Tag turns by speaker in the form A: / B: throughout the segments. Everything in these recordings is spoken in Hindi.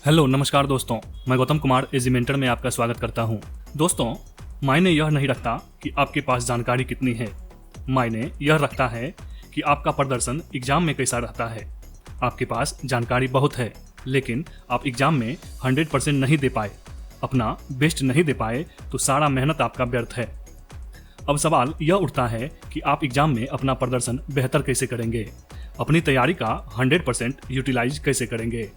A: हेलो नमस्कार दोस्तों, मैं गौतम कुमार एजी मेंटर में आपका स्वागत करता हूं। दोस्तों, मायने यह नहीं रखता कि आपके पास जानकारी कितनी है, मायने यह रखता है कि आपका प्रदर्शन एग्जाम में कैसा रहता है। आपके पास जानकारी बहुत है लेकिन आप एग्जाम में 100% नहीं दे पाए, अपना बेस्ट नहीं दे पाए तो सारा मेहनत आपका व्यर्थ है। अब सवाल यह उठता है कि आप एग्जाम में अपना प्रदर्शन बेहतर कैसे करेंगे, अपनी तैयारी का 100% यूटिलाइज कैसे करेंगे।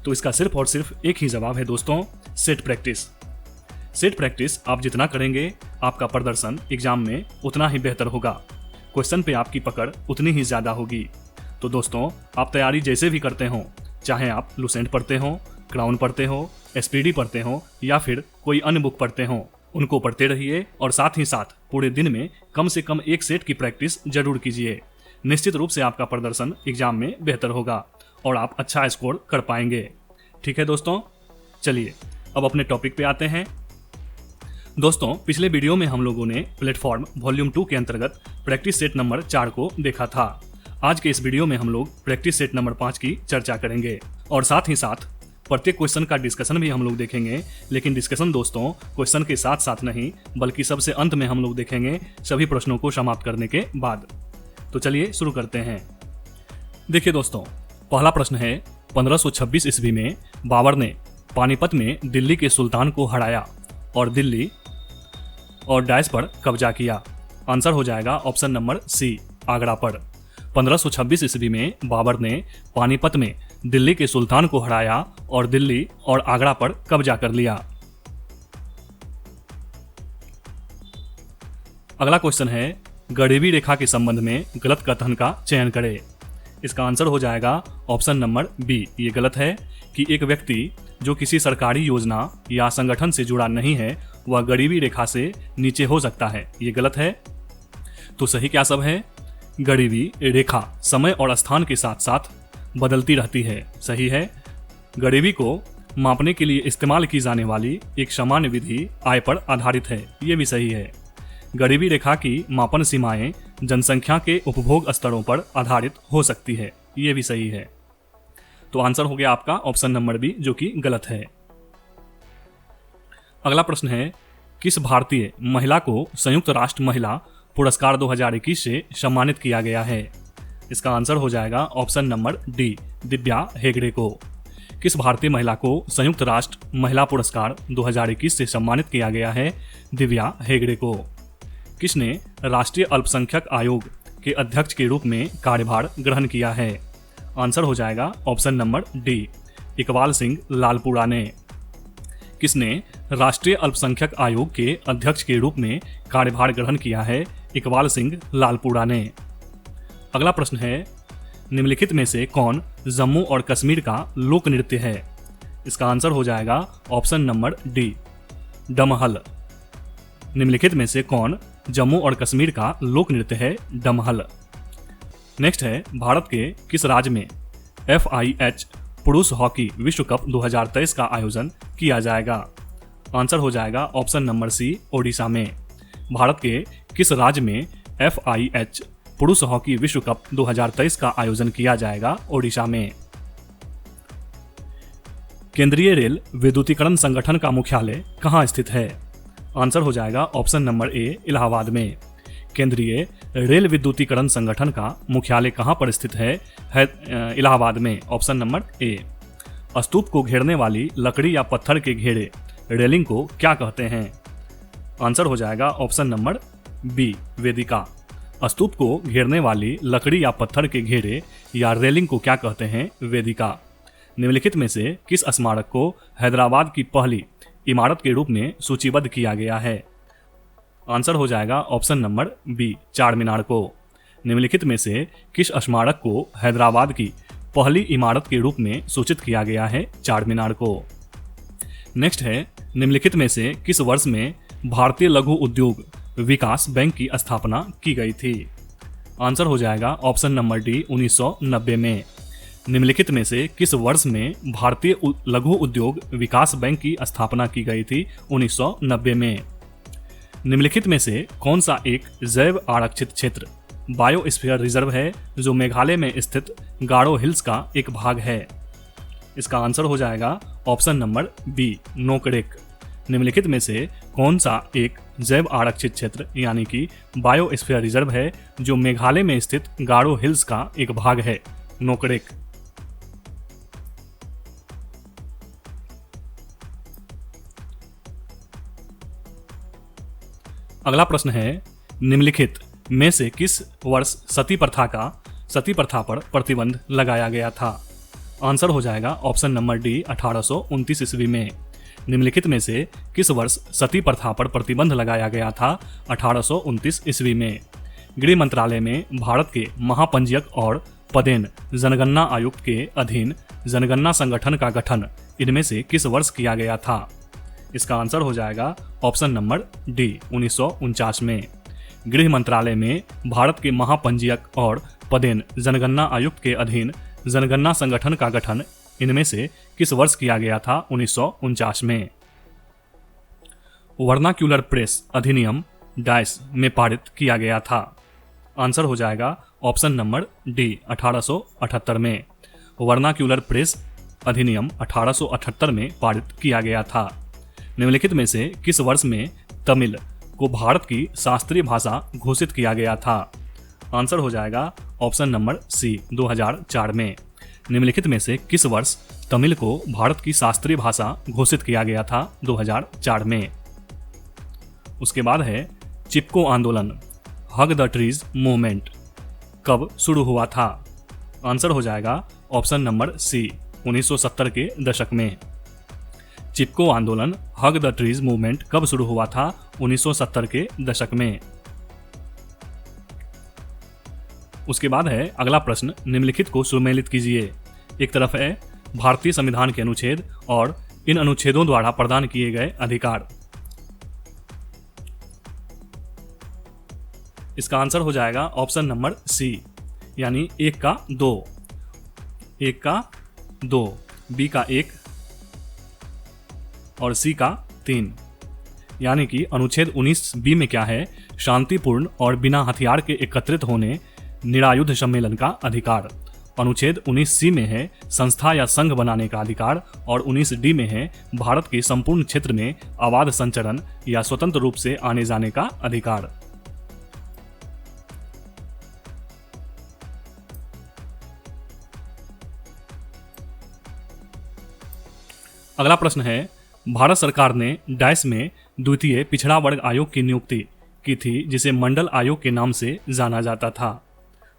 A: तो इसका सिर्फ और सिर्फ एक ही जवाब है दोस्तों, सेट प्रैक्टिस। सेट प्रैक्टिस आप जितना करेंगे आपका प्रदर्शन एग्जाम में उतना ही बेहतर होगा, क्वेश्चन पे आपकी पकड़ उतनी ही ज़्यादा होगी। तो दोस्तों, आप तैयारी जैसे भी करते हो, चाहे आप लुसेंट पढ़ते हो, क्राउन पढ़ते हो, एसपीडी पढ़ते हो या फिर कोई अन्य बुक पढ़ते हो, उनको पढ़ते रहिए और साथ ही साथ पूरे दिन में कम से कम एक सेट की प्रैक्टिस जरूर कीजिए। निश्चित रूप से आपका प्रदर्शन एग्जाम में बेहतर होगा और आप अच्छा स्कोर कर पाएंगे। ठीक है दोस्तों, चलिए अब अपने टॉपिक पे आते हैं। दोस्तों, पिछले वीडियो में हम लोगों ने प्लेटफॉर्म वॉल्यूम 2 के अंतर्गत प्रैक्टिस सेट नंबर 4 को देखा था। आज के इस वीडियो में हम लोग प्रैक्टिस सेट नंबर 5 की चर्चा करेंगे और साथ ही साथ प्रत्येक क्वेश्चन का डिस्कशन भी हम लोग देखेंगे। लेकिन डिस्कशन दोस्तों क्वेश्चन के साथ साथ नहीं बल्कि सबसे अंत में हम लोग देखेंगे, सभी प्रश्नों को समाप्त करने के बाद। तो चलिए शुरू करते हैं। देखिए दोस्तों, पहला प्रश्न है, 1526 ईस्वी में बाबर ने पानीपत में दिल्ली के सुल्तान को हराया और दिल्ली और डैश पर कब्जा किया। आंसर हो जाएगा ऑप्शन नंबर सी, आगरा पर। 1526 ईस्वी में बाबर ने पानीपत में दिल्ली के सुल्तान को हराया और दिल्ली और आगरा पर कब्जा कर लिया। अगला क्वेश्चन है, गरीबी रेखा के संबंध में गलत कथन का चयन करें। इसका आंसर हो जाएगा ऑप्शन नंबर बी, ये गलत है कि एक व्यक्ति जो किसी सरकारी योजना या संगठन से जुड़ा नहीं है वह गरीबी रेखा से नीचे हो सकता है, ये गलत है। तो सही क्या सब है? गरीबी रेखा समय और स्थान के साथ साथ बदलती रहती है, सही है। गरीबी को मापने के लिए इस्तेमाल की जाने वाली एक सामान्य विधि आय पर आधारित है, ये भी सही है। गरीबी रेखा की मापन सीमाएं जनसंख्या के उपभोग स्तरों पर आधारित हो सकती है, ये भी सही है। तो आंसर हो गया आपका ऑप्शन नंबर बी, जो कि गलत है। अगला प्रश्न है, किस भारतीय महिला को संयुक्त राष्ट्र महिला पुरस्कार 2021 से सम्मानित किया गया है? इसका आंसर हो जाएगा option number D, Divya Hegde को। किस भारतीय महिला को संयुक्त राष्ट्र महिला पुरस्कार 2021 से सम्मानित किया गया है? दिव्या हेगड़े को। किसने राष्ट्रीय अल्पसंख्यक आयोग के अध्यक्ष के रूप में कार्यभार ग्रहण किया है? आंसर हो जाएगा option number D, Iqbal Singh Lalpura ने। किसने राष्ट्रीय अल्पसंख्यक आयोग के अध्यक्ष के रूप में कार्यभार ग्रहण किया है? इकबाल सिंह लालपुरा ने। अगला प्रश्न है, निम्नलिखित में से कौन जम्मू और कश्मीर का लोक नृत्य है? इसका आंसर हो जाएगा ऑप्शन नंबर डी, डमहल। निम्नलिखित में से कौन जम्मू और कश्मीर का लोक नृत्य है? डमहल। नेक्स्ट है, भारत के किस राज्य में FIH पुरुष हॉकी विश्व कप 2023 का आयोजन किया जाएगा? आंसर हो जाएगा ऑप्शन नंबर सी, ओडिशा में। भारत के किस राज्य में FIH पुरुष हॉकी विश्व कप 2023 का आयोजन किया जाएगा? ओडिशा में। केंद्रीय रेल विद्युतीकरण संगठन का मुख्यालय कहाँ स्थित है? आंसर हो जाएगा ऑप्शन नंबर ए, इलाहाबाद में। केंद्रीय रेल विद्युतीकरण संगठन का मुख्यालय कहाँ पर स्थित है? इलाहाबाद में, ऑप्शन नंबर ए। स्तूप को घेरने वाली लकड़ी या पत्थर के घेरे रेलिंग को क्या कहते हैं? आंसर हो जाएगा ऑप्शन नंबर बी, वेदिका। स्तूप को घेरने वाली लकड़ी या पत्थर के घेरे या रेलिंग को क्या कहते हैं? वेदिका। निम्नलिखित में से किस स्मारक को हैदराबाद की पहली इमारत के रूप में सूचीबद्ध किया गया है? आंसर हो जाएगा ऑप्शन नंबर बी, चार मीनार को। निम्नलिखित में से किस स्मारक को हैदराबाद की पहली इमारत के रूप में सूचित किया गया है? चार मीनार को। नेक्स्ट है, निम्नलिखित में से किस वर्ष में भारतीय लघु उद्योग विकास बैंक की स्थापना की गई थी? आंसर हो जाएगा ऑप्शन नंबर डी, 1990 में। निम्नलिखित में से किस वर्ष में भारतीय लघु उद्योग विकास बैंक की स्थापना की गई थी? 1990 में। निम्नलिखित में से कौन सा एक जैव आरक्षित क्षेत्र बायोस्फीयर रिजर्व है जो मेघालय में स्थित गारो हिल्स का एक भाग है? इसका आंसर हो जाएगा ऑप्शन नंबर बी, नोकरेक। निम्नलिखित में से कौन सा एक जैव आरक्षित क्षेत्र यानी कि बायोस्फीयर रिजर्व है जो मेघालय में स्थित गारो हिल्स का एक भाग है? नोकरेक। अगला प्रश्न है, निम्नलिखित में से किस वर्ष सती प्रथा पर प्रतिबंध लगाया गया था? आंसर हो जाएगा ऑप्शन नंबर डी, 1829 ईस्वी में। निम्नलिखित में से किस वर्ष सती प्रथा पर प्रतिबंध लगाया गया था? 1829 ईस्वी में। गृह मंत्रालय में भारत के महापंजीयक और पदेन जनगणना आयुक्त के अधीन जनगणना संगठन का गठन इनमें से किस वर्ष किया गया था? इसका आंसर हो जाएगा ऑप्शन नंबर डी, 1949 में। गृह मंत्रालय में भारत के महापंजीयक और पदेन जनगणना आयुक्त के अधीन जनगणना संगठन का गठन इनमें से किस वर्ष किया गया था? 1949 में। वर्नाक्यूलर प्रेस अधिनियम डाइस में पारित किया गया था? आंसर हो जाएगा ऑप्शन नंबर डी, 1878 में। वर्नाक्यूलर प्रेस अधिनियम 1878 में पारित किया गया था। निम्नलिखित में से किस वर्ष में तमिल को भारत की शास्त्रीय भाषा घोषित किया गया था? आंसर हो जाएगा ऑप्शन नंबर सी, 2004 में। निम्नलिखित में से किस वर्ष तमिल को भारत की शास्त्रीय भाषा घोषित किया गया था? 2004 में। उसके बाद है, चिपको आंदोलन हग द ट्रीज मूवमेंट कब शुरू हुआ था? आंसर हो जाएगा ऑप्शन नंबर सी, 1970 के दशक में। चिपको आंदोलन हग द ट्रीज मूवमेंट कब शुरू हुआ था? 1970 के दशक में। उसके बाद है अगला प्रश्न, निम्नलिखित को सुमेलित कीजिए। एक तरफ है भारतीय संविधान के अनुच्छेद और इन अनुच्छेदों द्वारा प्रदान किए गए अधिकार। इसका आंसर हो जाएगा ऑप्शन नंबर सी, यानी 1 का 2, 1 का 2, बी का 1 और सी का 3। यानी कि अनुच्छेद 19 बी में क्या है? शांतिपूर्ण और बिना हथियार के एकत्रित होने निरायुध सम्मेलन का अधिकार। अनुच्छेद 19 सी में है संस्था या संघ बनाने का अधिकार और 19 डी में है भारत के संपूर्ण क्षेत्र में अबाध संचरण या स्वतंत्र रूप से आने जाने का अधिकार। अगला प्रश्न है, भारत सरकार ने डाइस में द्वितीय पिछड़ा वर्ग आयोग की नियुक्ति की थी जिसे मंडल आयोग के नाम से जाना जाता था।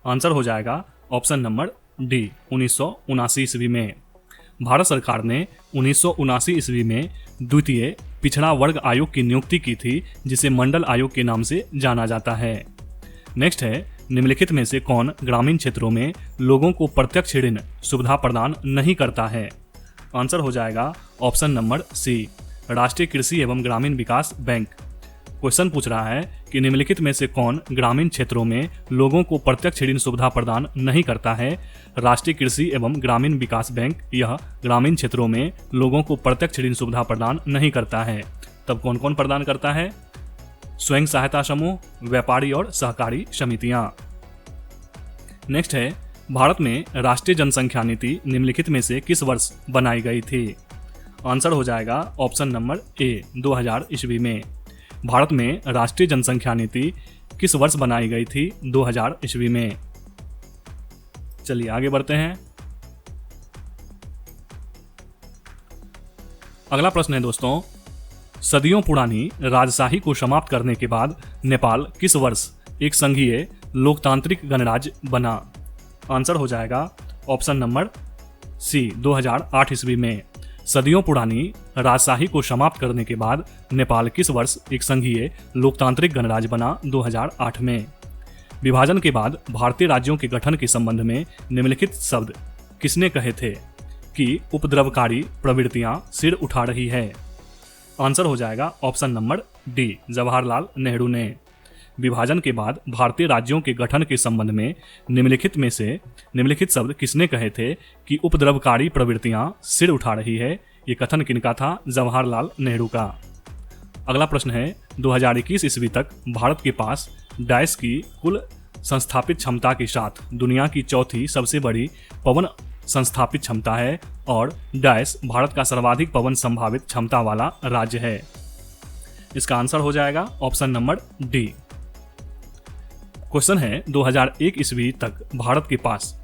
A: आंसर हो जाएगा ऑप्शन नंबर डी, 1979 ईस्वी में। भारत सरकार ने 1979 ईस्वी में द्वितीय पिछड़ा वर्ग आयोग की नियुक्ति की थी जिसे मंडल आयोग के नाम से जाना जाता है। नेक्स्ट है, निम्नलिखित में से कौन ग्रामीण क्षेत्रों में लोगों को प्रत्यक्ष ऋण सुविधा प्रदान नहीं करता है? आंसर हो जाएगा ऑप्शन नंबर सी, राष्ट्रीय कृषि एवं ग्रामीण विकास बैंक। क्वेश्चन पूछ रहा है कि निम्नलिखित में से कौन ग्रामीण क्षेत्रों में लोगों को प्रत्यक्ष ऋण सुविधा प्रदान नहीं करता है? राष्ट्रीय कृषि एवं ग्रामीण विकास बैंक यह ग्रामीण क्षेत्रों में लोगों को प्रत्यक्ष ऋण सुविधा प्रदान नहीं करता है। तब कौन कौन प्रदान करता है? स्वयं सहायता समूह, व्यापारी और सहकारी समितियां। नेक्स्ट है, भारत में राष्ट्रीय जनसंख्या नीति निम्नलिखित में से किस वर्ष बनाई गई थी? आंसर हो जाएगा ऑप्शन नंबर ए, 2000 ईस्वी में। भारत में राष्ट्रीय जनसंख्या नीति किस वर्ष बनाई गई थी? 2000 ईस्वी में। चलिए आगे बढ़ते हैं। अगला प्रश्न है दोस्तों, सदियों पुरानी राजशाही को समाप्त करने के बाद नेपाल किस वर्ष एक संघीय लोकतांत्रिक गणराज्य बना? आंसर हो जाएगा ऑप्शन नंबर सी, 2008 ईस्वी में। सदियों पुरानी राजशाही को समाप्त करने के बाद नेपाल किस वर्ष एक संघीय लोकतांत्रिक गणराज्य बना? 2008 में। विभाजन के बाद भारतीय राज्यों के गठन के संबंध में निम्नलिखित शब्द किसने कहे थे कि उपद्रवकारी प्रवृत्तियां सिर उठा रही है? आंसर हो जाएगा option number D, Jawaharlal Nehru ने। विभाजन के बाद भारतीय राज्यों के गठन के संबंध में निम्नलिखित शब्द किसने कहे थे कि उपद्रवकारी प्रवृत्तियां सिर उठा रही है? ये कथन किनका था? जवाहरलाल नेहरू का। अगला प्रश्न है, 2021 ईस्वी तक भारत के पास डाइस की कुल संस्थापित क्षमता के साथ दुनिया की चौथी सबसे बड़ी पवन संस्थापित क्षमता है और डैश भारत का सर्वाधिक पवन संभावित क्षमता वाला राज्य है। इसका आंसर हो जाएगा ऑप्शन नंबर डी। क्वेश्चन है 2001 ईस्वी तक भारत के पास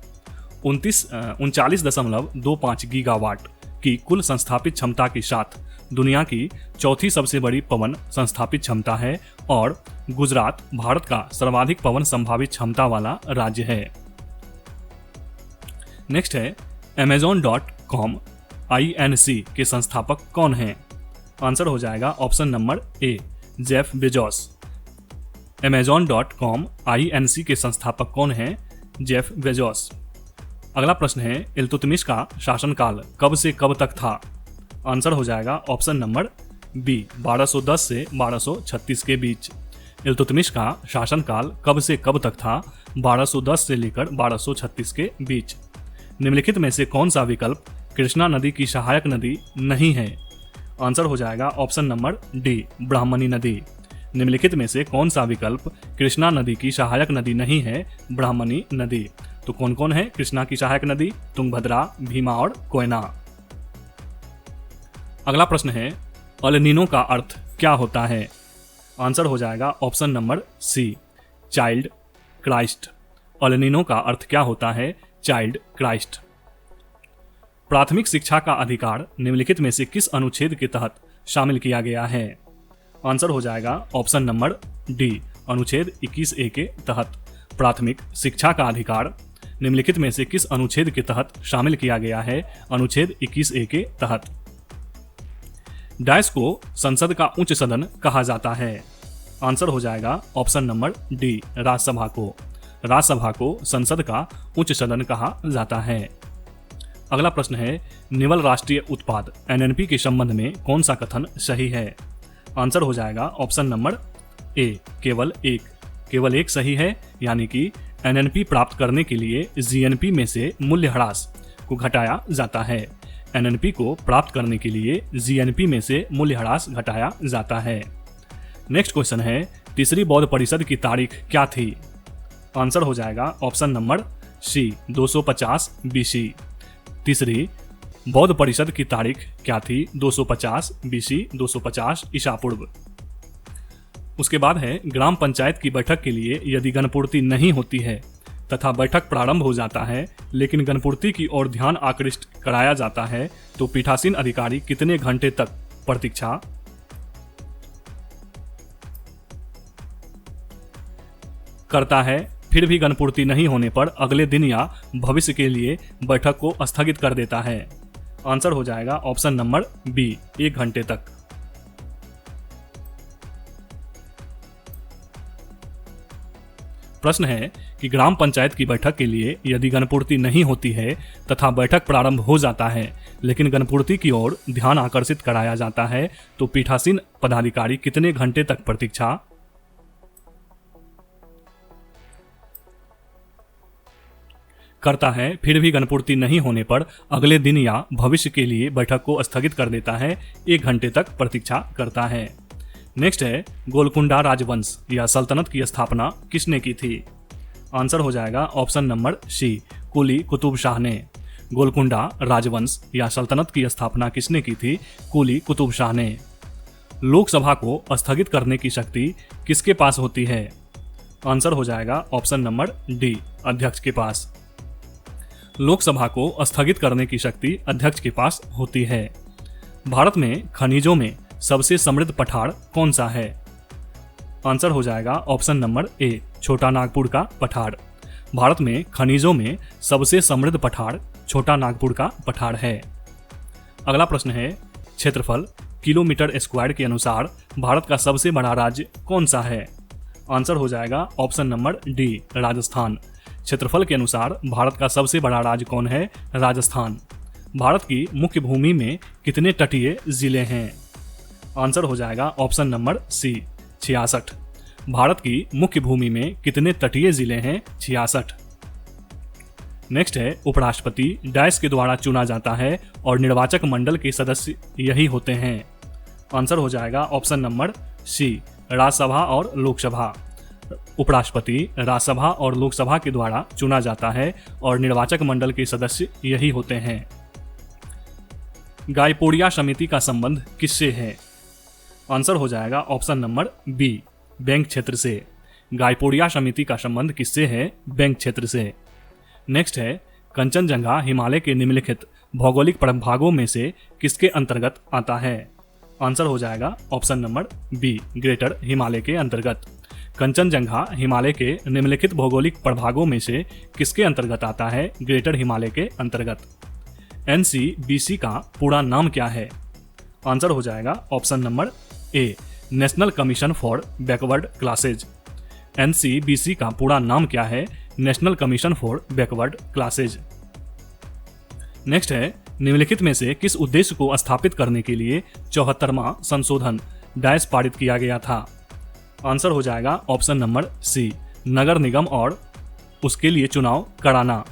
A: 39.25 गीगावाट की कुल संस्थापित क्षमता के साथ दुनिया की चौथी सबसे बड़ी पवन संस्थापित क्षमता है और गुजरात भारत का सर्वाधिक पवन संभावित क्षमता वाला राज्य है। नेक्स्ट है Amazon.com INC के संस्थापक कौन हैं? आंसर हो जाएगा option number A, Jeff Bezos. Amazon.com INC के संस्थापक कौन हैं? Jeff Bezos. अगला प्रश्न है इल्तुतमिश का शासनकाल कब से कब तक था? आंसर हो जाएगा ऑप्शन नंबर बी, 1210 से 1236 के बीच। इल्तुतमिश का शासनकाल कब से कब तक था? 1210 से लेकर 1236 के बीच। निम्नलिखित में से कौन सा विकल्प कृष्णा नदी की सहायक नदी नहीं है? आंसर हो जाएगा ऑप्शन नंबर डी, ब्राह्मणी नदी। निम्नलिखित में से कौन सा विकल्प कृष्णा नदी की सहायक नदी नहीं है? ब्राह्मणी नदी। तो कौन कौन है कृष्णा की सहायक नदी? तुंगभद्रा, भीमा और कोयना। अगला प्रश्न है अल नीनो का अर्थ क्या होता है? आंसर हो जाएगा option number C, child Christ. El Nino का अर्थ क्या होता है? Child Christ. प्राथमिक शिक्षा का अधिकार निम्नलिखित में से किस अनुच्छेद के तहत शामिल किया गया है? आंसर हो जाएगा ऑप्शन नंबर डी, अनुच्छेद 21A के तहत। प्राथमिक शिक्षा का अधिकार निम्नलिखित में से किस अनुच्छेद के तहत शामिल किया गया है? अनुच्छेद 21A के तहत। डैश को संसद का उच्च सदन कहा जाता है? आंसर हो जाएगा ऑप्शन नंबर डी, राज्यसभा को। राज्यसभा को संसद का उच्च सदन कहा जाता है। अगला प्रश्न है निवल राष्ट्रीय उत्पाद NNP के संबंध में कौन सा कथन सही है? आंसर हो जाएगा ऑप्शन नंबर ए, केवल एक सही है, यानी कि NNP प्राप्त करने के लिए GNP में से मूल्य ह्रास को घटाया जाता है। NNP को प्राप्त करने के लिए GNP में से मूल्य ह्रास घटाया जाता है। नेक्स्ट क्वेश्चन है तीसरी बौद्ध परिषद की तारीख क्या थी? आंसर हो जाएगा ऑप्शन नंबर सी, 250 BC। तीसरी बौद्ध परिषद की तारीख क्या थी? 250 BC, 250 ईसा पूर्व। उसके बाद है ग्राम पंचायत की बैठक के लिए यदि गणपूर्ति नहीं होती है तथा बैठक प्रारंभ हो जाता है लेकिन गणपूर्ति की ओर ध्यान आकृष्ट कराया जाता है तो पीठासीन अधिकारी कितने घंटे तक प्रतीक्षा करता है? फिर भी गणपूर्ति नहीं होने पर अगले दिन या भविष्य के लिए बैठक को स्थगित कर देता है। आंसर हो जाएगा ऑप्शन नंबर बी, 1 घंटे तक। प्रश्न है कि ग्राम पंचायत की बैठक के लिए यदि गणपूर्ति नहीं होती है तथा बैठक प्रारंभ हो जाता है लेकिन गणपूर्ति की ओर ध्यान आकर्षित कराया जाता है तो पीठासीन पदाधिकारी कितने घंटे तक प्रतीक्षा करता है? फिर भी गणपूर्ति नहीं होने पर अगले दिन या भविष्य के लिए बैठक को स्थगित कर देता है, 1 घंटे तक प्रतीक्षा करता है। नेक्स्ट है गोलकुंडा राजवंश या सल्तनत की स्थापना किसने की थी? आंसर हो जाएगा ऑप्शन नंबर सी, कुली कुतुब शाह ने। गोलकुंडा राजवंश या सल्तनत की स्थापना किसने की थी? कुली कुतुब शाह ने। लोकसभा को स्थगित करने की शक्ति किसके पास होती है? आंसर हो जाएगा ऑप्शन नंबर डी, अध्यक्ष के पास। लोकसभा को स्थगित करने की शक्ति अध्यक्ष के पास होती है। भारत में खनिजों में सबसे समृद्ध पठार कौन सा है? आंसर हो जाएगा ऑप्शन नंबर ए, छोटा नागपुर का पठार। भारत में खनिजों में सबसे समृद्ध पठार छोटा नागपुर का पठार है। अगला प्रश्न है क्षेत्रफल किलोमीटर स्क्वायर के अनुसार भारत का सबसे बड़ा राज्य कौन सा है? आंसर हो जाएगा ऑप्शन नंबर डी, राजस्थान। क्षेत्रफल के अनुसार भारत का सबसे बड़ा राज्य कौन है? राजस्थान। भारत की मुख्य भूमि में कितने तटीय जिले हैं? आंसर हो जाएगा ऑप्शन नंबर सी, 66। भारत की मुख्य भूमि में कितने तटीय जिले हैं? 66। नेक्स्ट है उपराष्ट्रपति डैश के द्वारा चुना जाता है और निर्वाचक मंडल के सदस्य यही होते हैं। आंसर हो जाएगा ऑप्शन नंबर सी, राज्यसभा और लोकसभा। उपराष्ट्रपति राज्यसभा और लोकसभा के द्वारा चुना जाता है और निर्वाचक मंडल के सदस्य यही होते हैं। गायपोडिया समिति का संबंध किससे है? आंसर हो जाएगा ऑप्शन नंबर बी, बैंक क्षेत्र से। गायपोडिया समिति का संबंध किससे है? बैंक क्षेत्र से। नेक्स्ट है, कंचनजंगा हिमालय के निम्नलिखित भौगोलिक प्रभागों में से किसके अंतर्गत आता है? आंसर हो जाएगा option number B, greater Himalaya के अंतर्गत। कंचनजंगा हिमालय के निम्नलिखित भौगोलिक प्रभागों में से किसके अंतर्गत आता है? ग्रेटर हिमालय के अंतर्गत। NCBC का पूरा नाम क्या है? आंसर हो जाएगा option number A, national commission for backward classes. NCBC का पूरा नाम क्या है? National commission for backward classes. Next है, निम्नलिखित में से किस उद्देश्य को स्थापित करने के लिए 74वां संशोधन डैश पारित किया गया था? आंसर हो जाएगा ऑप्शन नंबर सी, नगर निगम और उसके लिए चुनाव कराना।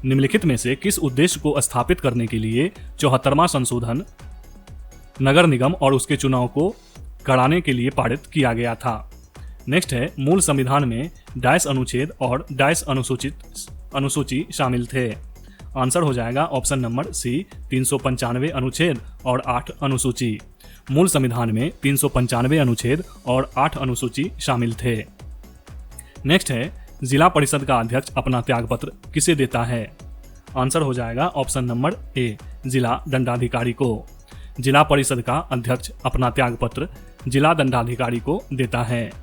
A: निम्नलिखित में से किस उद्देश्य को स्थापित करने के लिए 74वां संशोधन नगर निगम और उसके चुनाव को कराने के लिए पारित किया गया था? नेक्स्ट है, मूल संविधान में डैश अनुच्छेद और डैश अनुसूची शामिल थे। आंसर हो जाएगा ऑप्शन नंबर सी, 395 अनुच्छेद और 8 अनुसूची। मूल संविधान में 395 अनुच्छेद और 8 अनुसूची शामिल थे। नेक्स्ट है, जिला परिषद का अध्यक्ष अपना त्यागपत्र किसे देता है? आंसर हो जाएगा ऑप्शन नंबर ए, जिला दंडाधिकारी को। जिला परिषद का अध्यक्ष अपना त्यागपत्र जिला दंडाधिकारी को देता है।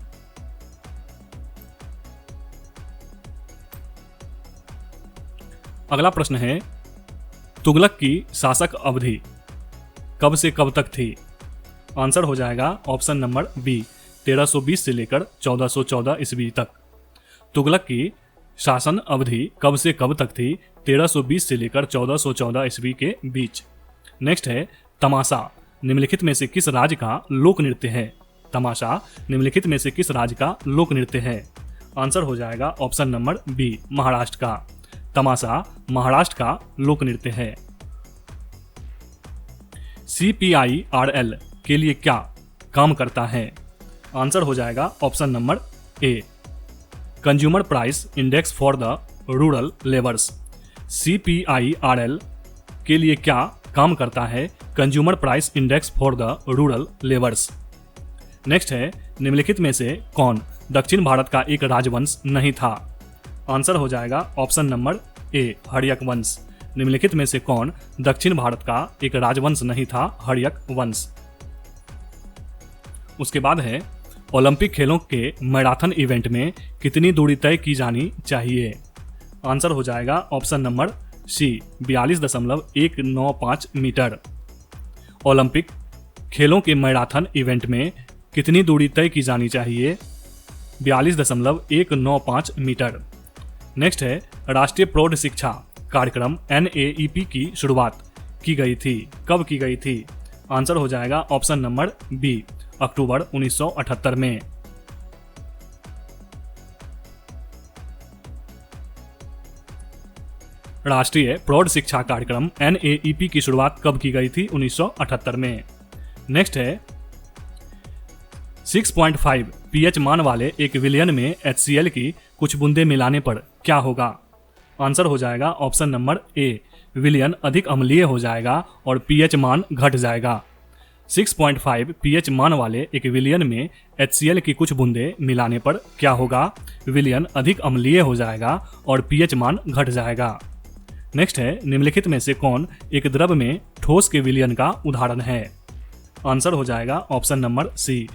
A: अगला प्रश्न है, तुगलक की शासक अवधि कब से कब तक थी? आंसर हो जाएगा ऑप्शन नंबर बी, 1320 से लेकर 1414 ईस्वी तक। तुगलक की शासन अवधि कब से कब तक थी? 1320 से लेकर 1414 ईस्वी के बीच। नेक्स्ट है, तमाशा निम्नलिखित में से किस राज्य का लोक नृत्य है? तमाशा निम्नलिखित में से किस राज्य का लोक नृत्य है? आंसर हो जाएगा ऑप्शन नंबर बी, महाराष्ट्र का। तमाशा महाराष्ट्र का लोक नृत्य है। CPIRL के लिए क्या काम करता है? आंसर हो जाएगा option number A, consumer price index for the rural labours. CPIRL के लिए क्या काम करता है? Consumer price index for the rural labours. Next है, निम्नलिखित में से कौन दक्षिण भारत का एक राजवंश नहीं था? आंसर हो जाएगा ऑप्शन नंबर ए, हर्यक वंश। निम्नलिखित में से कौन दक्षिण भारत का एक राजवंश नहीं था? हर्यक वंश। उसके बाद है, ओलंपिक खेलों के मैराथन इवेंट में कितनी दूरी तय की जानी चाहिए? आंसर हो जाएगा option number C, 42.195 metre. Olympic खेलों के मैराथन इवेंट में कितनी दूरी तय की जानी चाहिए? 42.195 मीटर। नेक्स्ट है, राष्ट्रीय प्रौढ़ शिक्षा कार्यक्रम NAEP की शुरुआत की गई थी, कब की गई थी? आंसर हो जाएगा ऑप्शन नंबर बी, अक्टूबर 1978 में। राष्ट्रीय प्रौढ़ शिक्षा कार्यक्रम NAEP की शुरुआत कब की गई थी? 1978 में। नेक्स्ट है, 6.5 pH मान वाले एक विलयन में HCl की कुछ बूंदे मिलाने पर क्या होगा? आंसर हो जाएगा ऑप्शन नंबर ए, विलयन अधिक अम्लीय हो जाएगा और pH मान घट जाएगा। 6.5 pH मान वाले एक विलयन में HCl की कुछ बूंदे मिलाने पर क्या होगा? विलयन अधिक अम्लीय हो जाएगा और pH मान घट जाएगा। नेक्स्ट है, निम्नलिखित में से कौन एक द्रव में ठोस के विलयन का उदाहरण है? आंसर हो जाएगा ऑप्शन नंबर सी,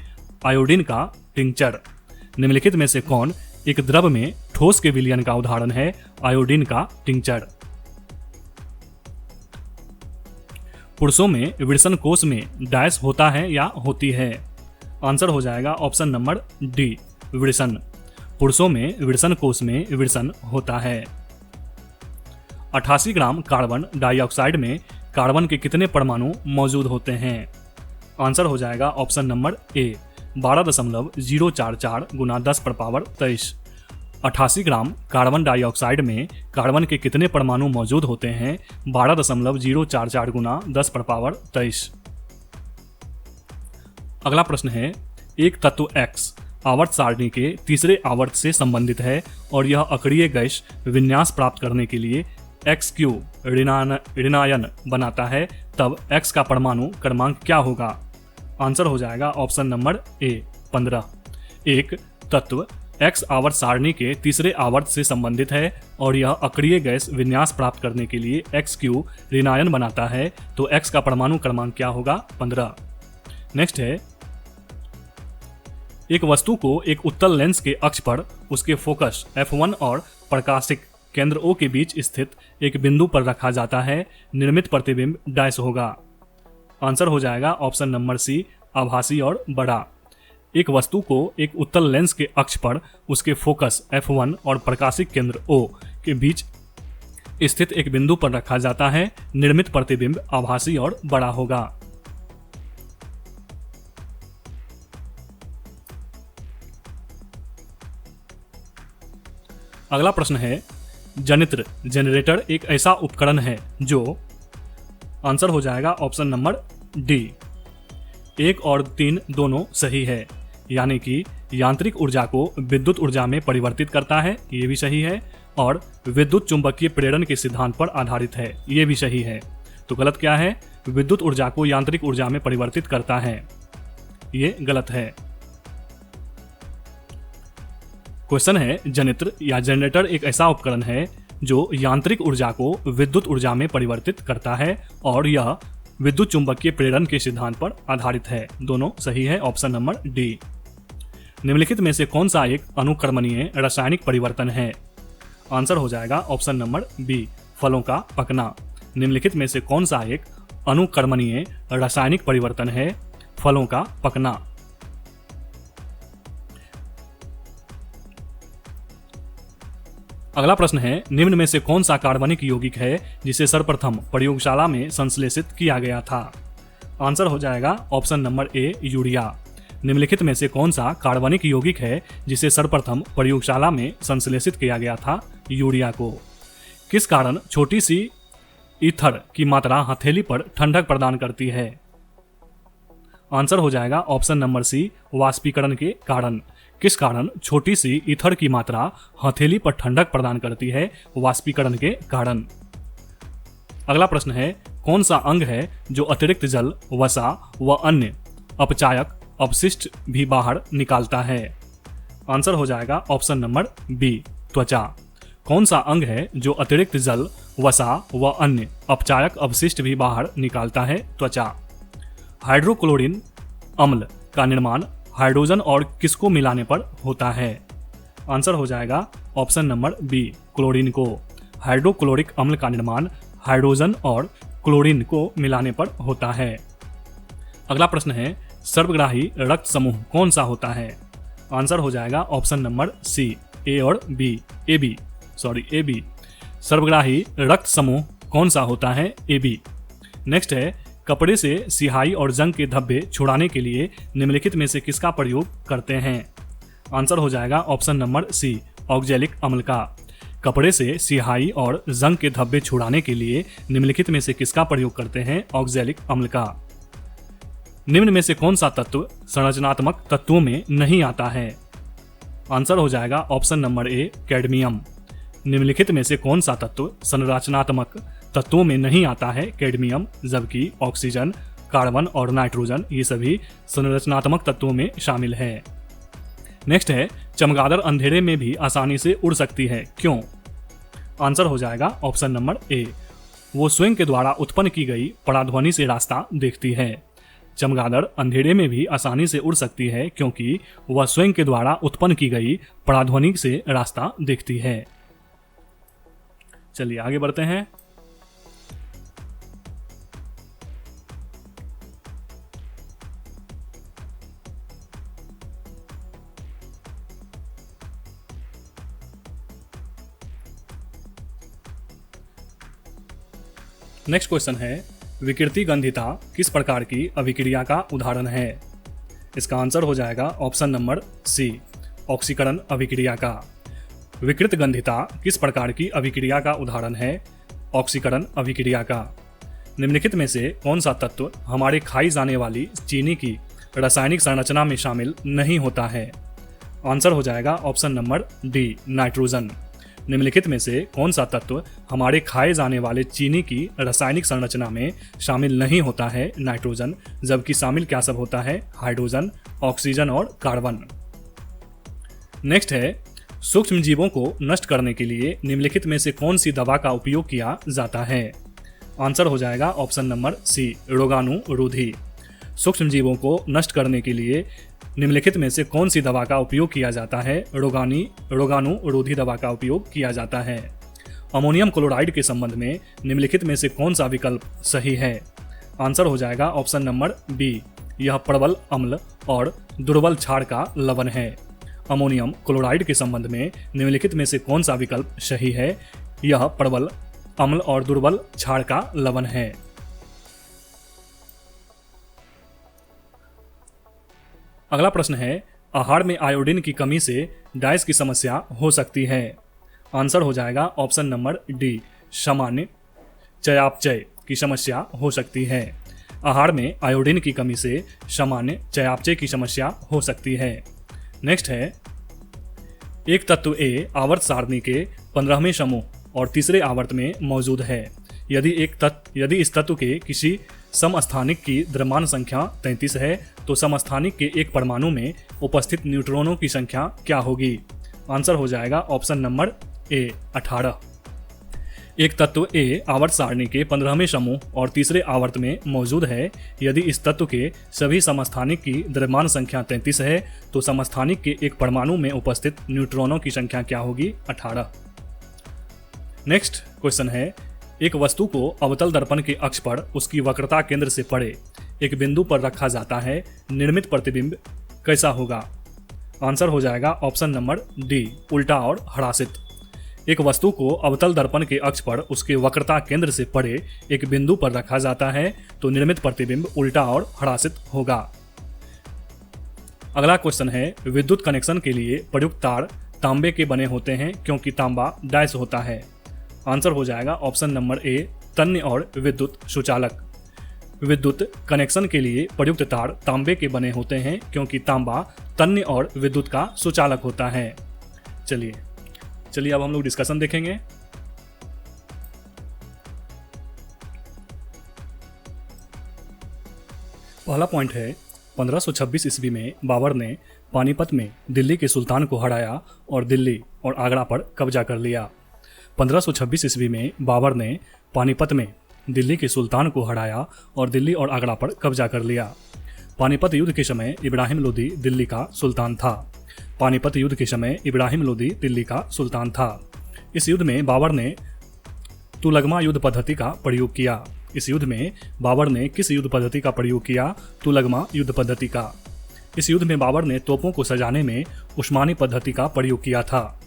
A: आयोडीन का टिंचर। निम्नलिखित में से कौन एक द्रव में ठोस के विलयन का उदाहरण है? आयोडीन का टिंचर। पुरुषों में विरसन कोष में डैश होता है या होती है? आंसर हो जाएगा ऑप्शन नंबर डी, विरसन। पुरुषों में विरसन कोष में विरसन होता है। 88 ग्राम कार्बन डाइऑक्साइड में कार्बन के कितने परमाणु मौजूद होते हैं? आंसर हो जाएगा option number A, 12.044 Guna 10⁻23। 88 gram carbon dioxide में कार्बन के कितने परमाणु मौजूद होते हैं? 12.044 गुना 10⁻23। अगला प्रश्न है, एक तत्व X आवर्त सारणी के तीसरे आवर्त से संबंधित है और यह अक्रिय गैस विन्यास प्राप्त करने के लिए XQ ऋणायन बनाता है, तब X का परमाणु क्रमांक क्या होगा? आंसर हो जाएगा ऑप्शन नंबर ए 15। एक तत्व X आवर्त सारणी के तीसरे आवर्त से संबंधित है और यह अक्रिय गैस विन्यास प्राप्त करने के लिए XQ ऋणायन बनाता है, तो X का परमाणु क्रमांक क्या होगा? 15। नेक्स्ट है, एक वस्तु को एक उत्तल लेंस के अक्ष पर उसके फोकस F1 और प्रकाशिक केंद्र O के बीच स्थित एक बिंदु पर रखा जाता है, निर्मित प्रतिबिंब डैश होगा। आंसर हो जाएगा ऑप्शन नंबर सी आभासी और बड़ा। एक वस्तु को एक उत्तल लेंस के अक्ष पर उसके फोकस F1 और प्रकाशिक केंद्र O के बीच स्थित एक बिंदु पर रखा जाता है, निर्मित प्रतिबिंब आभासी और बड़ा होगा। अगला प्रश्न है, जनित्र जनरेटर एक ऐसा उपकरण है जो, आंसर हो जाएगा ऑप्शन नंबर डी 1 और 3 दोनों सही है, यानी कि यांत्रिक ऊर्जा को विद्युत ऊर्जा में परिवर्तित करता है, ये भी सही है, और विद्युत चुंबकीय प्रेरण के सिद्धांत पर आधारित है, ये भी सही है। तो गलत क्या है? विद्युत ऊर्जा को यांत्रिक ऊर्जा में परिवर्तित करता है, ये गलत है। क्वेश्चन है, जनित्र या जनरेटर एक ऐसा उपकरण है जो यांत्रिक ऊर्जा को विद्युत ऊर्जा में परिवर्तित करता है और यह विद्युत चुंबकीय प्रेरण के सिद्धांत पर आधारित है, दोनों सही है, ऑप्शन नंबर डी। निम्नलिखित में से कौन सा एक अनुक्रमणीय रासायनिक परिवर्तन है? आंसर हो जाएगा ऑप्शन नंबर बी फलों का पकना। निम्नलिखित में से कौन सा एक अनुक्रमणीय रासायनिक परिवर्तन है? फलों का पकना। अगला प्रश्न है, निम्न में से कौन सा कार्बनिक यौगिक है जिसे सर्वप्रथम प्रयोगशाला में संश्लेषित किया गया था? आंसर हो जाएगा ऑप्शन नंबर ए यूरिया। निम्नलिखित में से कौन सा कार्बनिक यौगिक है जिसे सर्वप्रथम प्रयोगशाला में संश्लेषित किया गया था? यूरिया को। किस कारण छोटी सी ईथर की मात्रा हथेली पर ठंडक प्रदान करती है? आंसर हो जाएगा ऑप्शन नंबर सी वाष्पीकरण के कारण। किस कारण छोटी सी ईथर की मात्रा हथेली पर ठंडक प्रदान करती है? वाष्पीकरण के कारण। अगला प्रश्न है, कौन सा अंग है जो अतिरिक्त जल, वसा व अन्य अपचायक अपशिष्ट भी बाहर निकालता है? आंसर हो जाएगा ऑप्शन नंबर बी त्वचा। कौन सा अंग है जो अतिरिक्त जल, वसा व अन्य अपचायक अपशिष्ट भी बाहर निकालता है? त्वचा। हाइड्रोक्लोरिन अम्ल का निर्माण हाइड्रोजन और किसको मिलाने पर होता है? आंसर हो जाएगा ऑप्शन नंबर बी क्लोरीन को। हाइड्रोक्लोरिक अम्ल का निर्माण हाइड्रोजन और क्लोरीन को मिलाने पर होता है। अगला प्रश्न है, सर्वग्राही रक्त समूह कौन सा होता है? आंसर हो जाएगा ऑप्शन नंबर सी ए और बी ए बी। सर्वग्राही रक्त समूह कौन सा होता है? A B. नेक्स्ट है, कपड़े से सिहाई और जंग के धब्बे छुड़ाने के लिए निम्नलिखित में से किसका प्रयोग करते हैं? आंसर हो जाएगा ऑप्शन नंबर सी ऑक्जेलिक अम्ल का। कपड़े से सिहाई और जंग के धब्बे छुड़ाने के लिए निम्नलिखित में से किसका प्रयोग करते हैं? ऑक्जेलिक अम्ल का। निम्न में से कौन सा तत्व संरचनात्मक तत्वों में नहीं आता है? आंसर हो जाएगा ऑप्शन नंबर ए कैडमियम। निम्नलिखित में से कौन सा तत्व संरचनात्मक तत्वों में नहीं आता है? कैडमियम, जबकि ऑक्सीजन, कार्बन और नाइट्रोजन ये सभी संरचनात्मक तत्वों में शामिल है। नेक्स्ट है, चमगादड़ अंधेरे में भी आसानी से उड़ सकती है, क्यों? आंसर हो जाएगा ऑप्शन नंबर ए वो स्वयं के द्वारा उत्पन्न की गई पराध्वनि से रास्ता देखती है। चमगादड़ अंधेरे में भी आसानी से उड़ सकती है क्योंकि वह स्वयं के द्वारा उत्पन्न की गई पराध्वनि से रास्ता देखती है। चलिए आगे बढ़ते हैं। नेक्स्ट क्वेश्चन है, विकृति गंधिता किस प्रकार की अभिक्रिया का उदाहरण है? इसका आंसर हो जाएगा ऑप्शन नंबर सी ऑक्सीकरण अभिक्रिया का। विकृत गंधिता किस प्रकार की अभिक्रिया का उदाहरण है? ऑक्सीकरण अभिक्रिया का। निम्नलिखित में से कौन सा तत्व हमारे खाई जाने वाली चीनी की रासायनिक संरचना में शामिल नहीं होता है? आंसर हो जाएगा ऑप्शन नंबर डी, नाइट्रोजन। निम्नलिखित में से कौन सा तत्व हमारे खाए जाने वाले चीनी की रासायनिक संरचना में शामिल नहीं होता है नाइट्रोजन, जबकि शामिल क्या सब होता है हाइड्रोजन, ऑक्सीजन और कार्बन। नेक्स्ट है, सूक्ष्म जीवों को नष्ट करने के लिए निम्नलिखित में से कौन सी दवा का उपयोग किया जाता है। आंसर हो जाएगा ऑप्शन नंबर सी, रोगाणुरोधी। सूक्ष्म जीवों को नष्ट करने के लिए निम्नलिखित में से कौन सी दवा का उपयोग किया जाता है, रोगाणुरोधी दवा का उपयोग किया जाता है। अमोनियम क्लोराइड के संबंध में निम्नलिखित में से कौन सा विकल्प सही है। आंसर हो जाएगा ऑप्शन नंबर बी, यह प्रबल अम्ल और दुर्बल क्षार का लवण है। अमोनियम क्लोराइड के संबंध में निम्नलिखित में से कौन सा विकल्प सही है, यह प्रबल अम्ल और दुर्बल क्षार का लवण है। अगला प्रश्न है, आहार में आयोडीन की कमी से डायस की समस्या हो सकती है। आंसर हो जाएगा ऑप्शन नंबर डी, सामान्य चयापचय की समस्या हो सकती है। आहार में आयोडीन की कमी से सामान्य चयापचय की समस्या हो सकती है। नेक्स्ट है, एक तत्व ए आवर्त सारणी के 15वें समूह और तीसरे आवर्त में मौजूद है। यदि इस तत्व के किसी समस्थानिक की द्रव्यमान संख्या 33 है तो समस्थानिक के एक परमाणु में उपस्थित न्यूट्रॉनों की संख्या क्या होगी। आंसर हो जाएगा ऑप्शन नंबर ए, 18। एक तत्व ए आवर्त सारणी के 15वें समूह और तीसरे आवर्त में मौजूद है। यदि इस तत्व के सभी समस्थानिक की द्रव्यमान संख्या 33 है तो समस्थानिक के एक परमाणु में उपस्थित न्यूट्रॉनों की संख्या क्या होगी, 18। नेक्स्ट क्वेश्चन है, एक वस्तु को अवतल दर्पण के अक्ष पर उसकी वक्रता केंद्र से परे एक बिंदु पर रखा जाता है, निर्मित प्रतिबिंब कैसा होगा। आंसर हो जाएगा ऑप्शन नंबर डी, उल्टा और हरासित। एक वस्तु को अवतल दर्पण के अक्ष पर उसके वक्रता केंद्र से परे एक बिंदु पर रखा जाता है तो निर्मित प्रतिबिंब उल्टा और हरासित होगा। अगला क्वेश्चन है, विद्युत कनेक्शन के लिए प्रयुक्त तार तांबे के बने होते हैं क्योंकि तांबा डायस होता है। आंसर हो जाएगा ऑप्शन नंबर ए, तन्य और विद्युत सुचालक। विद्युत कनेक्शन के लिए प्रयुक्त तार तांबे के बने होते हैं क्योंकि तांबा तन्य और विद्युत का सुचालक होता है। चलिए अब हम लोग डिस्कशन देखेंगे। पहला पॉइंट है, 1526 ईस्वी में बाबर ने पानीपत में दिल्ली के सुल्तान को हराया और दिल्ली और आगरा पर कब्जा कर लिया। 1526 ईस्वी में बाबर ने पानीपत में दिल्ली के सुल्तान को हराया और दिल्ली और आगरा पर कब्जा कर लिया। पानीपत युद्ध के समय इब्राहिम लोदी दिल्ली का सुल्तान था। पानीपत युद्ध के समय इब्राहिम लोदी दिल्ली का सुल्तान था। इस युद्ध में बाबर ने तुलगमा युद्ध पद्धति का प्रयोग किया। इस युद्ध में बाबर ने किस युद्ध पद्धति का प्रयोग किया, तुलगमा युद्ध पद्धति का। इस युद्ध में बाबर ने तोपों को सजाने में उस्मानी पद्धति का प्रयोग किया था।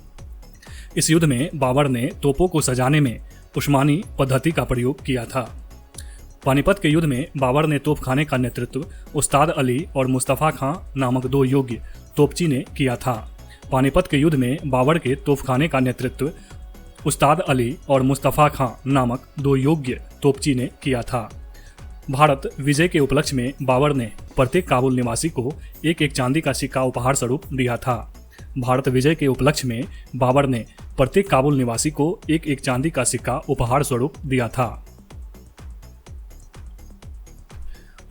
A: इस युद्ध में बाबर ने तोपों को सजाने में उस्मानी पद्धति का प्रयोग किया था। पानीपत के युद्ध में बाबर ने तोपखाने का नेतृत्व उस्ताद अली और मुस्तफ़ा खां नामक दो योग्य तोपची ने किया था। पानीपत के युद्ध में बाबर के तोपखाने का नेतृत्व उस्ताद अली और मुस्तफ़ा खां नामक दो योग्य तोपची ने किया था। भारत विजय के उपलक्ष्य में बाबर ने प्रत्येक काबुल निवासी को एक एक चांदी का सिक्का उपहार स्वरूप दिया था। भारत विजय के उपलक्ष्य में बाबर ने प्रत्येक काबुल निवासी को एक एक चांदी का सिक्का उपहार स्वरूप दिया था।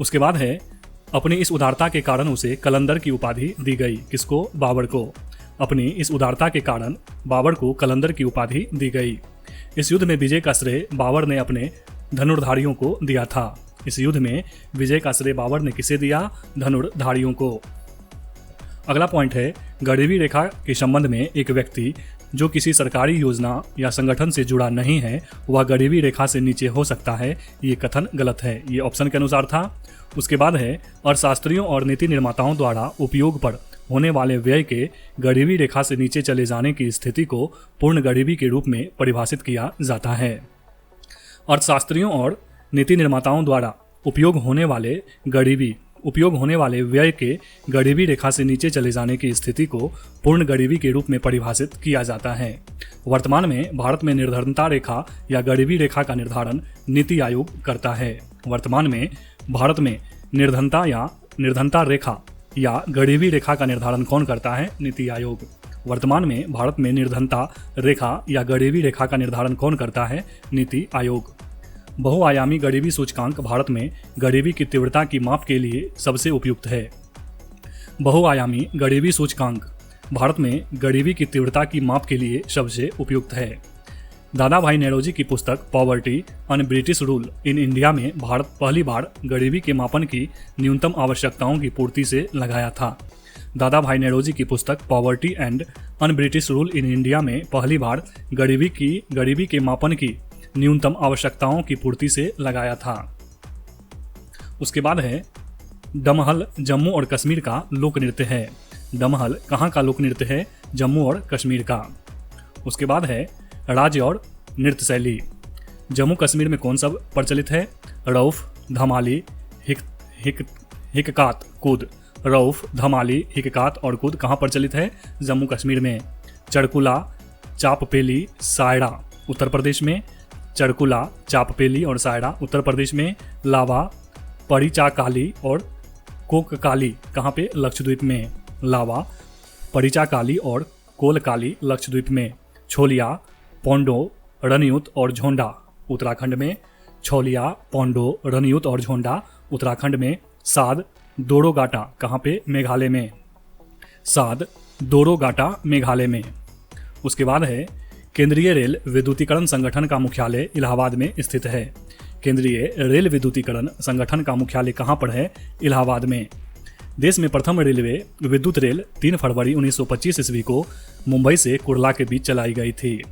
A: उसके बाद है, अपनी इस उदारता के कारण उसे कलंदर की उपाधि दी गई। किसको, बाबर को। अपनी इस उदारता के कारण बाबर को कलंदर की उपाधि दी गई। इस युद्ध में विजय का श्रेय बाबर ने अपने धनुर्धारियों को दिया था। इस युद्ध में विजय का श्रेय बाबर ने किसे दिया, धनुर्धारियों को। अगला पॉइंट है, गरीबी रेखा के संबंध में एक व्यक्ति जो किसी सरकारी योजना या संगठन से जुड़ा नहीं है वह गरीबी रेखा से नीचे हो सकता है। ये कथन गलत है, ये ऑप्शन के अनुसार था। उसके बाद है, अर्थशास्त्रियों और नीति निर्माताओं द्वारा उपयोग पर होने वाले व्यय के गरीबी रेखा से नीचे चले जाने की स्थिति को पूर्ण गरीबी के रूप में परिभाषित किया जाता है। अर्थशास्त्रियों और नीति निर्माताओं द्वारा उपयोग होने वाले व्यय के गरीबी रेखा से नीचे चले जाने की स्थिति को पूर्ण गरीबी के रूप में परिभाषित किया जाता है। वर्तमान में भारत में निर्धनता रेखा या गरीबी रेखा का निर्धारण नीति आयोग करता है। वर्तमान में भारत में निर्धनता या निर्धनता रेखा या गरीबी रेखा का निर्धारण कौन करता है? नीति आयोग। वर्तमान में भारत में निर्धनता रेखा या गरीबी रेखा का निर्धारण कौन करता है? नीति आयोग। बहुआयामी गरीबी सूचकांक भारत में गरीबी की तीव्रता की माप के लिए सबसे उपयुक्त है। बहुआयामी गरीबी सूचकांक भारत में गरीबी की तीव्रता की माप के लिए सबसे उपयुक्त है। दादा भाई नौरोजी की पुस्तक poverty and British rule in India में भारत पहली बार गरीबी के मापन की न्यूनतम आवश्यकताओं की पूर्ति से लगाया था। दादा भाई नौरोजी की पुस्तक poverty and British rule in India में पहली बार गरीबी के मापन की न्यूनतम आवश्यकताओं की पूर्ति से लगाया था। उसके बाद है दमहल जम्मू और कश्मीर का लोक नृत्य है। दमहल कहाँ का लोक नृत्य है? जम्मू और कश्मीर का। उसके बाद है राज्य और नृत्य शैली। जम्मू कश्मीर में कौन सा प्रचलित है? रऊफ, धमाली, हिककात, कूद। रऊफ, धमाली, हिककात और कूद कहाँ प्रचलित है? जम्मू कश्मीर में। चड़कुला, चापपेली, सायरा उत्तर प्रदेश में। चड़कुला, चापपेली और सायरा उत्तर प्रदेश में। लावा, परिचाकाली और कोककाली कहाँ पे? लक्षद्वीप में। लावा, परिचाकाली और कोलकाली लक्षद्वीप में। छोलिया, पोंडो, रनयूत और झोंडा उत्तराखंड में। छोलिया, पोंडो, रनयूत और झोंडा उत्तराखंड में। साद, दोरोगाटा कहाँ पे? मेघालय में। साद, दोरोगाटा मेघालय में। उसके बाद है केंद्रीय रेल विद्युतीकरण संगठन का मुख्यालय इलाहाबाद में स्थित है। केंद्रीय रेल विद्युतीकरण संगठन का मुख्यालय कहाँ पर है? इलाहाबाद में। देश में प्रथम रेलवे विद्युत रेल 3 फरवरी 1925 ईस्वी को मुंबई से कुर्ला के बीच चलाई गई थी।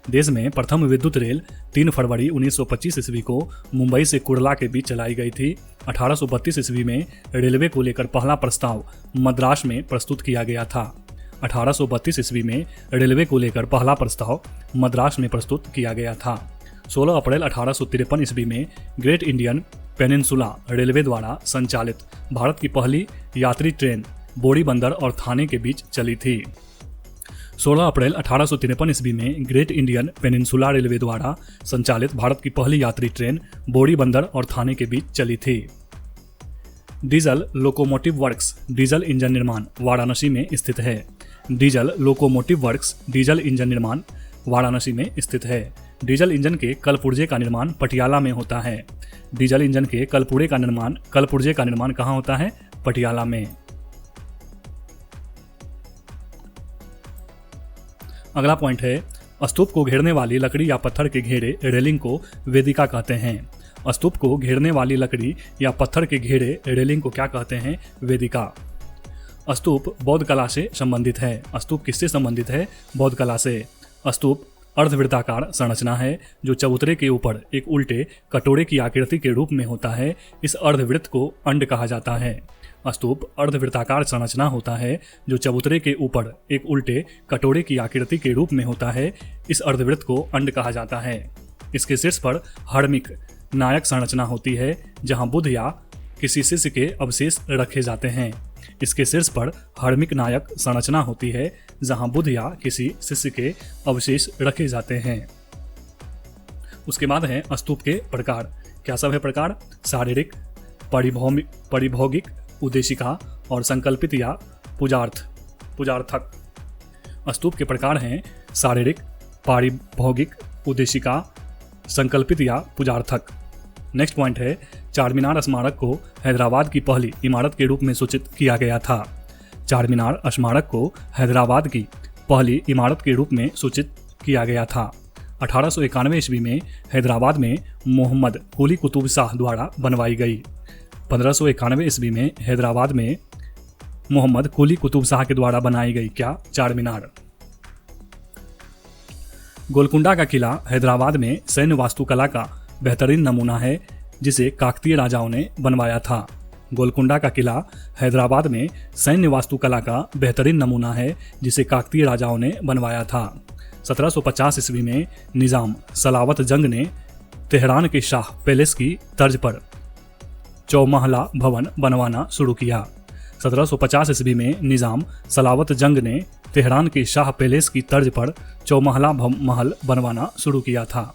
A: देश में प्रथम विद्युत रेल 3 फरवरी 1925 ईस्वी को मुंबई से कुर्ला के बीच चलाई गई थी। 1832 ईस्वी में रेलवे को लेकर पहला प्रस्ताव मद्रास में प्रस्तुत किया गया था। 1832 ईस्वी में रेलवे को लेकर पहला प्रस्ताव मद्रास में प्रस्तुत किया गया था। 16 अप्रैल 1853 ईस्वी में ग्रेट इंडियन पेनिनसुला रेलवे द्वारा संचालित भारत की पहली यात्री ट्रेन बोरी बंदर और थाने के बीच चली थी। 16 अप्रैल 1853 ईस्वी में ग्रेट इंडियन पेनिनसुला रेलवे द्वारा संचालित भारत की पहली यात्री ट्रेन बोरी बंदर और थाने के बीच चली थी। Diesel locomotive works diesel engine निर्माण वाराणसी में स्थित है। Diesel locomotive works diesel engine निर्माण वाराणसी में स्थित है। डीजल इंजन के कलपुर्जे का निर्माण पटियाला में होता है। डीजल इंजन के कलपुर्जे का निर्माण कहाँ होता है? पटियाला में। अगला पॉइंट है स्तूप को घेरने वाली लकड़ी या पत्थर के घेरे रेलिंग को वेदिका कहते हैं। स्तूप को घेरने वाली लकड़ी या पत्थर के घेरे रेलिंग को क्या कहते हैं? वेदिका। स्तूप बौद्ध कला से संबंधित है। स्तूप किससे संबंधित है? बौद्ध कला से। स्तूप अर्धवृत्ताकार संरचना है जो चबूतरे के ऊपर एक उल्टे कटोरे की आकृति के रूप में होता है। इस अर्धवृत्त को अंड कहा जाता है। स्तूप अर्धवृत्ताकार संरचना होता है जो चबूतरे के ऊपर एक उल्टे कटोरे की आकृति के रूप में होता है। इस अर्धवृत्त को अंड कहा जाता है। इसके शीर्ष पर हर्मिक नायक संरचना होती है जहां बुद्ध या किसी शिष्य के अवशेष रखे जाते हैं। इसके शीर्ष पर हर्मिक नायक संरचना होती है जहां बुद्ध या किसी शिष्य के अवशेष रखे जाते हैं। उसके बाद है स्तूप के प्रकार। क्या सब है प्रकार? शारीरिक, परिभौगिक, उद्देशिका और संकल्पित या पूजार्थक। स्तूप के प्रकार हैं शारीरिक, पारिभौगिक, उद्देशिका, संकल्पित या पूजार्थक। नेक्स्ट पॉइंट है चार मीनार स्मारक को हैदराबाद की पहली इमारत के रूप में सूचित किया गया था। चार मीनार स्मारक को हैदराबाद की पहली इमारत के रूप में सूचित किया गया था। 1891 ईस्वी में हैदराबाद में मोहम्मद कुली कुतुब शाह द्वारा बनवाई गई। 1591 ईस्वी में हैदराबाद में मोहम्मद कुली कुतुब शाह के द्वारा बनाई गई क्या? चार मीनार। गोलकुंडा का किला हैदराबाद में सैन्य वास्तुकला का बेहतरीन नमूना है जिसे काकतीय राजाओं ने बनवाया था। गोलकुंडा का किला हैदराबाद में सैन्य वास्तुकला का बेहतरीन नमूना है जिसे काकतीय राजाओं ने बनवाया था। 1750 ईस्वी में निजाम सलावत जंग ने तेहरान के शाह पैलेस की तर्ज पर चौमहला भवन बनवाना शुरू किया। 1750 ईस्वी में निजाम सलावत जंग ने तेहरान के शाह पैलेस की तर्ज पर चौमहला महल बनवाना शुरू किया था।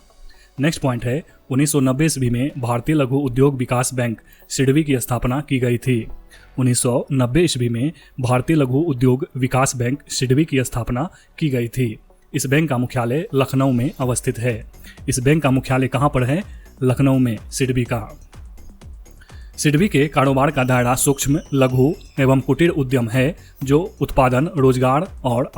A: नेक्स्ट पॉइंट है 1990 ईस्वी में भारतीय लघु उद्योग विकास बैंक सिडबी की स्थापना की गई थी। 1990 ईस्वी में भारतीय लघु उद्योग विकास बैंक सिडबी की स्थापना की गई थी। इस बैंक का मुख्यालय लखनऊ में अवस्थित है। इस बैंक का मुख्यालय कहाँ पर है? लखनऊ में सिडबी का। सिडबी के कारोबार का दायरा सूक्ष्म, लघु एवं कुटीर उद्यम है, जो उत्पादन, रोजगार और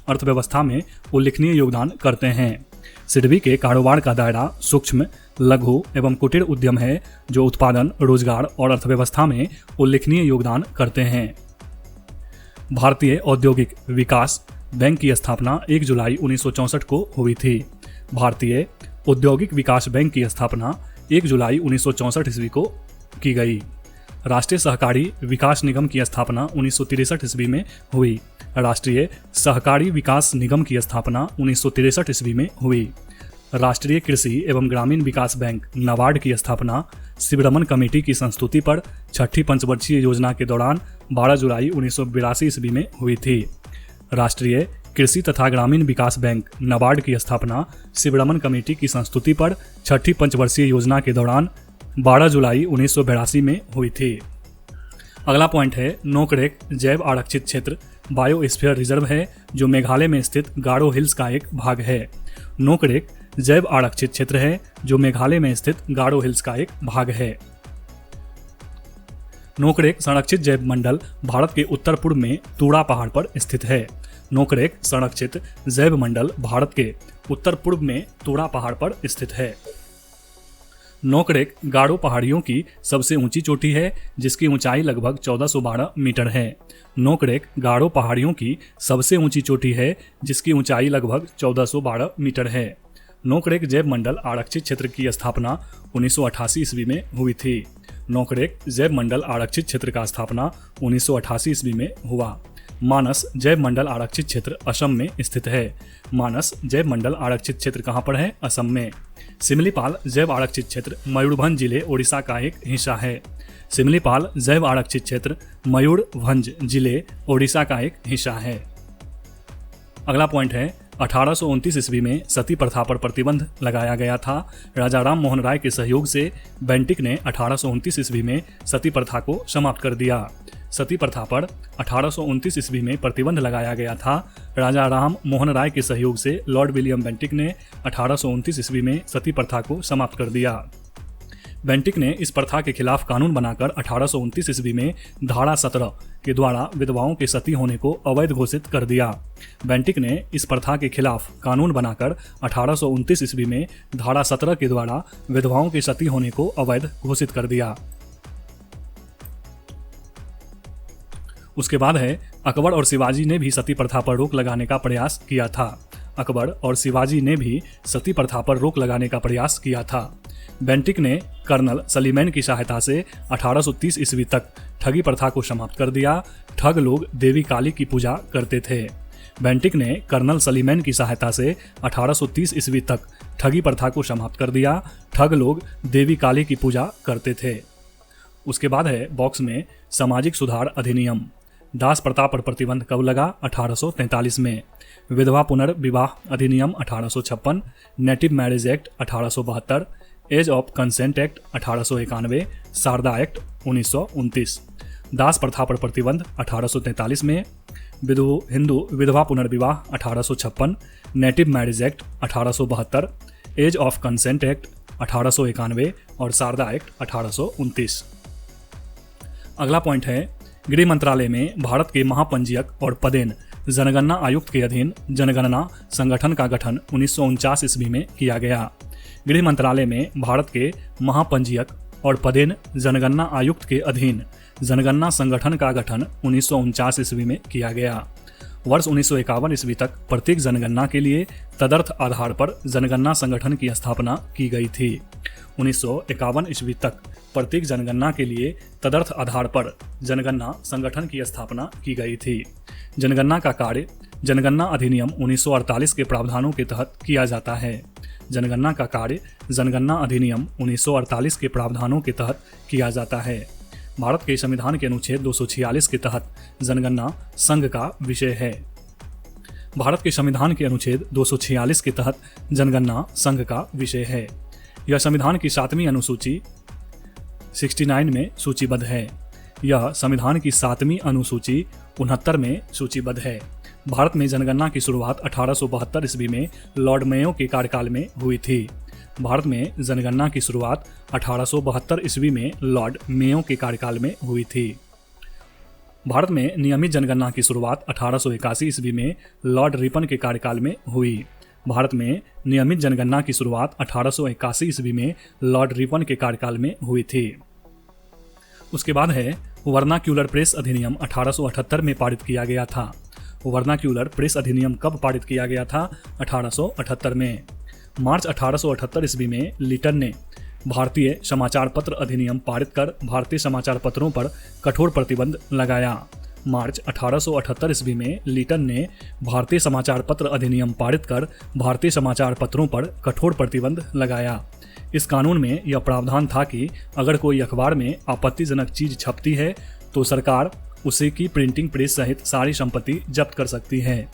A: अर्थव्यवस्था में उल्लेखनीय योगदान करते हैं। सिडबी के कारोबार का दायरा सूक्ष्म, लघु एवं कुटीर उद्यम है, जो उत्पादन, रोजगार और अर्थव्यवस्था में उल्लेखनीय योगदान करते हैं। भारतीय औद्योगिक विकास बैंक की स्थापना 1 जुलाई 1964 को हुई थी। भारतीय औद्योगिक विकास बैंक की स्थापना 1 जुलाई 1964 ईस्वी को की गई। राष्ट्रीय सहकारी विकास निगम की स्थापना 1963 ईस्वी में हुई। राष्ट्रीय सहकारी विकास निगम की स्थापना 1963 ईस्वी में हुई। राष्ट्रीय कृषि एवं ग्रामीण विकास बैंक नाबार्ड की स्थापना शिवरमन कमेटी की संस्तुति पर छठी पंचवर्षीय योजना के दौरान 12 जुलाई 1982 ईस्वी में हुई थी। राष्ट्रीय कृषि तथा ग्रामीण विकास बैंक नाबार्ड की स्थापना शिवरमन कमेटी की संस्तुति पर छठी पंचवर्षीय योजना के दौरान 12 जुलाई 1982 में हुई थी। अगला पॉइंट है नोकरेक जैव आरक्षित क्षेत्र बायोस्फीयर रिजर्व है, जो मेघालय में स्थित गारो हिल्स का एक भाग है। नोकरेक जैव आरक्षित क्षेत्र है, जो मेघालय में स्थित गारो हिल्स का एक भाग है। नोकरेक संरक्षित जैव मंडल भारत के उत्तर पूर्व में तूड़ा पहाड़ पर स्थित है। नोकरेक संरक्षित जैव मंडल भारत के उत्तर पूर्व में तूड़ा पहाड़ पर स्थित है। नोकरेक गारो पहाड़ियों की सबसे ऊंची चोटी है, जिसकी ऊंचाई लगभग 1412 मीटर है। नोकरेक गारो पहाड़ियों की सबसे ऊंची चोटी है, जिसकी ऊंचाई लगभग 1412 मीटर है। नोकरेक जैव मंडल आरक्षित क्षेत्र की स्थापना 1988 ईस्वी में हुई थी। नोकरेक जैव मंडल आरक्षित क्षेत्र का स्थापना 1988 ईस्वी में हुआ। मानस जैव मंडल आरक्षित क्षेत्र असम में स्थित है। मानस जैव मंडल आरक्षित क्षेत्र कहाँ पर है? असम में। सिमलीपाल जैव आरक्षित क्षेत्र मयूरभंज जिले ओडिशा का एक हिस्सा है। सिमलीपाल जैव आरक्षित क्षेत्र मयूरभंज जिले ओडिशा का एक हिस्सा है। अगला पॉइंट है 1829 ईस्वी में सती प्रथा पर प्रतिबंध लगाया गया था। राजा राम मोहन राय के सहयोग से बेंटिक ने 1829 ईस्वी में सती प्रथा को समाप्त कर दिया। सती प्रथा पर 1829 ईस्वी में प्रतिबंध लगाया गया था। राजा राम मोहन राय के सहयोग से लॉर्ड विलियम बेंटिक ने 1829 ईस्वी में सती प्रथा को समाप्त कर दिया। बेंटिक ने इस प्रथा के खिलाफ कानून बनाकर 1829 ईस्वी में धारा 17 के द्वारा विधवाओं के सती होने को अवैध घोषित कर दिया। बेंटिक ने इस प्रथा के खिलाफ कानून बनाकर 1829 ईस्वी में धारा 17 के द्वारा विधवाओं के सती होने को अवैध घोषित कर दिया। उसके बाद है अकबर और शिवाजी ने भी सती प्रथा पर रोक लगाने का प्रयास किया था। अकबर और शिवाजी ने भी सती प्रथा पर रोक लगाने का प्रयास किया था। बेंटिक ने कर्नल सलीमैन की सहायता से 1830 ईस्वी तक ठगी प्रथा को समाप्त कर दिया। ठग लोग देवी काली की पूजा करते थे। बेंटिक ने कर्नल सलीमैन की सहायता से 1830 ईस्वी तक ठगी प्रथा को समाप्त कर दिया। ठग लोग देवी काली की पूजा करते थे। उसके बाद है बॉक्स में सामाजिक सुधार अधिनियम। दास प्रथा पर प्रतिबंध कब लगा? 1843 में। विधवा पुनर्विवाह अधिनियम 1856, native marriage act 1872, age of consent act 1891, Sarda act 1929। दास प्रथा पर प्रतिबंध 1843 में। हिंदू विधवा पुनर्विवाह 1856, native marriage act 1872, age of consent act 1891 और शारदा एक्ट 1829। अगला पॉइंट है गृह मंत्रालय में भारत के महापंजीयक और पदेन जनगणना आयुक्त के अधीन जनगणना संगठन का गठन 1949 ईस्वी में किया गया। गृह मंत्रालय में भारत के महापंजीयक और पदेन जनगणना आयुक्त के अधीन जनगणना संगठन का गठन 1949 ईस्वी में किया गया। वर्ष 1951 ईस्वी तक प्रत्येक जनगणना के लिए तदर्थ आधार पर जनगणना संगठन की स्थापना की गई थी। 1951 ईस्वी तक प्रत्येक जनगणना के लिए तदर्थ आधार पर जनगणना संगठन की स्थापना की गई थी। जनगणना का कार्य जनगणना अधिनियम 1948 के प्रावधानों के तहत किया जाता है। जनगणना का कार्य जनगणना अधिनियम 1948 के प्रावधानों के तहत किया जाता है। भारत के संविधान के अनुच्छेद 246 के तहत जनगणना संघ का विषय है। भारत के संविधान के अनुच्छेद 246 के तहत जनगणना संघ का विषय है। यह संविधान की 7वीं अनुसूची 69 में सूचीबद्ध है। यह संविधान की 7वीं अनुसूची 69 में सूचीबद्ध है। भारत में जनगणना की शुरुआत 1872 ईस्वी में लॉर्ड मेयो के कार्यकाल में हुई थी। भारत में जनगणना की शुरुआत 1872 ईस्वी में लॉर्ड मेयो के कार्यकाल में हुई थी। भारत में नियमित जनगणना की शुरुआत 1881 ईस्वी में लॉर्ड रिपन के कार्यकाल में हुई। भारत में नियमित जनगणना की शुरुआत 1881 ईस्वी में लॉर्ड रिपन के कार्यकाल में हुई थी। उसके बाद है वर्नाक्यूलर प्रेस अधिनियम 1878 में पारित किया गया था। वर्नाक्यूलर प्रेस अधिनियम कब पारित किया गया था? 1878 में। मार्च 1878 ईस्वी में लिटन ने भारतीय समाचार पत्र अधिनियम पारित कर भारतीय समाचार पत्रों पर कठोर प्रतिबंध लगाया। मार्च 1878 ईस्वी में लिटन ने भारतीय समाचार पत्र अधिनियम पारित कर भारतीय समाचार पत्रों पर कठोर प्रतिबंध लगाया। इस कानून में यह प्रावधान था कि अगर कोई अखबार में आपत्तिजनक चीज छपती है तो सरकार उसे की प्रिंटिंग प्रेस सहित सारी संपत्ति जब्त कर सकती है।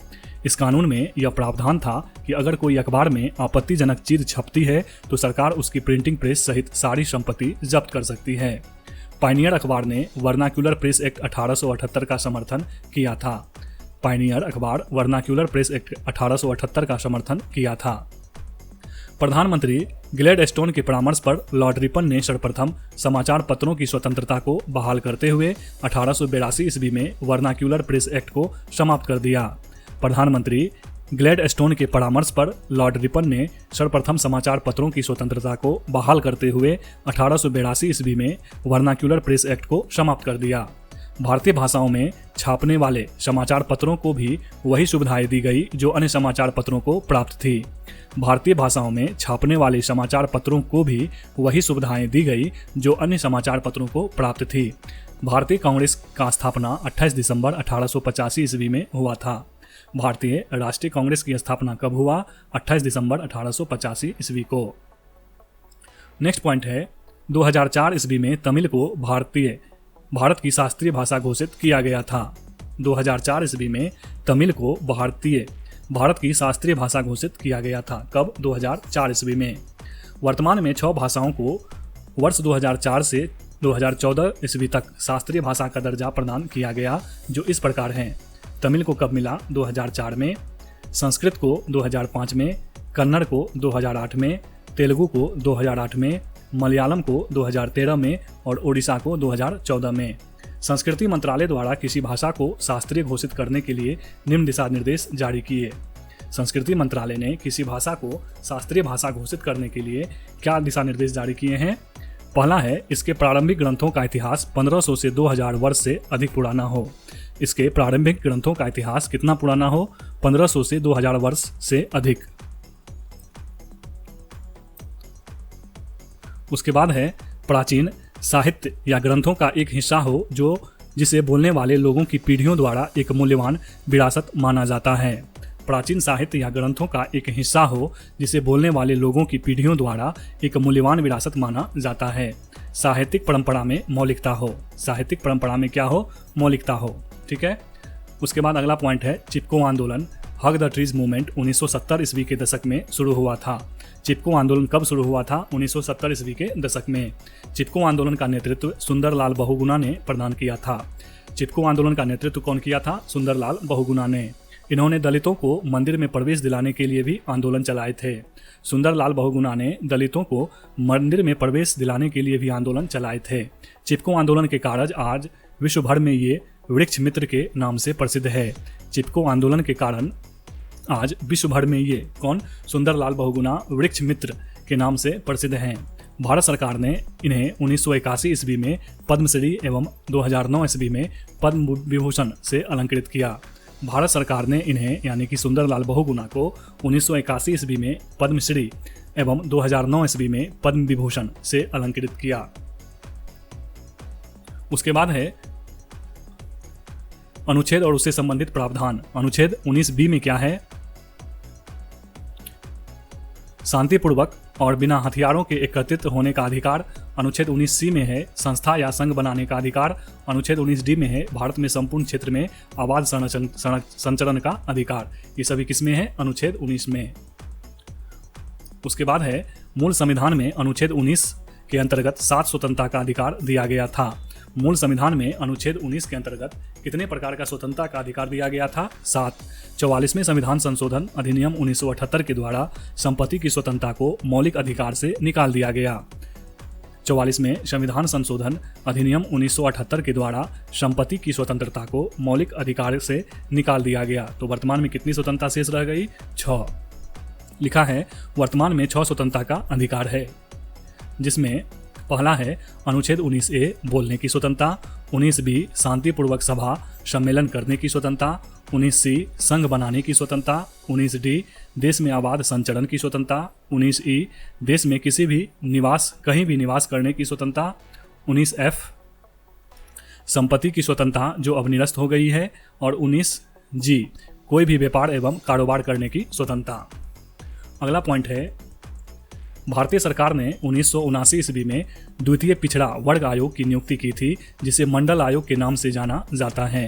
A: इस कानून में यह प्रावधान था कि अगर कोई अखबार में आपत्तिजनक चीज छपती है तो सरकार उसकी प्रिंटिंग प्रेस सहित सारी संपत्ति जब्त कर सकती है। पायनियर अखबार ने वर्नाक्यूलर प्रेस एक्ट 1878 का समर्थन किया था। पायनियर अखबार वर्नाक्यूलर प्रेस एक्ट 1878 का समर्थन किया था। प्रधानमंत्री ग्लैडस्टोन के परामर्श पर लॉर्ड रिपन ने सर्वप्रथम समाचार पत्रों की स्वतंत्रता को बहाल करते हुए 1882 ईस्वी में वर्नाक्यूलर प्रेस एक्ट को समाप्त कर दिया। प्रधानमंत्री ग्लैडस्टोन के परामर्श पर लॉर्ड रिपन ने सर्वप्रथम समाचार पत्रों की स्वतंत्रता को बहाल करते हुए 1882 ईस्वी में वर्नाक्यूलर प्रेस एक्ट को समाप्त कर दिया। भारतीय भाषाओं में छापने वाले समाचार पत्रों को भी वही सुविधाएं दी गई जो अन्य समाचार पत्रों को प्राप्त थी। भारतीय भाषाओं में छापने वाले समाचार पत्रों को भी वही सुविधाएं दी गई जो अन्य समाचार पत्रों को प्राप्त थी। भारतीय कांग्रेस का स्थापना 28 दिसंबर 1885 ईस्वी में हुआ था। भारतीय राष्ट्रीय कांग्रेस की स्थापना कब हुआ? 28 दिसंबर 1885 ईस्वी को। नेक्स्ट पॉइंट है 2004 ईस्वी में तमिल को भारत की शास्त्रीय भाषा घोषित किया गया था। 2004 ईस्वी में तमिल को भारत की शास्त्रीय भाषा घोषित किया गया था। कब? 2004 ईस्वी में। वर्तमान में 6 भाषाओं को वर्ष 2004 से 2014 ईस्वी तक शास्त्रीय भाषा का दर्जा प्रदान किया गया, जो इस प्रकार हैं। तमिल को कब मिला? 2004 में। संस्कृत को 2005 में, कन्नड़ को 2008 में, तेलुगु को 2008 में, मलयालम को 2013 में और ओडिशा को 2014 में। संस्कृति मंत्रालय द्वारा किसी भाषा को शास्त्रीय घोषित करने के लिए निम्न दिशा निर्देश जारी किए। संस्कृति मंत्रालय ने किसी भाषा को शास्त्रीय भाषा घोषित करने के लिए क्या दिशा निर्देश जारी किए हैं? पहला है, इसके प्रारंभिक ग्रंथों का इतिहास 1500 से 2000 वर्ष से अधिक पुराना हो। इसके प्रारंभिक ग्रंथों का इतिहास कितना पुराना हो? 1500 से 2000 वर्ष से अधिक। उसके बाद है, प्राचीन साहित्य या ग्रंथों का एक हिस्सा हो जिसे बोलने वाले लोगों की पीढ़ियों द्वारा एक मूल्यवान विरासत माना जाता है। प्राचीन साहित्य या ग्रंथों का एक हिस्सा हो जिसे बोलने वाले लोगों की पीढ़ियों द्वारा एक मूल्यवान विरासत माना जाता है। साहित्यिक परंपरा में मौलिकता हो। साहित्यिक परंपरा में क्या हो? मौलिकता हो। ठीक है। उसके बाद अगला पॉइंट है, चिपको आंदोलन हग द ट्रीज मूवमेंट 1970 ईस्वी के दशक में शुरू हुआ था। चिपको आंदोलन कब शुरू हुआ था? 1970 ईस्वी के दशक में। चिपको आंदोलन का नेतृत्व सुंदरलाल बहुगुणा ने प्रदान किया था। चिपको आंदोलन का नेतृत्व कौन किया था? सुंदरलाल बहुगुणा ने। इन्होंने दलितों को मंदिर में प्रवेश दिलाने के लिए भी आंदोलन चलाए थे। सुंदरलाल बहुगुणा ने दलितों को मंदिर में प्रवेश दिलाने के लिए भी आंदोलन चलाए थे। चिपको आंदोलन के कारण आज विश्व भर में ये वृक्ष मित्र के नाम से प्रसिद्ध है। चिपको आंदोलन के कारण आज विश्व भर में ये कौन? सुंदरलाल बहुगुणा वृक्ष मित्र के नाम से प्रसिद्ध हैं। भारत सरकार ने इन्हें 1981 ईस्वी में पद्मश्री एवं 2009 ईस्वी में पद्म विभूषण से अलंकृत किया। भारत सरकार ने इन्हें यानी कि सुंदरलाल बहुगुणा को 1981 ईस्वी में पद्मश्री एवं 2009 ईस्वी में पद्म विभूषण से अलंकृत किया। उसके बाद है अनुच्छेद और उससे संबंधित प्रावधान। अनुच्छेद 19B में क्या है? शांतिपूर्वक और बिना हथियारों के एकत्रित होने का अधिकार। अनुच्छेद 19C में है संस्था या संघ बनाने का अधिकार। अनुच्छेद 19D में है भारत में संपूर्ण क्षेत्र में आवाज संचरण का अधिकार। ये सभी किसमें है? अनुच्छेद 19 में। उसके बाद है मूल संविधान में अनुच्छेद 19 के अंतर्गत 7 स्वतंत्रता का अधिकार दिया गया था। मूल संविधान में अनुच्छेद 19 के अंतर्गत कितने प्रकार का स्वतंत्रता का अधिकार दिया गया था? 7। 44वें संविधान संशोधन अधिनियम 1978 के द्वारा संपत्ति की स्वतंत्रता को मौलिक अधिकार से निकाल दिया गया। 44वें संविधान संशोधन अधिनियम 1978 के द्वारा संपत्ति की स्वतंत्रता को मौलिक अधिकार से निकाल दिया गया। तो वर्तमान में कितनी स्वतंत्रता शेष रह गई? 6। लिखा है वर्तमान में 6 स्वतंत्रता का अधिकार है, जिसमें पहला है अनुच्छेद 19A बोलने की स्वतंत्रता, 19B शांतिपूर्वक सभा सम्मेलन करने की स्वतंत्रता, 19C संघ बनाने की स्वतंत्रता, 19D देश में आबाद संचरण की स्वतंत्रता, 19E देश में किसी भी कहीं भी निवास करने की स्वतंत्रता, 19F संपत्ति की स्वतंत्रता जो अब निरस्त हो गई है, और 19G कोई भी व्यापार एवं कारोबार करने की स्वतंत्रता। अगला पॉइंट है, भारतीय सरकार ने 1979 ईस्वी में द्वितीय पिछड़ा वर्ग आयोग की नियुक्ति की थी, जिसे मंडल आयोग के नाम से जाना जाता है।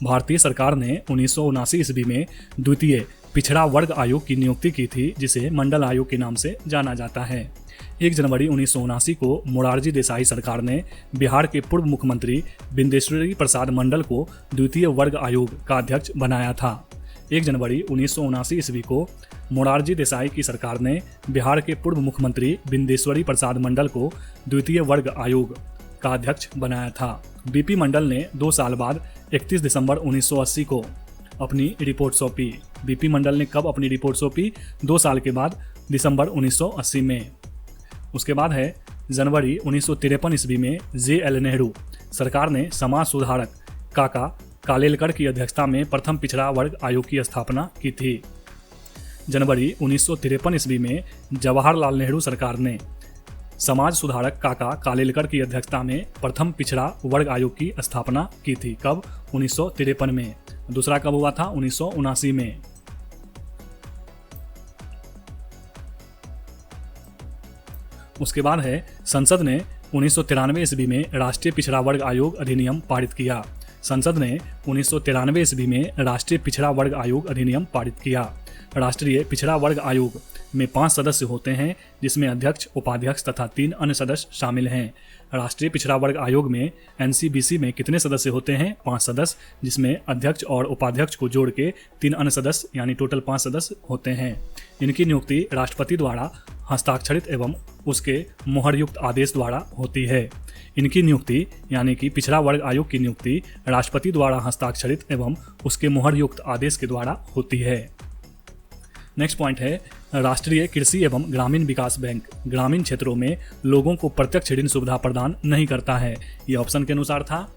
A: भारतीय सरकार ने 1979 ईस्वी में द्वितीय पिछड़ा वर्ग आयोग की नियुक्ति की थी, जिसे मंडल आयोग के नाम से जाना जाता है। 1 जनवरी 1979 को मोरारजी देसाई सरकार ने बिहार के पूर्व मुख्यमंत्री बिंदेश्वरी प्रसाद मंडल को द्वितीय वर्ग आयोग का अध्यक्ष बनाया था। 1 जनवरी 1979 ईस्वी को मोरारजी देसाई की सरकार ने बिहार के पूर्व मुख्यमंत्री बिंदेश्वरी प्रसाद मंडल को द्वितीय वर्ग आयोग का अध्यक्ष बनाया था। बीपी मंडल ने 2 साल बाद 31 दिसंबर 1980 को अपनी रिपोर्ट सौंपी। बीपी मंडल ने कब अपनी रिपोर्ट सौंपी? 2 साल के बाद, दिसंबर 1980 में। उसके बाद है जनवरी 1953 ईस्वी में JL नेहरू सरकार ने समाज सुधारक काका कालेलकर की अध्यक्षता में प्रथम पिछड़ा वर्ग आयोग की स्थापना की थी। जनवरी 1953 ईस्वी में जवाहरलाल नेहरू सरकार ने समाज सुधारक काका कालेलकर की अध्यक्षता में प्रथम पिछड़ा वर्ग आयोग की स्थापना की थी। कब? 1953 में। दूसरा कब हुआ था? 1979 में। उसके बाद है संसद ने 1993 ईस्वी में राष्ट्रीय पिछड़ा वर्ग आयोग अधिनियम पारित किया। संसद ने 1993 ईस्वी में राष्ट्रीय पिछड़ा वर्ग आयोग अधिनियम पारित किया। राष्ट्रीय पिछड़ा वर्ग आयोग में 5 सदस्य होते हैं, जिसमें अध्यक्ष, उपाध्यक्ष तथा 3 अन्य सदस्य शामिल हैं। राष्ट्रीय पिछड़ा वर्ग आयोग में NCBC में कितने सदस्य होते हैं? 5 सदस्य, जिसमें अध्यक्ष और उपाध्यक्ष को जोड़ के 3 अन्य सदस्य यानी टोटल 5 सदस्य होते हैं। इनकी नियुक्ति राष्ट्रपति द्वारा हस्ताक्षरित एवं उसके मोहरयुक्त आदेश द्वारा होती है। इनकी नियुक्ति यानी कि पिछड़ा वर्ग आयोग की नियुक्ति राष्ट्रपति द्वारा हस्ताक्षरित एवं उसके मोहरयुक्त आदेश के द्वारा होती है। नेक्स्ट पॉइंट है, राष्ट्रीय कृषि एवं ग्रामीण विकास बैंक ग्रामीण क्षेत्रों में लोगों को प्रत्यक्ष ऋण सुविधा प्रदान नहीं करता है। ये ऑप्शन के अनुसार था।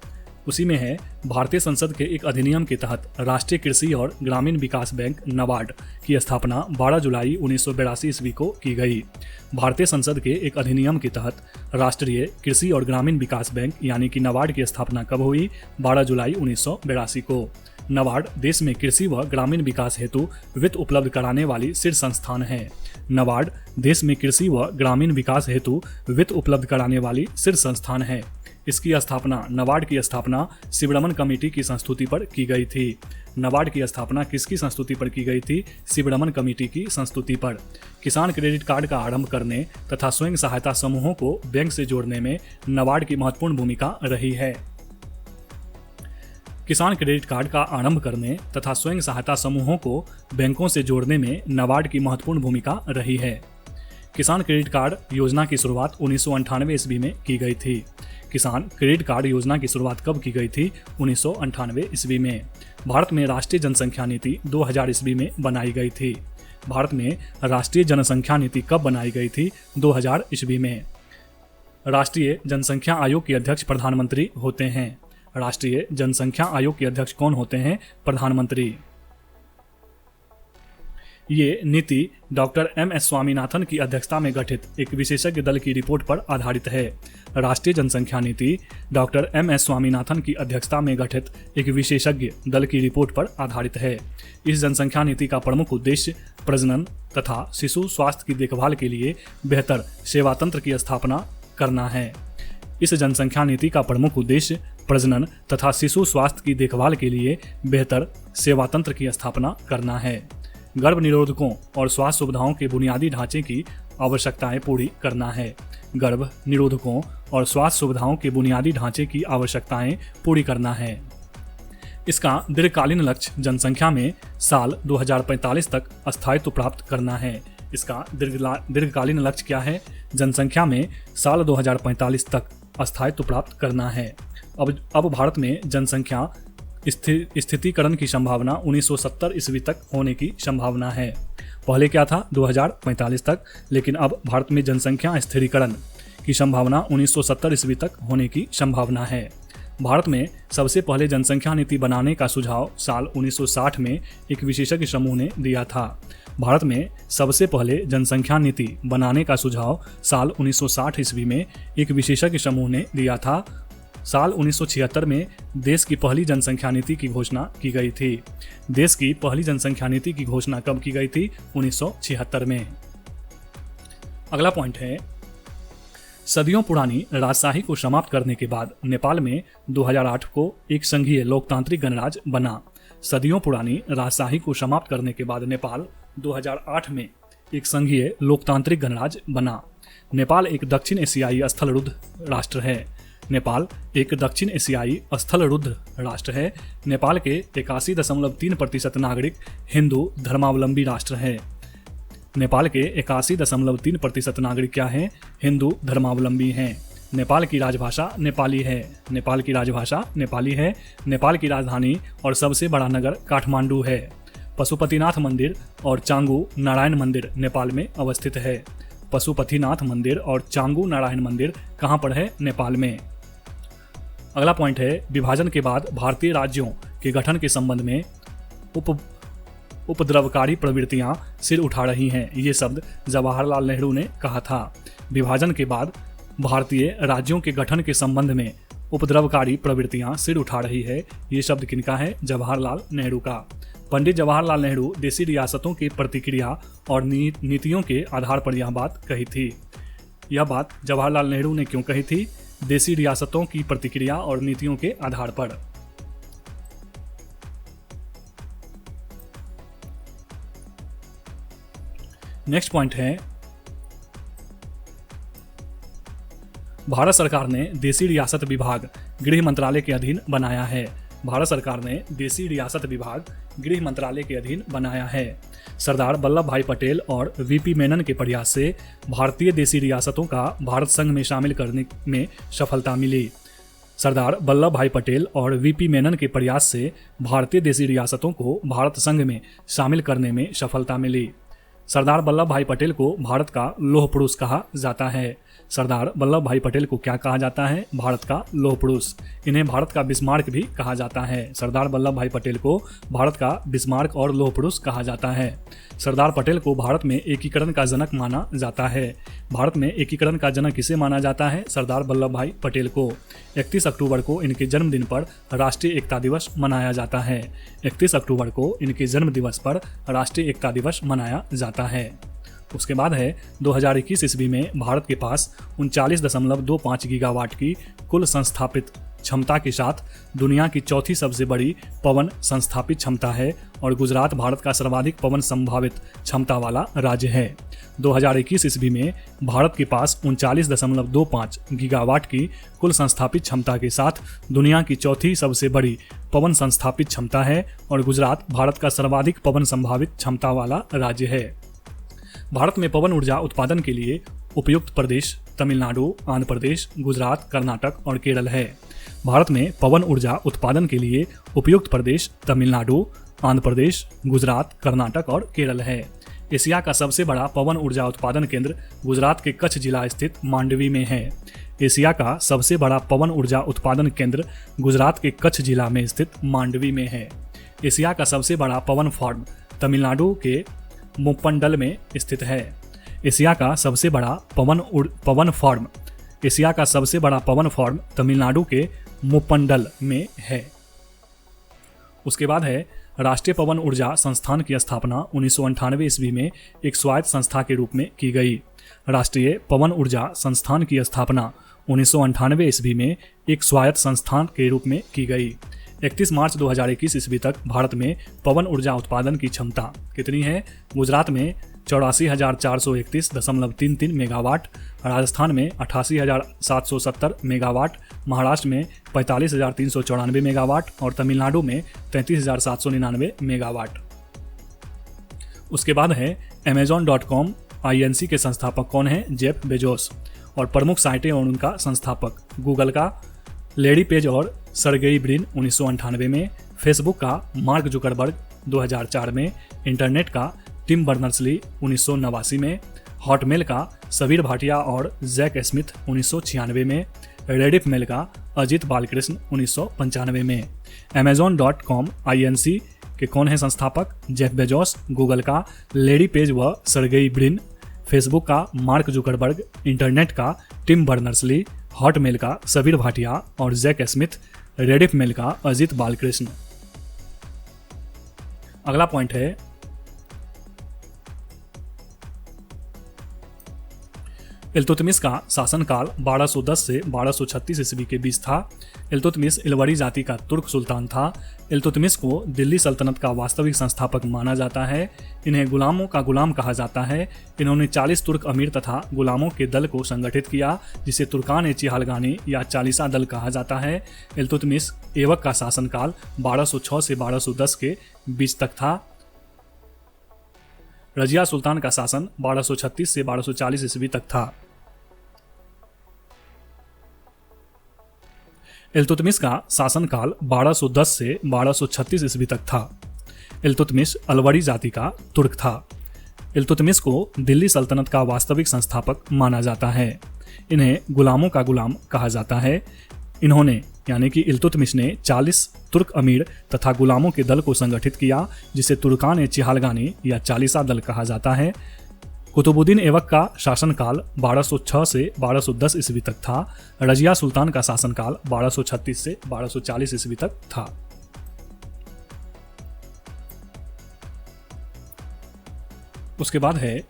A: उसी में है भारतीय संसद के एक अधिनियम के तहत राष्ट्रीय कृषि और ग्रामीण विकास बैंक नाबार्ड की स्थापना 12 जुलाई 1982 ईस्वी को की गई। भारतीय संसद के एक अधिनियम के तहत राष्ट्रीय कृषि और ग्रामीण विकास बैंक यानी कि नाबार्ड की स्थापना कब हुई? 12 जुलाई 1982 को। नाबार्ड देश में कृषि व ग्रामीण विकास हेतु वित्त उपलब्ध कराने वाली शीर्ष संस्थान है। नाबार्ड देश में कृषि व ग्रामीण विकास हेतु वित्त उपलब्ध कराने वाली शीर्ष संस्थान है। इसकी स्थापना नाबार्ड की स्थापना शिवरमन कमेटी की संस्तुति पर की गई थी। नाबार्ड की स्थापना किसकी संस्तुति पर की गई थी? शिवरमन कमेटी की संस्तुति पर। किसान क्रेडिट कार्ड का आरंभ करने तथा स्वयं सहायता समूहों को बैंक से जोड़ने में नाबार्ड की महत्वपूर्ण भूमिका रही है। किसान क्रेडिट कार्ड का आरंभ करने तथा स्वयं सहायता समूहों को बैंकों से जोड़ने में नाबार्ड की महत्वपूर्ण भूमिका रही है। किसान क्रेडिट कार्ड योजना की शुरुआत 1998 ईस्वी में की गई थी। किसान क्रेडिट कार्ड योजना की शुरुआत कब की गई थी? 1998 ईस्वी में। भारत में राष्ट्रीय जनसंख्या नीति 2000 ईस्वी में बनाई गई थी। भारत में राष्ट्रीय जनसंख्या नीति कब बनाई गई थी? 2000 ईस्वी में। राष्ट्रीय जनसंख्या आयोग के अध्यक्ष प्रधानमंत्री होते हैं। राष्ट्रीय जनसंख्या आयोग के अध्यक्ष कौन होते हैं? प्रधानमंत्री। ये नीति डॉक्टर M.S. स्वामीनाथन की अध्यक्षता में गठित एक विशेषज्ञ दल की रिपोर्ट पर आधारित है। राष्ट्रीय जनसंख्या नीति डॉक्टर M.S. स्वामीनाथन की अध्यक्षता में गठित एक विशेषज्ञ दल की रिपोर्ट पर आधारित है। इस जनसंख्या नीति का प्रमुख उद्देश्य प्रजनन तथा शिशु स्वास्थ्य की देखभाल के लिए बेहतर सेवा तंत्र की स्थापना करना है। इस जनसंख्या नीति का प्रमुख उद्देश्य प्रजनन तथा शिशु स्वास्थ्य की देखभाल के लिए बेहतर सेवा तंत्र की स्थापना करना है। गर्भ निरोधकों और स्वास्थ्य सुविधाओं के बुनियादी ढांचे की आवश्यकताएं पूरी करना है। गर्भ निरोधकों और स्वास्थ्य सुविधाओं के बुनियादी ढांचे की आवश्यकताएं पूरी करना है। इसका दीर्घकालीन लक्ष्य जनसंख्या में साल 2045 तक स्थायित्व प्राप्त करना है। इसका दीर्घकालीन लक्ष्य क्या है? जनसंख्या में साल 2045 तक स्थायित्व प्राप्त करना है। अब भारत में जनसंख्या स्थितीकरण की संभावना 1970 ईस्वी तक होने की संभावना है। पहले क्या था? 2045 तक, लेकिन अब भारत में जनसंख्या स्थिरीकरण की संभावना 1970 ईस्वी तक होने की संभावना है। भारत में सबसे पहले जनसंख्या नीति बनाने का सुझाव साल 1960 में एक विशेषज्ञ समूह ने दिया था। भारत में सबसे पहले जनसंख्या नीति बनाने का सुझाव साल 1960 ईस्वी में एक विशेषज्ञ समूह ने दिया था। साल 1976 में देश की पहली जनसंख्या नीति की घोषणा की गई थी। देश की पहली जनसंख्या नीति की घोषणा कब की गई थी? 1976 में। अगला पॉइंट है, सदियों पुरानी राजशाही को समाप्त करने के बाद नेपाल में 2008 को एक संघीय लोकतांत्रिक गणराज्य बना। सदियों पुरानी राजशाही को समाप्त करने के बाद नेपाल 2008 में एक संघीय लोकतांत्रिक गणराज्य बना। नेपाल एक दक्षिण एशियाई स्थलरुद्ध राष्ट्र है। नेपाल एक दक्षिण एशियाई स्थलरुद्ध राष्ट्र है। नेपाल के 81.3% नागरिक हिंदू धर्मावलंबी राष्ट्र है। नेपाल के 81.3% नागरिक क्या हैं? हिंदू धर्मावलंबी हैं। नेपाल की राजभाषा नेपाली है। नेपाल की राजभाषा नेपाली है। नेपाल की राजधानी और सबसे बड़ा नगर काठमांडू है। पशुपतिनाथ मंदिर और चांगू नारायण मंदिर नेपाल में अवस्थित है। पशुपतिनाथ मंदिर और चांगू नारायण मंदिर कहाँ पर है? नेपाल में। अगला पॉइंट है, विभाजन के बाद भारतीय राज्यों के गठन के संबंध में उपद्रवकारी प्रवृत्तियां सिर उठा रही हैं। ये शब्द जवाहरलाल नेहरू ने कहा था। विभाजन के बाद भारतीय राज्यों के गठन के संबंध में उपद्रवकारी प्रवृत्तियां सिर उठा रही है। ये शब्द किनका है? जवाहरलाल नेहरू का। पंडित जवाहरलाल नेहरू देशी रियासतों की प्रतिक्रिया और नीतियों के आधार पर यह बात कही थी। यह बात जवाहरलाल नेहरू ने क्यों कही थी? देशी रियासतों की प्रतिक्रिया और नीतियों के आधार पर। नेक्स्ट पॉइंट है, भारत सरकार ने देशी रियासत विभाग गृह मंत्रालय के अधीन बनाया है। भारत सरकार ने देशी रियासत विभाग गृह मंत्रालय के अधीन बनाया है। सरदार वल्लभ भाई पटेल और वीपी मेनन के प्रयास से भारतीय देशी रियासतों का भारत संघ में शामिल करने में सफलता मिली। सरदार वल्लभ भाई पटेल और वीपी मेनन के प्रयास से भारतीय देशी रियासतों को भारत संघ में शामिल करने में सफलता मिली। सरदार वल्लभ भाई पटेल को भारत का लौह पुरुष कहा जाता है। सरदार वल्लभ भाई पटेल को क्या कहा जाता है? भारत का लौह पुरुष। इन्हें भारत का बिस्मार्क भी कहा जाता है। सरदार वल्लभ भाई पटेल को भारत का बिस्मार्क और लौह पुरुष कहा जाता है। सरदार पटेल को भारत में एकीकरण का जनक माना जाता है। भारत में एकीकरण का जनक किसे माना जाता है? सरदार वल्लभ भाई पटेल को। 31 अक्टूबर को इनके जन्मदिन पर राष्ट्रीय एकता दिवस मनाया जाता है। 31 अक्टूबर को इनके जन्म दिवस पर राष्ट्रीय एकता दिवस मनाया जाता है। उसके बाद है 2021 ईस्वी में भारत के पास 39.25 गीगावाट की कुल संस्थापित क्षमता के साथ दुनिया की चौथी सबसे बड़ी पवन संस्थापित क्षमता है और गुजरात भारत का सर्वाधिक पवन संभावित क्षमता वाला राज्य है। 2021 ईस्वी में भारत के पास 39.25 गीगावाट की कुल संस्थापित क्षमता के साथ दुनिया की चौथी सबसे बड़ी पवन संस्थापित क्षमता है और गुजरात भारत का सर्वाधिक पवन संभावित क्षमता वाला राज्य है। भारत में पवन ऊर्जा उत्पादन के लिए उपयुक्त प्रदेश तमिलनाडु, आंध्र प्रदेश, गुजरात, कर्नाटक और केरल है। भारत में पवन ऊर्जा उत्पादन के लिए उपयुक्त प्रदेश तमिलनाडु, आंध्र प्रदेश, गुजरात, कर्नाटक और केरल है। एशिया का सबसे बड़ा पवन ऊर्जा उत्पादन केंद्र गुजरात के कच्छ जिला स्थित मांडवी में है। एशिया का सबसे बड़ा पवन ऊर्जा उत्पादन केंद्र गुजरात के कच्छ जिला में स्थित मांडवी में है। एशिया का सबसे बड़ा पवन फार्म तमिलनाडु के मुप्पंडल में स्थित है। एशिया का सबसे बड़ा पवन फार्म तमिलनाडु के मुप्पंडल में है। उसके बाद है राष्ट्रीय पवन ऊर्जा संस्थान की स्थापना 1998 ईस्वी में एक स्वायत्त संस्था के रूप में की गई। राष्ट्रीय पवन ऊर्जा संस्थान की स्थापना 1998 ईस्वी में एक स्वायत्त संस्थान के रूप में की गई। 31 मार्च 2021 ईस्वी तक भारत में पवन ऊर्जा उत्पादन की क्षमता कितनी है? गुजरात में 84,431.33 मेगावाट, राजस्थान में 88,770 मेगावाट, महाराष्ट्र में 45,394 मेगावाट और तमिलनाडु में 33,799 मेगावाट। उसके बाद है Amazon.com INC के संस्थापक कौन है? Jeff Bezos. और प्रमुख साइटें और उनका संस्थापक गूगल का लैरी पेज और सर्गेई ब्रिन 1998 में, फेसबुक का मार्क जुकरबर्ग 2004 में, इंटरनेट का टिम बर्नर्स-ली 1989 में, हॉटमेल का सबीर भाटिया और जैक स्मिथ 1996 में, रेडिफ मेल का अजित बालकृष्ण 1995 में। Amazon.com INC के कौन है संस्थापक? जेफ बेजोस, गूगल का लैरी पेज व सर्गेई ब्रिन, फेसबुक का मार्क जुकरबर्ग, इंटरनेट का टिम बर्नर्स-ली, हॉटमेल का सबीर भाटिया और जैक स्मिथ, रेडिफ मेल का अजित बालकृष्ण। अगला पॉइंट है इल्तुतमिश का शासनकाल 1210 से 1236 ईस्वी के बीच था। इल्तुतमिश इलवरी जाति का तुर्क सुल्तान था। इल्तुतमिश को दिल्ली सल्तनत का वास्तविक संस्थापक माना जाता है। इन्हें गुलामों का गुलाम कहा जाता है। इन्होंने 40 तुर्क अमीर तथा गुलामों के दल को संगठित किया, जिसे तुर्कान ए चिहालगानी या चालीसा दल कहा जाता है। इल्तुतमिश ऐबक का शासनकाल 1206 से 1210 के बीच तक था। रजिया सुल्तान का शासन 1236 से 1240 ईस्वी तक था। इल्तुतमिश का शासनकाल 1210 से 1236 ईस्वी तक था। इल्तुतमिश अलवरी जाति का तुर्क था। इल्तुतमिश को दिल्ली सल्तनत का वास्तविक संस्थापक माना जाता है। इन्हें गुलामों का गुलाम कहा जाता है। इन्होंने यानी कि इल्तुतमिश ने 40 तुर्क अमीर तथा गुलामों के दल को संगठित किया, जिसे तुर्कान ए चिहालगानी या चालीसा दल कहा जाता है। कुतुबुद्दीन ऐबक का शासनकाल 1206 से 1210 ईस्वी तक था। रजिया सुल्तान का शासनकाल 1236 से 1240 ईस्वी तक था। उसके बाद है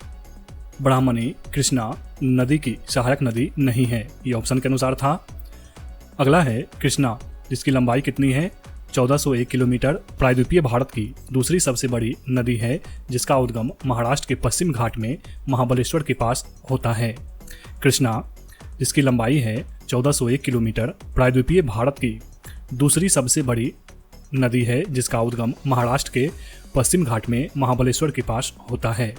A: ब्राह्मणी कृष्णा नदी की सहायक नदी नहीं है, ये ऑप्शन के अनुसार था। अगला है कृष्णा, जिसकी लंबाई कितनी है? 1401 किलोमीटर, प्रायद्वीपीय भारत की दूसरी सबसे बड़ी नदी है, जिसका उद्गम महाराष्ट्र के पश्चिम घाट में महाबलेश्वर के पास होता है। कृष्णा, जिसकी लंबाई है 1401 किलोमीटर, प्रायद्वीपीय भारत की दूसरी सबसे बड़ी नदी है, जिसका उद्गम महाराष्ट्र के पश्चिम घाट में महाबलेश्वर के पास होता है।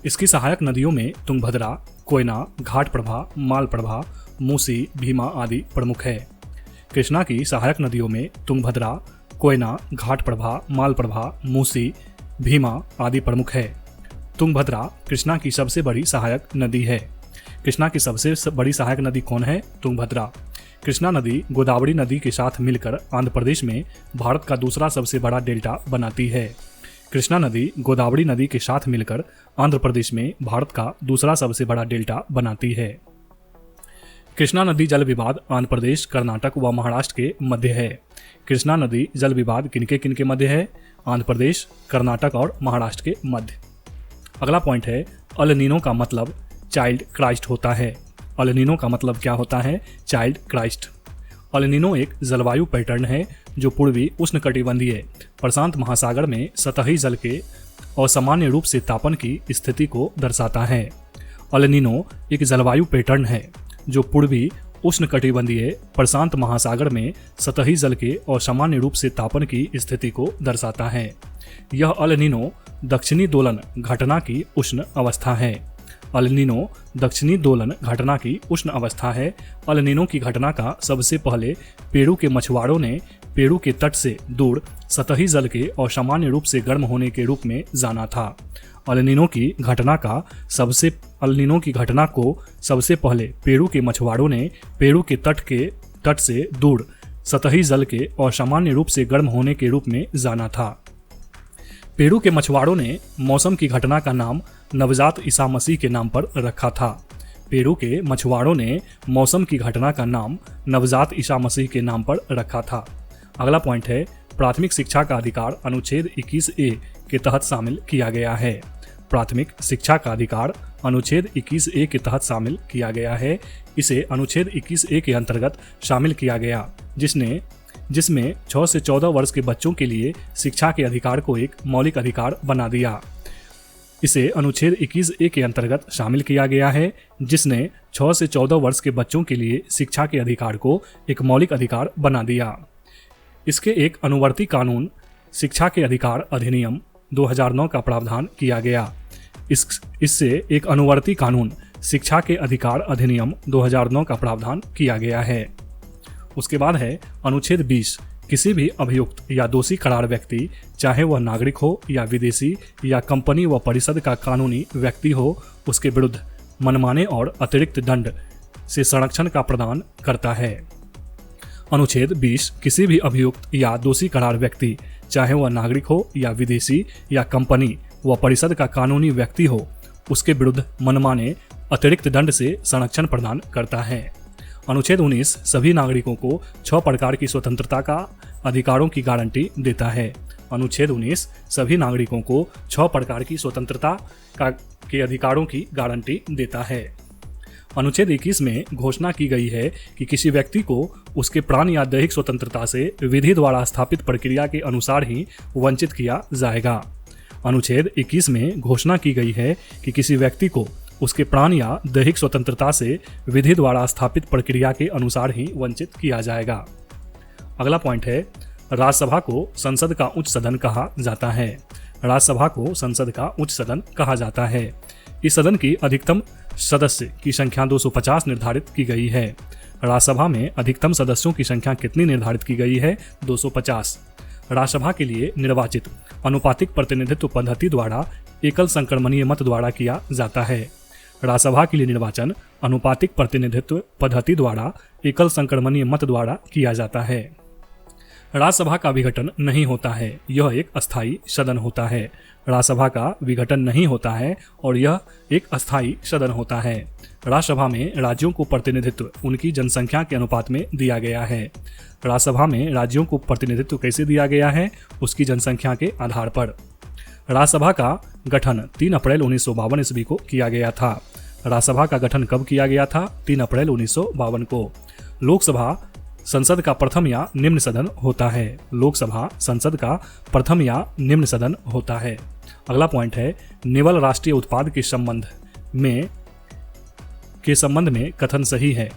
A: इसकी सहायक नदियों में तुंगभद्रा, कोयना, घाटप्रभा, मालप्रभा, मूसी, भीमा आदि प्रमुख है। कृष्णा की सहायक नदियों में तुंगभद्रा, कोयना, घाटप्रभा, मालप्रभा, मूसी, भीमा आदि प्रमुख है। तुंगभद्रा कृष्णा की सबसे बड़ी सहायक नदी है। कृष्णा की सबसे बड़ी सहायक नदी कौन है? तुंगभद्रा। कृष्णा नदी गोदावरी नदी के साथ मिलकर आंध्र प्रदेश में भारत का दूसरा सबसे बड़ा डेल्टा बनाती है। कृष्णा नदी गोदावरी नदी के साथ मिलकर आंध्र प्रदेश में भारत का दूसरा सबसे बड़ा डेल्टा बनाती है। कृष्णा नदी जल विवाद आंध्र प्रदेश, कर्नाटक व महाराष्ट्र के मध्य है। कृष्णा नदी जल विवाद किनके मध्य है? आंध्र प्रदेश, कर्नाटक और महाराष्ट्र के मध्य। अगला पॉइंट है अल नीनो का मतलब चाइल्ड क्राइस्ट होता है। अल नीनो का मतलब क्या होता है? Child Christ. अल नीनो एक जलवायु पैटर्न है जो पूर्वी उष्णकटिबंधीय प्रशांत महासागर में सतही जल के असामान्य रूप से तापन की स्थिति को दर्शाता है। अल नीनो एक जलवायु पैटर्न है जो पूर्वी उष्णकटिबंधीय प्रशांत महासागर में सतही जल के असामान्य रूप से तापन की स्थिति को दर्शाता है। यह अल नीनो दक्षिणी दोलन घटना की उष्ण अवस्था है। अल नीनो दक्षिणी दोलन घटना की उष्ण अवस्था है। अल नीनो की घटना का सबसे पहले पेरू के मछुआरों ने पेरू के तट से दूर सतही जल के असामान्य रूप से गर्म होने के रूप में जाना था। अल नीनो की घटना को सबसे पहले पेरू के मछुआरों ने पेरू के तट से दूर सतही जल के असामान्य रूप से गर्म होने के रूप में जाना था। पेरू के मछुआरों ने मौसम की घटना का नाम नवजात ईसा मसीह के नाम पर रखा था। पेरू के मछुआरों ने मौसम की घटना का नाम नवजात ईसा मसीह के नाम पर रखा था। अगला पॉइंट है प्राथमिक शिक्षा का अधिकार अनुच्छेद 21A के तहत शामिल किया गया है। प्राथमिक शिक्षा का अधिकार अनुच्छेद 21A के तहत शामिल किया गया है। इसे अनुच्छेद 21A के अंतर्गत शामिल किया गया, जिसमें 6 से 14 वर्ष के बच्चों के लिए शिक्षा के अधिकार को एक मौलिक अधिकार बना दिया। इसे अनुच्छेद 21A के अंतर्गत शामिल किया गया है, जिसने 6 से 14 वर्ष के बच्चों के लिए शिक्षा के अधिकार को एक मौलिक अधिकार बना दिया। इसके एक अनुवर्ती कानून शिक्षा के अधिकार अधिनियम 2009 का प्रावधान किया गया। इससे एक अनुवर्ती कानून शिक्षा के अधिकार अधिनियम 2009 का प्रावधान किया गया है। उसके बाद है अनुच्छेद 20, किसी भी अभियुक्त या दोषी करार व्यक्ति, चाहे वह नागरिक हो या विदेशी या कंपनी व परिषद का कानूनी व्यक्ति हो, उसके विरुद्ध मनमाने और अतिरिक्त दंड से संरक्षण का प्रदान करता है। अनुच्छेद 20, किसी भी अभियुक्त या दोषी करार व्यक्ति, चाहे वह नागरिक हो या विदेशी या कंपनी व परिषद का कानूनी व्यक्ति हो, उसके विरुद्ध मनमाने अतिरिक्त दंड से संरक्षण प्रदान करता है। अनुच्छेद 19 सभी नागरिकों को 6 प्रकार की स्वतंत्रता का अधिकारों की गारंटी देता है। अनुच्छेद 19 सभी नागरिकों को 6 प्रकार की स्वतंत्रता के अधिकारों की गारंटी देता है। अनुच्छेद 21 में घोषणा की गई है कि किसी व्यक्ति को उसके प्राण या दैहिक स्वतंत्रता से विधि द्वारा स्थापित प्रक्रिया के अनुसार ही वंचित किया जाएगा। अनुच्छेद 21 में घोषणा की गई है कि किसी व्यक्ति को उसके प्राण या दैहिक स्वतंत्रता से विधि द्वारा स्थापित प्रक्रिया के अनुसार ही वंचित किया जाएगा। अगला पॉइंट है, राज्यसभा को संसद का उच्च सदन कहा जाता है। राज्यसभा को संसद का उच्च सदन कहा जाता है। इस सदन की अधिकतम सदस्य की संख्या 250 निर्धारित की गई है। राज्यसभा में अधिकतम सदस्यों की संख्या कितनी निर्धारित की गई है? 250। राज्यसभा के लिए निर्वाचित अनुपातिक प्रतिनिधित्व पद्धति द्वारा एकल संक्रमणीय मत द्वारा किया जाता है। राज्यसभा के लिए निर्वाचन अनुपातिक प्रतिनिधित्व पद्धति द्वारा एकल संक्रमणीय मत द्वारा किया जाता है। राज्यसभा का विघटन नहीं होता है, यह एक अस्थायी सदन होता है। राज्यसभा का विघटन नहीं होता है और यह एक अस्थायी सदन होता है। राज्यसभा में राज्यों को प्रतिनिधित्व उनकी जनसंख्या के अनुपात में दिया गया है। राज्यसभा में राज्यों को प्रतिनिधित्व कैसे दिया गया है? उसकी जनसंख्या के आधार पर। राज्यसभा का गठन 3 अप्रैल 1952 ईस्वी को किया गया था। राज्यसभा का गठन कब किया गया था? 3 अप्रैल 1952 को। लोकसभा संसद का प्रथम या निम्न सदन होता है। लोकसभा संसद का प्रथम या निम्न सदन होता है। अगला पॉइंट है, निवल राष्ट्रीय उत्पाद के संबंध में कथन सही है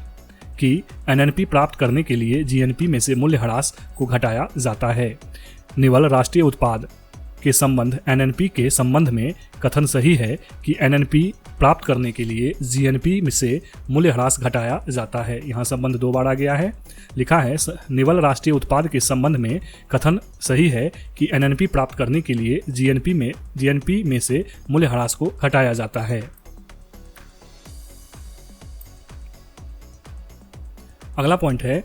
A: कि एनएनपी प्राप्त करने के लिए जीएनपी में से मूल्यह्रास को घटाया जाता है। निवल राष्ट्रीय उत्पाद के संबंध एनएनपी के संबंध में कथन सही है कि एनएनपी प्राप्त करने के लिए जीएनपी में से मूल्यह्रास घटाया जाता है। यहाँ संबंध 2 बार आ गया है। लिखा है निवल राष्ट्रीय उत्पाद के संबंध में कथन सही है कि एनएनपी प्राप्त करने के लिए जीएनपी में से मूल्यह्रास को घटाया जाता है। अगला पॉइंट है,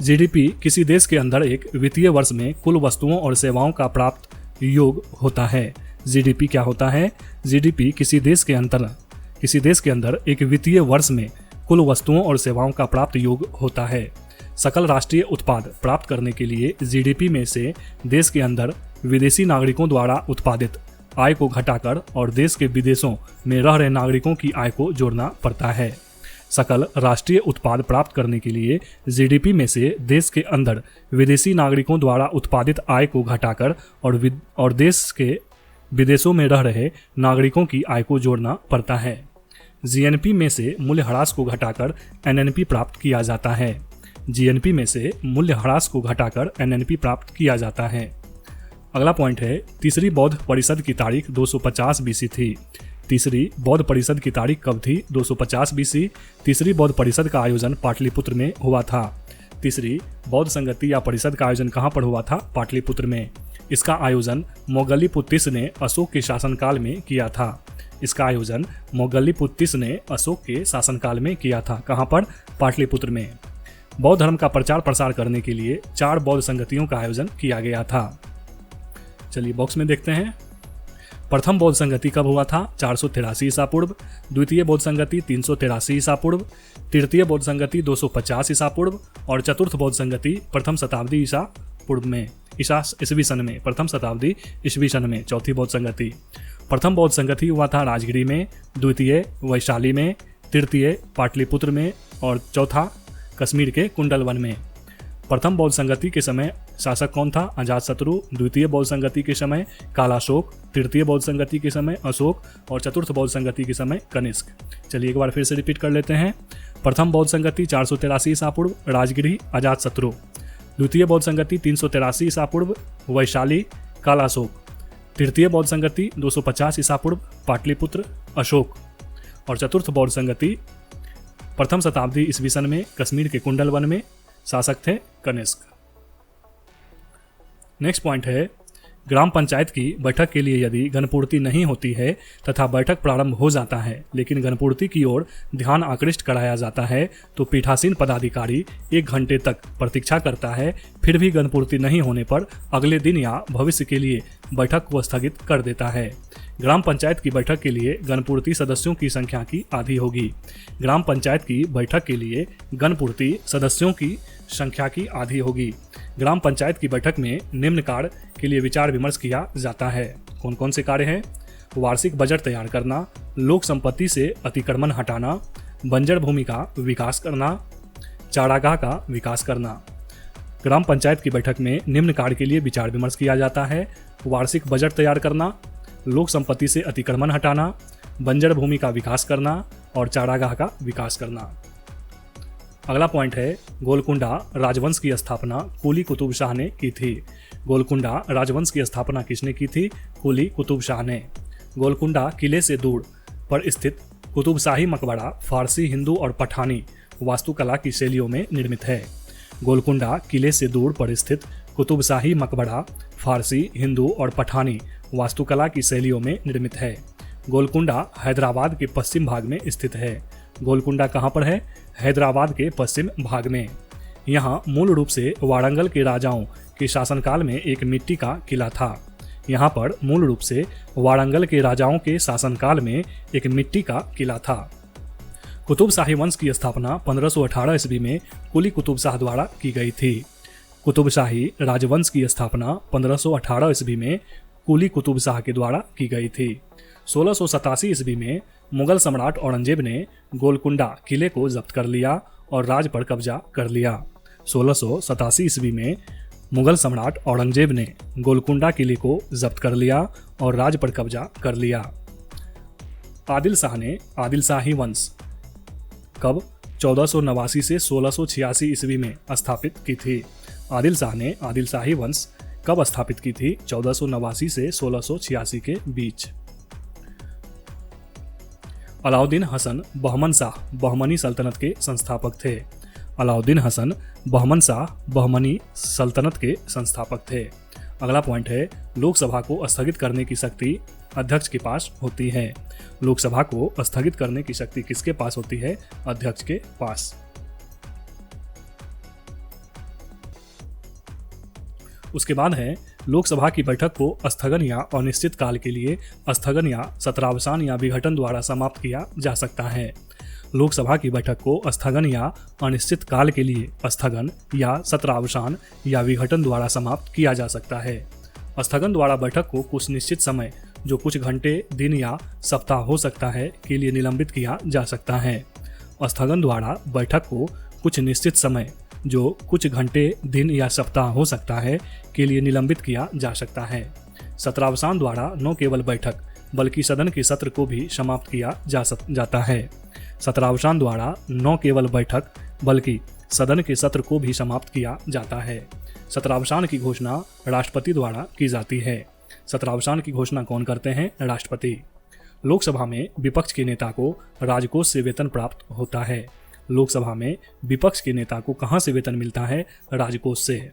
A: जीडीपी किसी देश के अंदर एक वित्तीय वर्ष में कुल वस्तुओं और सेवाओं का प्राप्त योग होता है। जीडीपी क्या होता है? जीडीपी किसी देश के अंदर एक वित्तीय वर्ष में कुल वस्तुओं और सेवाओं का प्राप्त योग होता है। सकल राष्ट्रीय उत्पाद प्राप्त करने के लिए जीडीपी में से देश के अंदर विदेशी नागरिकों द्वारा उत्पादित आय को घटाकर और देश के विदेशों में रह रहे नागरिकों की आय को जोड़ना पड़ता है। सकल राष्ट्रीय उत्पाद प्राप्त करने के लिए जीडीपी में से देश के अंदर विदेशी नागरिकों द्वारा उत्पादित आय को घटाकर और देश के विदेशों में रह रहे नागरिकों की आय को जोड़ना पड़ता है। जीएनपी में से मूल्यह्रास को घटाकर एनएनपी प्राप्त किया जाता है। जीएनपी में से मूल्यह्रास को घटाकर एनएनपी प्राप्त किया जाता है। अगला पॉइंट है, तीसरी बौद्ध परिषद की तारीख 250 बीसी थी। तीसरी बौद्ध परिषद की तारीख कब थी? 250 बीसी। तीसरी बौद्ध परिषद का आयोजन पाटलिपुत्र में हुआ था। तीसरी बौद्ध संगति या परिषद का आयोजन कहाँ पर हुआ था? पाटलिपुत्र में। इसका आयोजन मोगल्लीपुत्तिस ने अशोक के शासनकाल में किया था। इसका आयोजन मोगल्लीपुत्तिस ने अशोक के शासनकाल में किया था। कहाँ पर? पाटलिपुत्र में। बौद्ध धर्म का प्रचार प्रसार करने के लिए 4 बौद्ध संगतियों का आयोजन किया गया था। चलिए बॉक्स में देखते हैं। प्रथम बौद्ध संगति कब हुआ था? 483 ईसा पूर्व। द्वितीय बौद्ध संगति 383 ईसा पूर्व। तृतीय बौद्ध संगति 250 ईसा पूर्व और चतुर्थ बौद्ध संगति प्रथम शताब्दी ईसा पूर्व में ईस्वी सन में। प्रथम शताब्दी ईस्वी सन में चौथी बौद्ध संगति। प्रथम बौद्ध संगति हुआ था राजगिरी में, द्वितीय वैशाली में, तृतीय पाटलिपुत्र में और चौथा कश्मीर के कुंडलवन में। प्रथम बौद्ध संगति के समय शासक कौन था? अजातशत्रु। द्वितीय बौद्ध संगति के समय कालाशोक, तृतीय बौद्ध संगति के समय अशोक और चतुर्थ बौद्ध संगति के समय कनिष्क। चलिए एक बार फिर से रिपीट कर लेते हैं। प्रथम बौद्ध संगति 483 ईसा पूर्व राजगिरी अजातशत्रु। द्वितीय बौद्ध संगति 383 ईसा पूर्व वैशाली कालाशोक। तृतीय बौद्ध संगति 250 ईसा पूर्व पाटलिपुत्र अशोक और चतुर्थ बौद्ध संगति प्रथम शताब्दी ईस्वी सन में कश्मीर के कुंडल वन में शासक थे कनिष्क। नेक्स्ट पॉइंट है, ग्राम पंचायत की बैठक के लिए यदि गणपूर्ति नहीं होती है तथा बैठक प्रारंभ हो जाता है लेकिन गणपूर्ति की ओर ध्यान आकृष्ट कराया जाता है तो पीठासीन पदाधिकारी 1 घंटे तक प्रतीक्षा करता है। फिर भी गणपूर्ति नहीं होने पर अगले दिन या भविष्य के लिए बैठक को स्थगित कर देता है। ग्राम पंचायत की बैठक के लिए गणपूर्ति सदस्यों की संख्या की आधी होगी। ग्राम पंचायत की बैठक के लिए गणपूर्ति सदस्यों की संख्या की आधी होगी। ग्राम पंचायत की बैठक में निम्न कार्य के लिए विचार विमर्श किया जाता है। कौन कौन से कार्य हैं? वार्षिक बजट तैयार करना, लोक संपत्ति से अतिक्रमण हटाना, बंजर भूमि का विकास करना, चारागाह का विकास करना। ग्राम पंचायत की बैठक में निम्न कार्य के लिए विचार विमर्श किया जाता है। वार्षिक बजट तैयार करना, लोक संपत्ति से अतिक्रमण हटाना, बंजर भूमि का विकास करना और चारागाह का विकास करना। अगला पॉइंट है, गोलकुंडा राजवंश की स्थापना कुली कुतुब शाह ने की थी। गोलकुंडा राजवंश की स्थापना किसने की थी? कुली कुतुब शाह ने। गोलकुंडा किले से दूर पर स्थित कुतुबशाही मकबरा फारसी, हिंदू और पठानी वास्तुकला की शैलियों में निर्मित है। गोलकुंडा किले से दूर पर स्थित कुतुबशाही मकबरा फारसी, हिंदू और पठानी वास्तुकला की शैलियों में निर्मित है। गोलकुंडा हैदराबाद के पश्चिम भाग में स्थित है। गोलकुंडा कहाँ पर है? हैदराबाद के पश्चिम भाग में। यहाँ मूल रूप से वारंगल के राजाओं के शासनकाल में एक मिट्टी का किला था। यहाँ पर मूल रूप से वारंगल के राजाओं के शासनकाल में एक मिट्टी का किला था। कुतुब शाही वंश की स्थापना 1518 ईस्वी में कुली कुतुब शाह द्वारा की गई थी। कुतुब शाही राजवंश की स्थापना 1518 ईस्वी में कुली कुतुब शाह के द्वारा की गई थी। 1687 ईस्वी में मुगल सम्राट औरंगजेब ने गोलकुंडा किले को जब्त कर लिया और राज पर कब्जा कर लिया। 1687 ईस्वी में मुगल सम्राट औरंगजेब ने गोलकुंडा किले को जब्त कर लिया और राज पर कब्जा कर लिया। आदिल शाह ने आदिल शाही वंश कब 1489 से 1686 ईस्वी में स्थापित की थी। आदिल शाह ने आदिल शाही वंश कब स्थापित की थी? 1489 से 1686 के बीच। अलाउद्दीन हसन बहमन शाह बहमनी सल्तनत के संस्थापक थे। अलाउद्दीन हसन बहमन शाह बहमनी सल्तनत के संस्थापक थे। अगला पॉइंट है, लोकसभा को स्थगित करने की शक्ति अध्यक्ष के पास होती है। लोकसभा को स्थगित करने की शक्ति किसके पास होती है? अध्यक्ष के पास। उसके बाद है, लोकसभा की बैठक को स्थगन या अनिश्चित काल के लिए स्थगन या सत्रावसान या विघटन द्वारा समाप्त किया जा सकता है। लोकसभा की बैठक को स्थगन या अनिश्चित काल के लिए स्थगन या सत्रावसान या विघटन द्वारा समाप्त किया जा सकता है। स्थगन द्वारा बैठक को कुछ निश्चित समय, जो कुछ घंटे, दिन या सप्ताह हो सकता है, के लिए निलंबित किया जा सकता है। स्थगन द्वारा बैठक को कुछ निश्चित समय, जो कुछ घंटे, दिन या सप्ताह हो सकता है, के लिए निलंबित किया जा सकता है। सत्रावसान द्वारा न केवल बैठक बल्कि सदन के सत्र को भी समाप्त किया जाता है। सत्रावसान द्वारा न केवल बैठक बल्कि सदन के सत्र को भी समाप्त किया जाता है। सत्रावसान की घोषणा राष्ट्रपति द्वारा की जाती है। सत्रावसान की घोषणा कौन करते हैं? राष्ट्रपति। लोकसभा में विपक्ष के नेता को राजकोष से वेतन प्राप्त होता है। लोकसभा में विपक्ष के नेता को कहां से वेतन मिलता है? राजकोष से।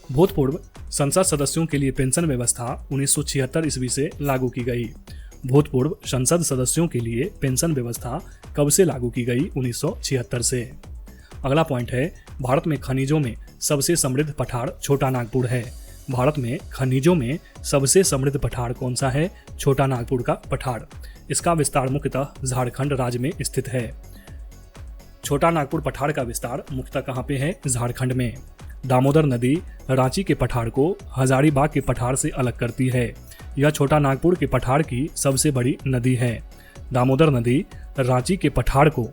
A: भूतपूर्व संसद सदस्यों के लिए पेंशन व्यवस्था 1976 ईस्वी से लागू की गई। भूतपूर्व संसद सदस्यों के लिए पेंशन व्यवस्था कब से लागू की गई? 1976 से। अगला पॉइंट है, भारत में खनिजों में सबसे समृद्ध पठार छोटा नागपुर है। भारत में खनिजों में सबसे समृद्ध पठार कौन सा है? छोटा नागपुर का पठार। इसका विस्तार मुख्यतः झारखंड राज्य में स्थित है। छोटा नागपुर पठार का विस्तार मुख्यतः कहाँ पे है? झारखंड में। दामोदर नदी रांची के पठार को हजारीबाग के पठार से अलग करती है। यह छोटा नागपुर के पठार की सबसे बड़ी नदी है। दामोदर नदी रांची के पठार को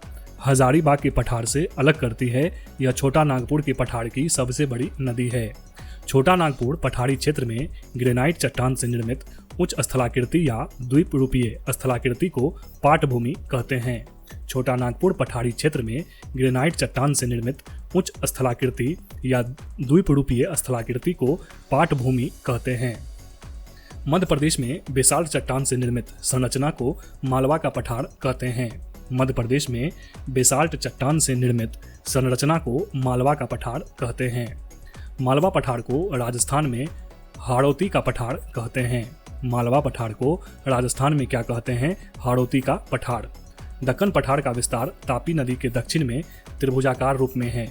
A: हजारीबाग के पठार से अलग करती है। यह छोटा नागपुर के पठार की सबसे बड़ी नदी है। छोटा नागपुर पठारी क्षेत्र में ग्रेनाइट चट्टान से निर्मित उच्च स्थलाकृति या द्वीप रूपीय स्थलाकृति को पाटभूमि कहते हैं। छोटा नागपुर पठारी क्षेत्र में ग्रेनाइट चट्टान से निर्मित उच्च स्थलाकृति या द्वीप रूपीय स्थलाकृति को पाटभूमि कहते हैं। मध्य प्रदेश में बेसाल्ट चट्टान से निर्मित संरचना को मालवा का पठार कहते हैं। मध्य प्रदेश में बेसाल्ट चट्टान से निर्मित संरचना को मालवा का पठार कहते हैं। मालवा पठार को राजस्थान में हाड़ौती का पठार कहते हैं। मालवा पठार को राजस्थान में क्या कहते हैं? हाड़ौती का पठार। दक्कन पठार का विस्तार तापी नदी के दक्षिण में त्रिभुजाकार रूप में है।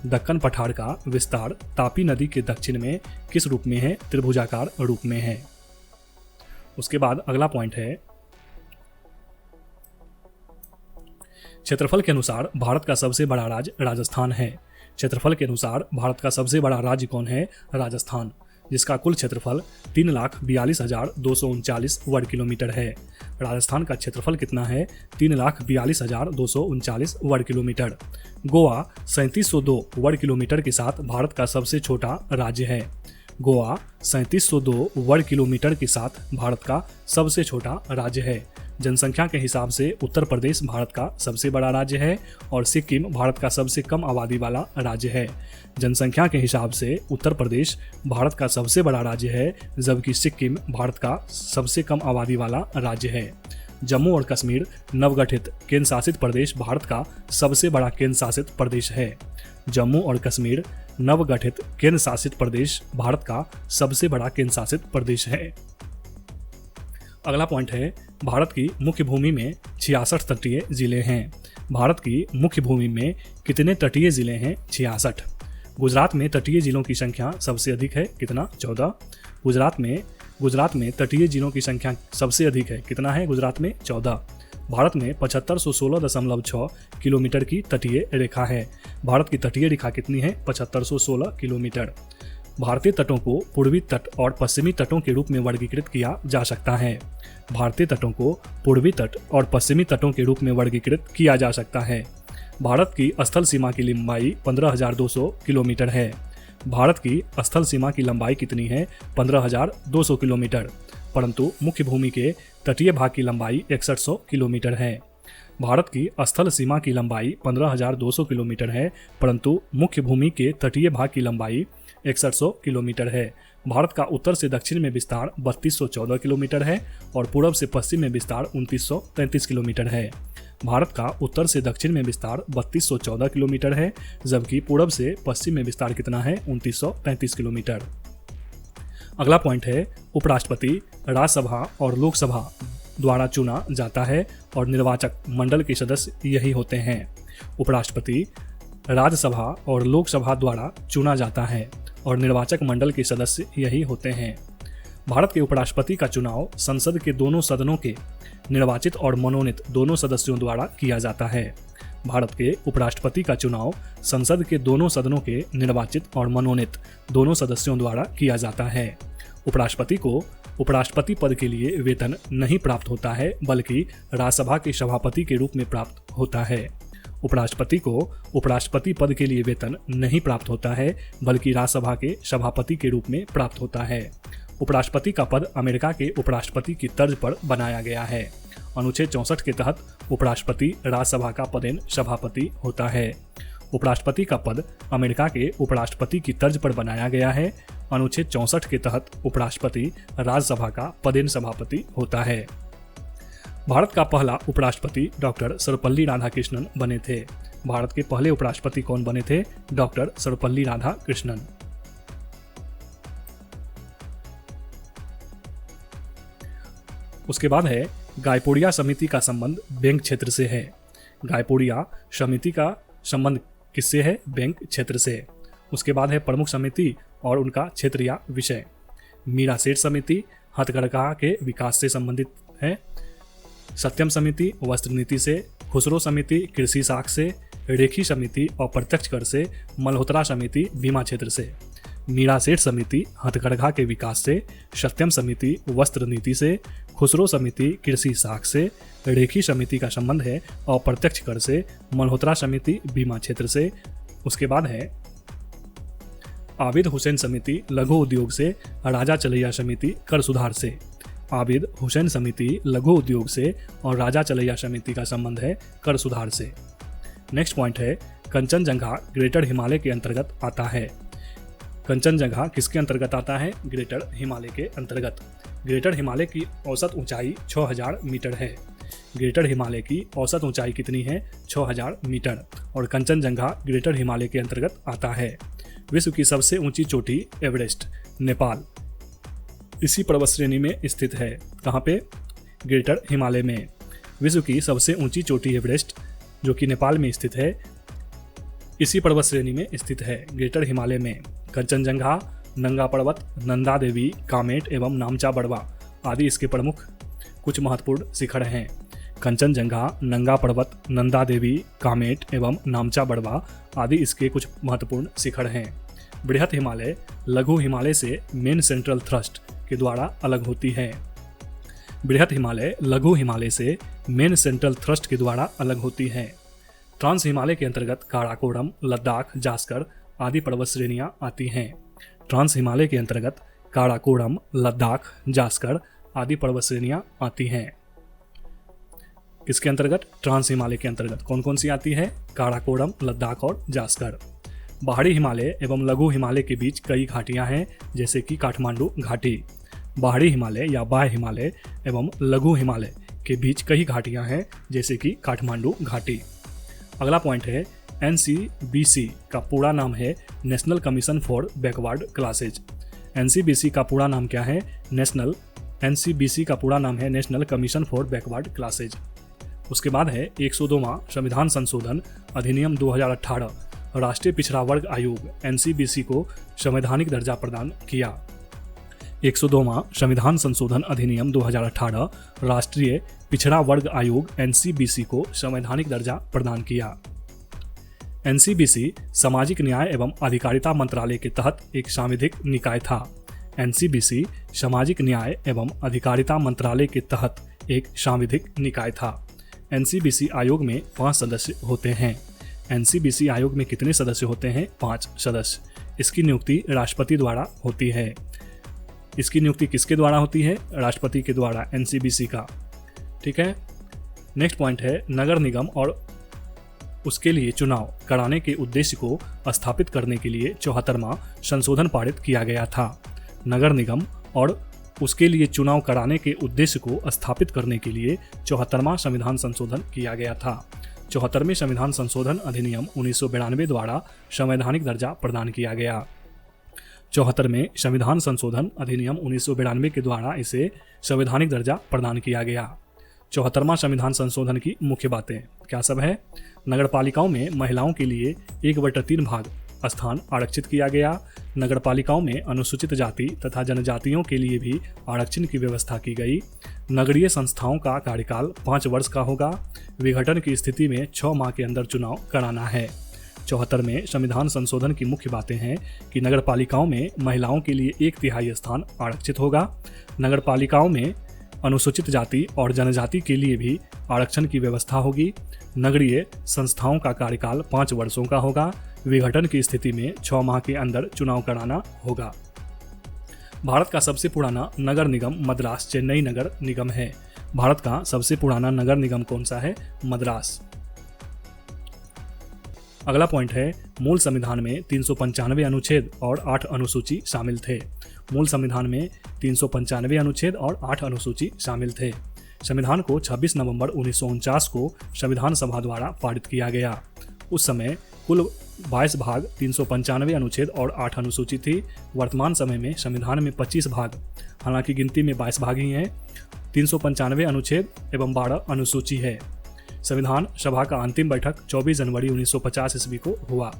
A: दक्कन पठार का विस्तार तापी नदी के दक्षिण में किस रूप में है? त्रिभुजाकार रूप में है। उसके बाद अगला पॉइंट है, क्षेत्रफल के अनुसार भारत का सबसे बड़ा राज्य राजस्थान है। क्षेत्रफल के अनुसार भारत का सबसे बड़ा राज्य कौन है? राजस्थान, जिसका कुल क्षेत्रफल 3,42,239 वर्ग किलोमीटर है। राजस्थान का क्षेत्रफल कितना है? 3,42,239 वर्ग किलोमीटर। गोवा 3702 वर्ग किलोमीटर के साथ भारत का सबसे छोटा राज्य है। गोवा 3702 वर्ग किलोमीटर के साथ भारत का सबसे छोटा राज्य है। जनसंख्या के हिसाब से उत्तर प्रदेश भारत का सबसे बड़ा राज्य है और सिक्किम भारत का सबसे कम आबादी वाला राज्य है। जनसंख्या के हिसाब से उत्तर प्रदेश भारत का सबसे बड़ा राज्य है, जबकि सिक्किम भारत का सबसे कम आबादी वाला राज्य है। जम्मू और कश्मीर नवगठित केंद्र शासित प्रदेश भारत का सबसे बड़ा केंद्र शासित प्रदेश है। जम्मू और कश्मीर नवगठित केंद्र शासित प्रदेश भारत का सबसे बड़ा केंद्र शासित प्रदेश है। अगला पॉइंट है, भारत की मुख्य भूमि में 66 तटीय जिले हैं। भारत की मुख्य भूमि में कितने तटीय जिले हैं? 66। गुजरात में तटीय जिलों की संख्या सबसे अधिक है, कितना? 14। गुजरात में तटीय जिलों की संख्या सबसे अधिक है, कितना है? गुजरात में 14। भारत में 7516.6 किलोमीटर की तटीय रेखा है। भारत की तटीय रेखा कितनी है? 7516 किलोमीटर। भारतीय तटों को पूर्वी तट और पश्चिमी तटों के रूप में वर्गीकृत किया जा सकता है। भारतीय तटों को पूर्वी तट और पश्चिमी तटों के रूप में वर्गीकृत किया जा सकता है। भारत की स्थल सीमा की लंबाई 15,200 किलोमीटर है। भारत की स्थल सीमा की लंबाई कितनी है? 15,200 किलोमीटर, परंतु मुख्य भूमि के तटीय भाग की लंबाई 6100 किलोमीटर है। भारत की स्थल सीमा की लंबाई 15,200 किलोमीटर है, परंतु मुख्य भूमि के तटीय भाग की लंबाई 6100 किलोमीटर है। भारत का उत्तर से दक्षिण में विस्तार 3214 किलोमीटर है और पूर्व से पश्चिम में विस्तार 2933 किलोमीटर है। भारत का उत्तर से दक्षिण में विस्तार 3214 किलोमीटर है, जबकि पूर्व से पश्चिम में विस्तार कितना है? 2933 किलोमीटर। अगला पॉइंट है, उपराष्ट्रपति राज्यसभा और लोकसभा द्वारा चुना जाता है और निर्वाचक मंडल के सदस्य यही होते हैं। उपराष्ट्रपति राज्यसभा और लोकसभा द्वारा चुना जाता है और निर्वाचक मंडल के सदस्य यही होते हैं। भारत के उपराष्ट्रपति का चुनाव संसद के दोनों सदनों के निर्वाचित और मनोनीत दोनों सदस्यों द्वारा किया जाता है। भारत के उपराष्ट्रपति का चुनाव संसद के दोनों सदनों के निर्वाचित और मनोनीत दोनों सदस्यों द्वारा किया जाता है। उपराष्ट्रपति को उपराष्ट्रपति पद के लिए वेतन नहीं प्राप्त होता है, बल्कि राज्यसभा के सभापति के रूप में प्राप्त होता है। उपराष्ट्रपति को उपराष्ट्रपति पद के लिए वेतन नहीं प्राप्त होता है, बल्कि राज्यसभा के सभापति के रूप में प्राप्त होता है। उपराष्ट्रपति का पद अमेरिका के उपराष्ट्रपति की तर्ज पर बनाया गया है। अनुच्छेद 64 के तहत उपराष्ट्रपति राज्यसभा का पदेन सभापति होता है। उपराष्ट्रपति का पद अमेरिका के उपराष्ट्रपति की तर्ज पर बनाया गया है। अनुच्छेद 64 के तहत उपराष्ट्रपति राज्यसभा का पदेन सभापति होता है। भारत का पहला उपराष्ट्रपति डॉक्टर सर्वपल्ली राधाकृष्णन बने थे। भारत के पहले उपराष्ट्रपति कौन बने थे? डॉक्टर सर्वपल्ली राधाकृष्णन। उसके बाद है, गायपोडिया समिति का संबंध बैंक क्षेत्र से है। गायपोडिया समिति का संबंध किससे है? बैंक क्षेत्र से। उसके बाद है, प्रमुख समिति और उनका क्षेत्र या विषय। मीरा सेठ समिति हथकरघा के विकास से संबंधित है। सत्यम समिति वस्त्र नीति से। खुसरो समिति कृषि साख से। रेखी समिति अप्रत्यक्ष कर से। मल्होत्रा समिति बीमा क्षेत्र से। मीरा सेठ समिति हथकरघा के विकास से। सत्यम समिति वस्त्र नीति से। खुसरो समिति कृषि साख से। रेखी समिति का संबंध है अप्रत्यक्ष कर से। मल्होत्रा समिति बीमा क्षेत्र से। उसके बाद है, आबिद हुसैन समिति लघु उद्योग से, राजा चलैया समिति कर सुधार से। आबिद हुसैन समिति लघु उद्योग से और राजा चलैया समिति का संबंध है कर सुधार से। नेक्स्ट पॉइंट है कंचनजंगा ग्रेटर हिमालय के अंतर्गत आता है। कंचनजंगा किसके अंतर्गत आता है? ग्रेटर हिमालय के अंतर्गत। ग्रेटर हिमालय की औसत ऊंचाई 6000 मीटर है। ग्रेटर हिमालय की औसत ऊंचाई कितनी है? 6000 मीटर। और कंचनजंगा ग्रेटर हिमालय के अंतर्गत आता है। विश्व की सबसे ऊंची चोटी एवरेस्ट, नेपाल, इसी पर्वत श्रेणी में स्थित है। कहाँ पे? ग्रेटर हिमालय में। विश्व की सबसे ऊंची चोटी एवरेस्ट जो कि नेपाल में स्थित है, इसी पर्वत श्रेणी में स्थित है, ग्रेटर हिमालय में। कंचनजंगा, नंगा पर्वत, नंदा देवी, कामेट एवं नामचा बड़वा आदि इसके प्रमुख कुछ महत्वपूर्ण शिखर हैं। कंचनजंगा, नंगा पर्वत, नंदा देवी, कामेट एवं नामचा बड़वा आदि इसके कुछ महत्वपूर्ण शिखर हैं। बृहत हिमालय लघु हिमालय से मेन सेंट्रल थ्रस्ट के द्वारा अलग होती है। बृहत हिमालय लघु हिमालय से मेन सेंट्रल थ्रस्ट के द्वारा अलग होती है। ट्रांस हिमालय के अंतर्गत काराकोरम, लद्दाख, जास्कर आदि पर्वत श्रेणियां आती हैं। ट्रांस हिमालय के अंतर्गत काराकोरम, लद्दाख, जास्कर आदि पर्वत श्रेणियां आती हैं। किसके अंतर्गत? ट्रांस हिमालय के अंतर्गत। कौन कौन सी आती है? काराकोरम, लद्दाख और जास्कर। बाहरी हिमालय एवं लघु हिमालय के बीच कई घाटियां हैं, जैसे कि काठमांडू घाटी। बाहरी हिमालय या बाह्य हिमालय एवं लघु हिमालय के बीच कई घाटियां हैं, जैसे कि काठमांडू घाटी। अगला पॉइंट है NCBC का पूरा नाम है national commission for backward classes. NCBC का पूरा नाम क्या है? NCBC का पूरा नाम है national commission for backward classes. उसके बाद है 102वां संविधान संशोधन अधिनियम 2018 राष्ट्रीय पिछड़ा वर्ग आयोग NCBC को संवैधानिक दर्जा प्रदान किया। 102वां संविधान संशोधन अधिनियम 2018 राष्ट्रीय पिछड़ा वर्ग आयोग NCBC को संवैधानिक दर्जा प्रदान किया। NCBC सामाजिक न्याय एवं अधिकारिता मंत्रालय के तहत एक सांविधिक निकाय था। NCBC सामाजिक न्याय एवं अधिकारिता मंत्रालय के तहत एक सांविधिक निकाय था। NCBC आयोग में 5 सदस्य होते हैं। NCBC आयोग में कितने सदस्य होते हैं? 5 सदस्य। इसकी नियुक्ति राष्ट्रपति द्वारा होती है। इसकी नियुक्ति किसके द्वारा होती है? राष्ट्रपति के द्वारा NCBC का। ठीक है। नेक्स्ट पॉइंट है नगर निगम और उसके लिए चुनाव कराने के उद्देश्य को स्थापित करने के लिए 74वां संशोधन पारित किया गया था। नगर निगम और उसके लिए चुनाव कराने के उद्देश्य को स्थापित करने के लिए 74वां संविधान संशोधन किया गया था। 74वें संविधान संशोधन अधिनियम 1992 द्वारा संवैधानिक दर्जा प्रदान किया गया। 74वें संविधान संशोधन अधिनियम 1992 के द्वारा इसे संवैधानिक दर्जा प्रदान किया गया। 74वां संविधान संशोधन की मुख्य बातें क्या सब है? नगरपालिकाओं में महिलाओं के लिए 1/3 भाग स्थान आरक्षित किया गया। नगरपालिकाओं में अनुसूचित जाति तथा जनजातियों के लिए भी आरक्षण की व्यवस्था की गई। नगरीय संस्थाओं का कार्यकाल 5 वर्ष का होगा। विघटन की स्थिति में 6 माह के अंदर चुनाव कराना है। 74वें संविधान संशोधन की मुख्य बातें हैं कि नगरपालिकाओं में महिलाओं के लिए 1/3 स्थान आरक्षित होगा। नगरपालिकाओं में अनुसूचित जाति और जनजाति के लिए भी आरक्षण की व्यवस्था होगी। नगरीय संस्थाओं का कार्यकाल 5 वर्षों का होगा। विघटन की स्थिति में 6 माह के अंदर चुनाव कराना होगा। भारत का सबसे पुराना नगर निगम मद्रास चेन्नई नगर निगम है। भारत का सबसे पुराना नगर निगम कौन सा है? मद्रास। अगला पॉइंट है मूल संविधान में 395 अनुच्छेद और 8 अनुसूची शामिल थे। मूल संविधान में 395 अनुच्छेद और 8 अनुसूची शामिल थे। संविधान को 26 नवंबर 1949 को संविधान सभा द्वारा पारित किया गया। उस समय कुल 22 भाग, 395 अनुच्छेद और 8 अनुसूची थी। वर्तमान समय में संविधान में 25 भाग, हालांकि गिनती में 22 भाग ही हैं, 395 अनुच्छेद एवं 12 अनुसूची है। संविधान सभा का अंतिम बैठक 24 जनवरी 1950 ईस्वी को हुआ।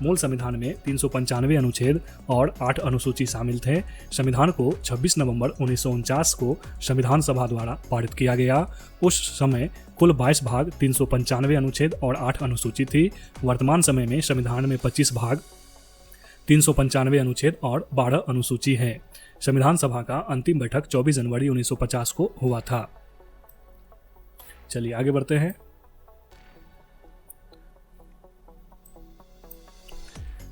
A: मूल संविधान में 395 अनुच्छेद और 8 अनुसूची शामिल थे। संविधान को 26 नवंबर 1949 को संविधान सभा द्वारा पारित किया गया। उस समय कुल 22 भाग, 395 अनुच्छेद और 8 अनुसूची थी। वर्तमान समय में संविधान में 25 भाग, 395 अनुच्छेद और 12 अनुसूची है। संविधान सभा का अंतिम बैठक 24 जनवरी 1950 को हुआ था। चलिए आगे बढ़ते हैं।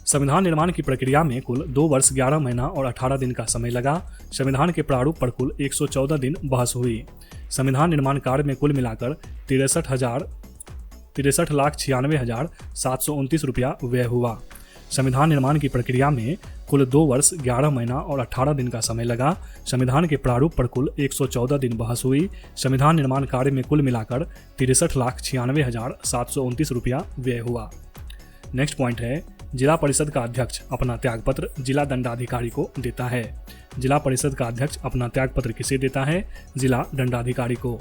A: संविधान निर्माण की प्रक्रिया में कुल 2 वर्ष 11 महीना और 18 दिन का समय लगा। संविधान के प्रारूप पर कुल 114 दिन बहस हुई। संविधान निर्माण कार्य में कुल मिलाकर 63,96,729 रुपया व्यय हुआ। संविधान निर्माण की प्रक्रिया में कुल 2 वर्ष 11 महीना और 18 दिन का समय लगा। संविधान के प्रारूप पर कुल 114 दिन बहस हुई। संविधान निर्माण कार्य में कुल मिलाकर 63,96,729 रुपया व्यय हुआ। नेक्स्ट पॉइंट है, जिला परिषद का अध्यक्ष अपना त्यागपत्र जिला दंडाधिकारी को देता है। जिला परिषद का अध्यक्ष अपना त्यागपत्र किसे देता है? जिला दंडाधिकारी को।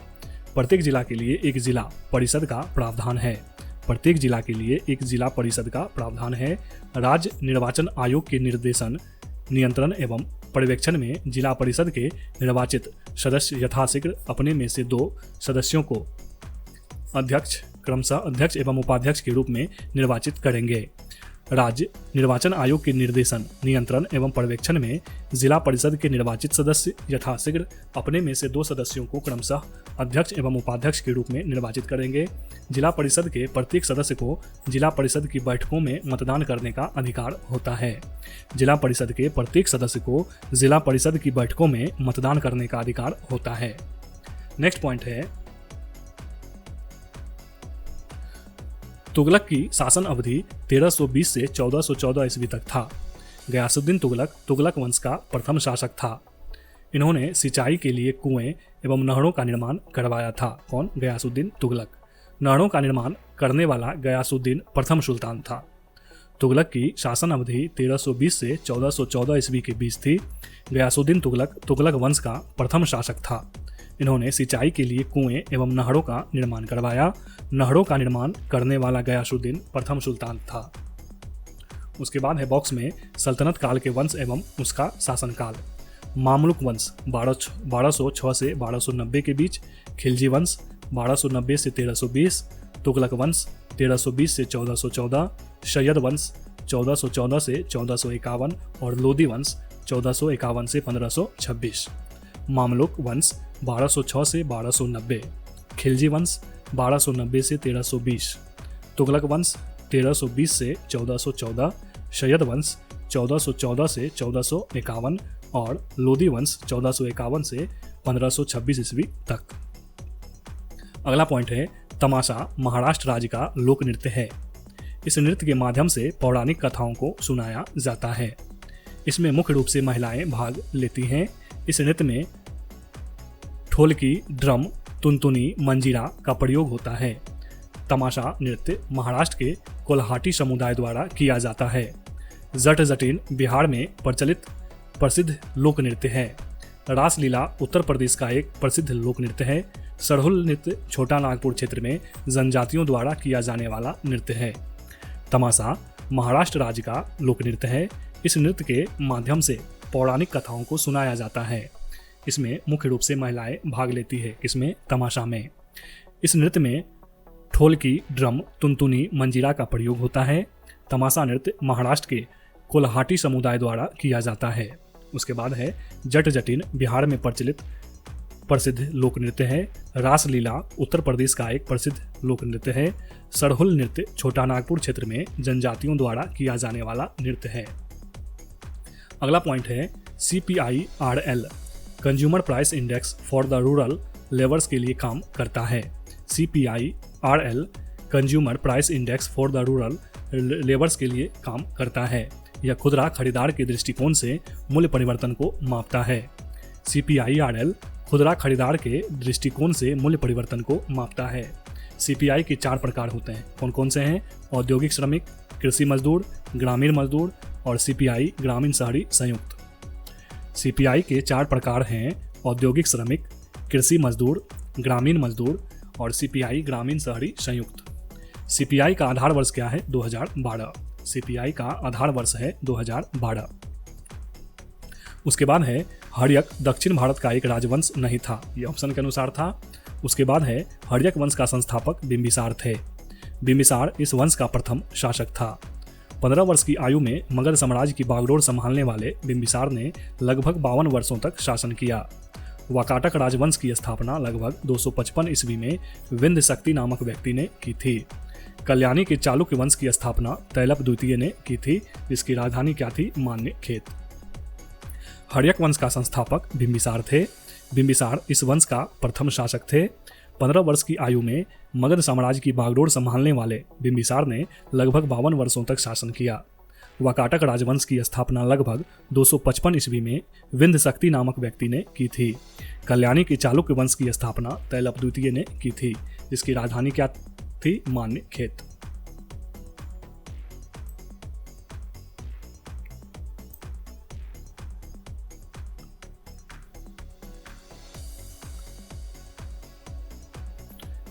A: प्रत्येक जिला के लिए एक जिला परिषद का प्रावधान है। प्रत्येक जिला के लिए एक जिला परिषद का प्रावधान है। राज्य निर्वाचन आयोग के निर्देशन, नियंत्रण एवं पर्यवेक्षण में जिला परिषद के निर्वाचित सदस्य यथाशीघ्र अपने में से 2 सदस्यों को अध्यक्ष, क्रमशः अध्यक्ष एवं उपाध्यक्ष के रूप में निर्वाचित करेंगे। राज्य निर्वाचन आयोग के निर्देशन, नियंत्रण एवं पर्यवेक्षण में जिला परिषद के निर्वाचित सदस्य यथाशीघ्र अपने में से 2 सदस्यों को क्रमशः अध्यक्ष एवं उपाध्यक्ष के रूप में निर्वाचित करेंगे। जिला परिषद के प्रत्येक सदस्य को जिला परिषद की बैठकों में मतदान करने का अधिकार होता है। जिला परिषद के प्रत्येक सदस्य को जिला परिषद की बैठकों में मतदान करने का अधिकार होता है। नेक्स्ट पॉइंट है, तुगलक की शासन अवधि 1320 से 1414 ईस्वी तक था। गयासुद्दीन तुगलक तुगलक वंश का प्रथम शासक था। इन्होंने सिंचाई के लिए कुएं एवं नहरों का निर्माण करवाया था। कौन? गयासुद्दीन तुगलक। नहरों का निर्माण करने वाला गयासुद्दीन प्रथम सुल्तान था। तुगलक की शासन अवधि 1320 से 1414 ईस्वी के बीच थी। गयासुद्दीन तुगलक तुगलक वंश का प्रथम शासक था। इन्होंने सिंचाई के लिए कुएं एवं नहरों का निर्माण करवाया। नहरों का निर्माण करने वाला गयासुद्दीन प्रथम सुल्तान था। उसके बाद है बॉक्स में सल्तनत काल के वंश एवं उसका शासनकाल। मामलुक वंश 1206 से 1290 के बीच, खिलजी वंश 1290 से 1320, तुगलक वंश 1320 से 1414, सैयद वंश 1414 से 1451 और लोदी वंश 1451 से 1526। मामलुक वंश 1206 से 1290, खिलजी वंश 1290 से 1320, तुगलक वंश 1320 से 1414, सैयद वंश 1414 से 1451 और लोदी वंश 1451 से 1526 ईस्वी तक। अगला पॉइंट है, तमाशा महाराष्ट्र राज्य का लोक नृत्य है। इस नृत्य के माध्यम से पौराणिक कथाओं को सुनाया जाता है। इसमें मुख्य रूप से महिलाएं भाग लेती हैं। इस नृत्य में ढोलकी, ड्रम, तुनतुनी, मंजीरा का प्रयोग होता है। तमाशा नृत्य महाराष्ट्र के कोल्हाटी समुदाय द्वारा किया जाता है। जट जटिन बिहार में प्रचलित प्रसिद्ध लोक नृत्य है। रासलीला उत्तर प्रदेश का एक प्रसिद्ध लोक नृत्य है। सरहुल नृत्य छोटा नागपुर क्षेत्र में जनजातियों द्वारा किया जाने वाला नृत्य है। तमाशा महाराष्ट्र राज्य का लोक नृत्य है। इस नृत्य के माध्यम से पौराणिक कथाओं को सुनाया जाता है। इसमें मुख्य रूप से महिलाएं भाग लेती है। किसमें? तमाशा में। इस नृत्य में ढोलकी, ड्रम, तुनतुनी, मंजीरा का प्रयोग होता है। तमाशा नृत्य महाराष्ट्र के कोल्हाटी समुदाय द्वारा किया जाता है। उसके बाद है जट जटिन बिहार में प्रचलित प्रसिद्ध लोक नृत्य है। रासलीला उत्तर प्रदेश का एक प्रसिद्ध लोक नृत्य है। सरहुल नृत्य छोटा नागपुर क्षेत्र में जनजातियों द्वारा किया जाने वाला नृत्य है। अगला पॉइंट है, CPIRL consumer price index for the rural labours के लिए काम करता है। CPIRL consumer price index for the rural labours के लिए काम करता है। यह खुदरा खरीदार के दृष्टिकोण से मूल्य परिवर्तन को मापता है। CPIRL खुदरा खरीदार के दृष्टिकोण से मूल्य परिवर्तन को मापता है। CPI के 4 प्रकार होते हैं। कौन कौन से हैं? औद्योगिक श्रमिक, कृषि मजदूर, ग्रामीण मजदूर और CPI ग्रामीण शहरी संयुक्त। CPI के 4 प्रकार हैं: औद्योगिक श्रमिक, कृषि मजदूर, ग्रामीण मजदूर और CPI ग्रामीण शहरी संयुक्त। CPI का आधार वर्ष क्या है? 2012। CPI का आधार वर्ष है 2012। उसके बाद है हर्यक दक्षिण भारत का एक राजवंश नहीं था, यह ऑप्शन के अनुसार था। उसके बाद है हर्यक वंश का संस्थापक बिंबिसार थे। बिंबिसार इस वंश का प्रथम शासक था। 15 वर्ष की आयु में मगध साम्राज्य की बागडोर संभालने वाले बिंबिसार ने लगभग 52 वर्षों तक शासन किया। वाकाटक राजवंश की स्थापना लगभग 255 ईस्वी में विंध्य शक्ति नामक व्यक्ति ने की थी। कल्याणी के चालुक्य वंश की स्थापना तैलप द्वितीय ने की थी, जिसकी राजधानी क्या थी? मान्यखेत। हर्यक वंश का संस्थापक बिंबिसार थे। बिंबिसार इस वंश का प्रथम शासक थे। 15 वर्ष की आयु में मगध साम्राज्य की बागडोर संभालने वाले बिंबिसार ने लगभग 52 वर्षों तक शासन किया। वाकाटक राजवंश की स्थापना लगभग 255 ईस्वी में विंध्य शक्ति नामक व्यक्ति ने की थी। कल्याणी के चालुक्य वंश की स्थापना तैलप द्वितीय ने की थी, जिसकी राजधानी क्या थी? मान्यखेत।